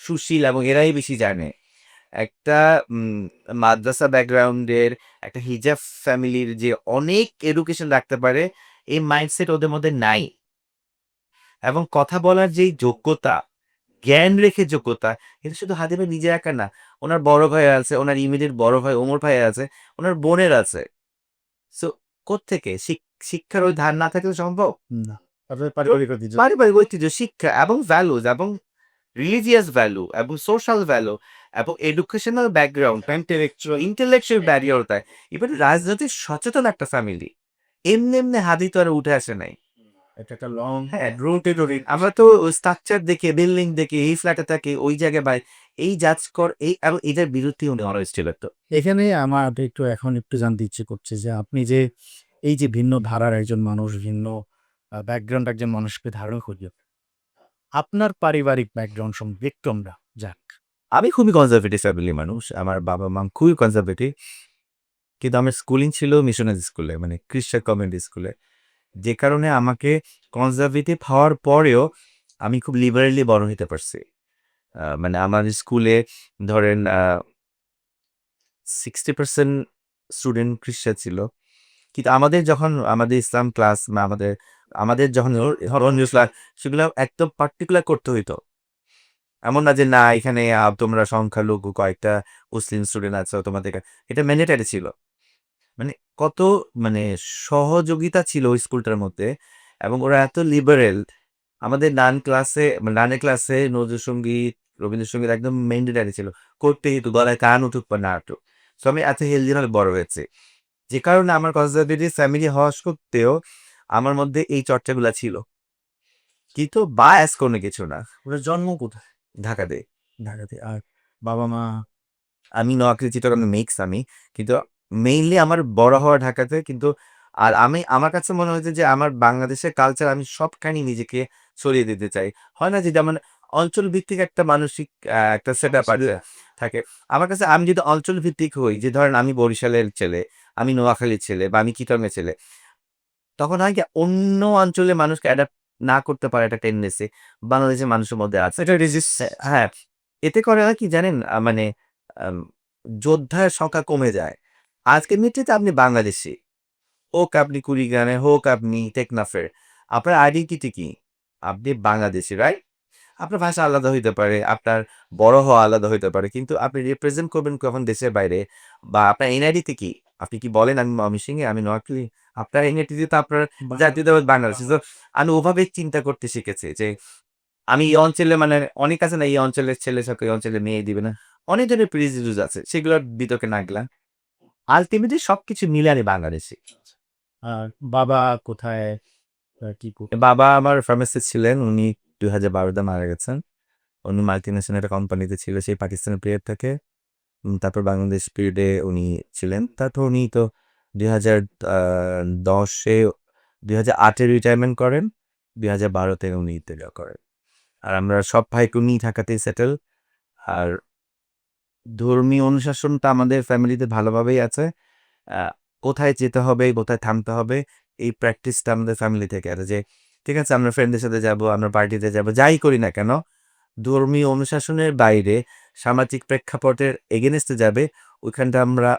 Speaker 1: সুশীল এবং এরাই বেশি জানে। একটা উম মাদ্রাসা ব্যাকগ্রাউন্ডের, একটা হিজাব ফ্যামিলির যে অনেক এডুকেশন রাখতে পারে, এই মাইন্ডসেট ওদের মধ্যে নাই। এবং কথা বলার যেই যোগ্যতা, জ্ঞান রেখে যোগ্যতা, এটা শুধু হাদি ভাই নিজে একা না। ওনার বড় ভাই আছে, ওনার ইমিডিয়েট বড় ভাই ওমর ভাই আছে, ওনার বোনের আছে। সো কোত্থেকে? শিক্ষার ওই ধার না থাকলে সম্ভব?
Speaker 2: না, তাদের পারিবারিক ঐতিহ্য।
Speaker 1: পারিবারিক ঐতিহ্য, শিক্ষা এবং ভ্যালুজ এবং রিলিজিয়াস ভ্যালু এবং সোশ্যাল ভ্যালু এবং educational background, intellectual barrier, even রাজনৈতিক সচেতন একটা ফ্যামিলি। এমনি এমনি হাদি তো আর উঠে আসে নাই।
Speaker 2: এটা একটা লং
Speaker 1: হ্যাঁ, রোটেটরি। আমরা তো স্ট্রাকচার দেখে, বিল্ডিং দেখে, এই ফ্ল্যাটে থাকে, ওই জায়গায় বাই এই জাজ কর এই এবং এটার বিরুদ্ধেই উনি অলওয়েজ ছিলেন তো।
Speaker 2: এখানে আমার একটু জানতে ইচ্ছে করছে যে আপনি যে এই যে ভিন্ন ধারার একজন মানুষ, ভিন্ন ব্যাকগ্রাউন্ড একজন মানুষকে ধারণ করি, আপনার পারিবারিক ব্যাকগ্রাউন্ড সম্পর্কে একটু আমরা যাক।
Speaker 1: আমি খুবই কনজারভেটিভ ফ্যামিলির মানুষ। আমার বাবা-মা খুবই কনজারভেটিভ। কিন্তু আমার স্কুলিং ছিল মিশনারি স্কুলে, মানে খ্রিস্টান কমিউনিটি স্কুলে। যে কারণে আমাকে কনজারভেটিভ হওয়ার পরেও আমি খুব লিবারেলি বড় হইতে পারছি। মানে আমার স্কুলে ধরেন 60% স্টুডেন্ট খ্রিস্টান ছিল। কিন্তু আমাদের ইসলাম ক্লাস বা আমাদের যখন ধর্মীয় ক্লাস সেগুলো একদম পার্টিকুলার করতে হইতো। এমন না যে না এখানে তোমরা সংখ্যালঘু কয়েকটা মুসলিম স্টুডেন্ট আছো তোমাদের এটা ম্যান্ডেটরি ছিল। মানে কত মানে সহযোগিতা ছিল ওই স্কুলটার মধ্যে এবং ওরা এত লিবারেল। আমাদের নানের ক্লাসে নজরুল সঙ্গীত, রবীন্দ্রসঙ্গীত একদম ম্যান্ডেটরি ছিল। করতেই হতো, গলায় কান উঠুক বা না উঠুক। সো আমি এত হেলদি ভাবে বড় হয়েছি। যে কারণে আমার কনজারভেটিভ ফ্যামিলি হওয়া সত্ত্বেও আমার মধ্যে এই চর্চাগুলা ছিল। কিন্তু বায়াস কোনো কিছু না।
Speaker 2: ওরা জন্ম কোথায়?
Speaker 1: ঢাকাতে।
Speaker 2: ঢাকাতে। আর বাবা-মা?
Speaker 1: আমি নোয়াখালী, চিটাগাং মিক্স আমি। কিন্তু মেইনলি আমার বড় হওয়া ঢাকাতে। কিন্তু আর আমার কাছে মনে হয়েছে যে আমার বাংলাদেশের কালচার আমি সবখানি নিজেকে ছড়িয়ে দিতে চাই। হয় না যে যেমন অঞ্চল ভিত্তিক একটা মানসিক একটা সেটআপ থাকে। আমার কাছে আমি যদি অঞ্চল ভিত্তিক হই, যে ধরেন আমি বরিশালের ছেলে, আমি নোয়াখালীর ছেলে বা আমি চিটাগাংয়ের ছেলে। তখন হয় কি অন্য অঞ্চলের মানুষকে অ্যাডাপ্ট না করতে পারে একটা টেন্ডেন্সি বাংলাদেশের মানুষের মধ্যে আছে।
Speaker 2: এটা রেজিস্ট।
Speaker 1: হ্যাঁ, এতে করে হয় কি জানেন? মানে আম যোদ্ধার সংখ্যা কমে যায়। আজকের মিনিটে আপনি বাংলাদেশী, হোক আপনি কুড়িগ্রামের, হোক আপনি টেকনাফের। আপনার আইডেন্টিটি কি? আপনি বাংলাদেশী, রাইট? আপনার ভাষা আলাদা হইতে পারে, আপনার বড় হওয়া আলাদা হইতে পারে। কিন্তু আপনি রিপ্রেজেন্ট করবেন কখন দেশের বাইরে বা আপনার এনআইডিতে কি? আপনি কি বলেন আমি ময়মনসিংহে, আমি নোয়াখালী? আপনার এনআইডিতে তো আপনার জাতীয়তাবাদ বাংলাদেশী। সো আমি ওভাবে চিন্তা করতে শিখেছি যে আমি এই অঞ্চলে মানে অনেক আছে না এই অঞ্চলের ছেলের সাথে এই অঞ্চলের মেয়ে দিবে না। অনেক ধরনের প্রিজুডিস আছে। সেগুলোর বিতর্কে না গেলাম। আল্টিমেটলি সবকিছু মিলে আমি বাংলাদেশী।
Speaker 2: আর বাবা কোথায়? কি
Speaker 1: বাবা আমার ফার্মাসিস্ট ছিলেন। উনি ২০১২ তে মারা গেছেন। উনি মাল্টিন্যাশনাল একটা কোম্পানিতে ছিল সেই পাকিস্তানের পিরিয়ড থেকে। তারপর বাংলাদেশ পিরিয়ডে উনি ছিলেন। তারপর উনি তো ২০১০ এ ২০০৮ এ রিটায়ারমেন্ট করেন। ২০১২ তে উনি ইন্তেকাল করেন। আর আমরা সব ভাই বোনই ঢাকাতেই সেটেল। আর ধর্মীয় অনুশাসনটা আমাদের ফ্যামিলিতে ভালোভাবেই আছে। আ কোথায় যেতে হবে, কোথায় থামতে হবে এই প্র্যাকটিসটা আমাদের ফ্যামিলি থেকে আছে যে ঠিক আছে আমরা ফ্রেন্ডদের সাথে যাবো, আমরা পার্টিতে যাবো, যাই করি না কেন ধর্মীয় অনুশাসনের বাইরে সামাজিক প্রেক্ষাপটের এগেইনস্টে যাবে ওইখানটা আমরা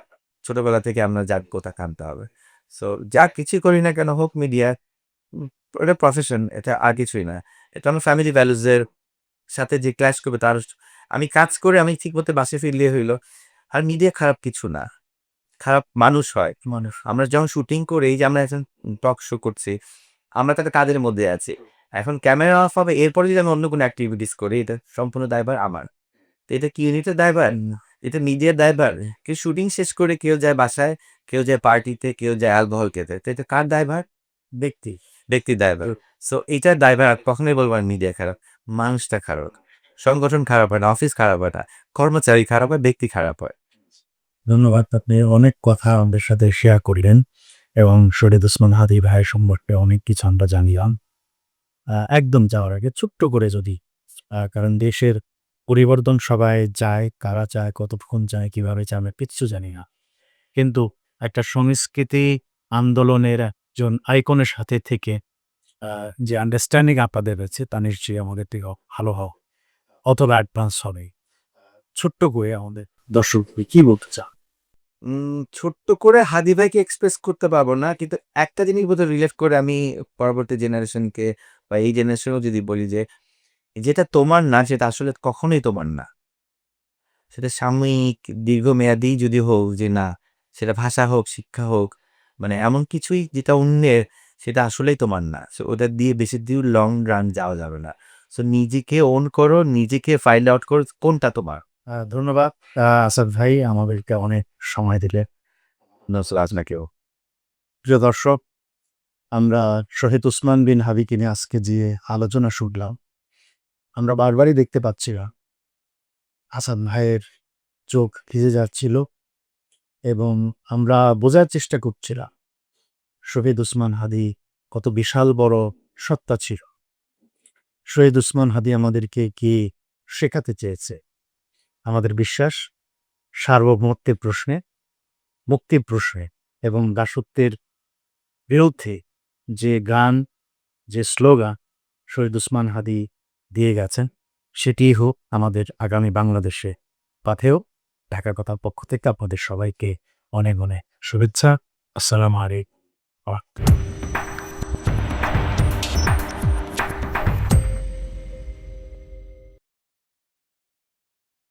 Speaker 1: ছোটবেলা থেকে আমরা জানবো তা কানতে হবে। সো যা কিছুই করি না কেন হোক মিডিয়া এটা প্রফেশন, এটা আর কিছুই না। এটা আমার ফ্যামিলি ভ্যালুজ এর সাথে যে ক্লাশ করবে তার আমি কাজ করে আমি ঠিকমতো বাসায় ফিরলে হইলো। আর মিডিয়া খারাপ কিছু না। খারাপ মানুষ হয়।
Speaker 2: মানুষ?
Speaker 1: আমরা যখন শুটিং করি এই যে আমরা এখন টক শো করছি, আমরা তো একটা কাজের মধ্যে আছি। এখন ক্যামেরা অফ হবে এরপরে যদি আমি অন্য কোনো এক্টিভিটিস করি এটা সম্পূর্ণ দায়ভার আমার। তো এটা কি ইউনিটের দায়ভার? এটা মিডিয়ার দায়ভার। কেউ শুটিং শেষ করে কেউ যায় বাসায়, কেউ যায় পার্টিতে, কেউ যায় অ্যালকোহল খেতে। তো এটা কার দায়ভার?
Speaker 2: ব্যক্তি।
Speaker 1: ব্যক্তির দায়ভার। সো এইটার দায়ভার আর কখনোই বলবো না মিডিয়া খারাপ। মানুষটা খারাপ। সংগঠন খারাপ হয় না, অফিস খারাপ হয় না, কর্মচারী খারাপ হয়, ব্যক্তি খারাপ হয়।
Speaker 2: ধন্যবাদ। আপনি অনেক কথা আমাদের সাথে শেয়ার করলেন এবং শরীদ ওসমান হাদী ভাইয়ের সম্পর্কে অনেক কিছু আমরা জানলাম। একদম যাওয়ার আগে ছোট্ট করে যদি কারণ দেশের পরিবর্তন সবাই চায়, কারা চায়, কতক্ষণ চায়, কিভাবে চায় আমরা কিচ্ছু জানি না। কিন্তু একটা সংস্কৃতি আন্দোলনের একজন আইকনের সাথে থেকে যে আন্ডারস্ট্যান্ডিং আপনাদের রয়েছে তা নিশ্চয়ই আমাদের থেকে ভালো অথবা অ্যাডভান্স হবে। ছোট্ট করে আমাদের দর্শককে কি বলতে চান?
Speaker 1: ছোট্ট করে হাদি ভাইকে এক্সপ্রেস করতে পারবো না। কিন্তু একটা জিনিস বোধহয় রিলেট করে আমি পরবর্তী জেনারেশনকে বা এই জেনারেশনেও যদি বলি যে, যেটা তোমার না সেটা আসলে কখনোই তোমার না। সেটা সাময়িক, দীর্ঘমেয়াদী যদি হোক যে না, সেটা ভাষা হোক, শিক্ষা হোক, মানে এমন কিছুই যেটা অন্যের সেটা আসলেই তোমার না। সো ওটা দিয়ে বেশি দূর লং রান যাওয়া যাবে না। সো নিজেকে ওন করো, নিজেকে ফাইন্ড আউট করো কোনটা তোমার।
Speaker 2: ধন্যবাদ আসাদ ভাই আমাদেরকে অনেক সময় দিলে।
Speaker 1: আপনাকেও।
Speaker 2: প্রিয় দর্শক আমরা শহীদ ওসমান বিন হাদিকে নিয়ে আজকে যে আলোচনা শুনলাম, আমরা বারবারই দেখতে পাচ্ছিলাম হাসান ভাইয়ের চোখ ভিজে যাচ্ছিল এবং আমরা বোঝার চেষ্টা করছিলাম শহীদ ওসমান হাদি কত বিশাল বড় সত্তা ছিল। শহীদ ওসমান হাদি আমাদেরকে কি শেখাতে চেয়েছে? আমাদের বিশ্বাস সার্বভৌমত্বের প্রশ্নে, মুক্তির প্রশ্নে এবং দাসত্বের বিরুদ্ধে যে গান, যে স্লোগান শহীদ ওসমান হাদি দিয়ে গেছেন, সেটিই হোক আমাদের আগামী বাংলাদেশে পাথেয়। ঢাকা কথার পক্ষ থেকে আপনাদের সবাইকে অনেক অনেক শুভেচ্ছা। আসসালামু আলাইকুম।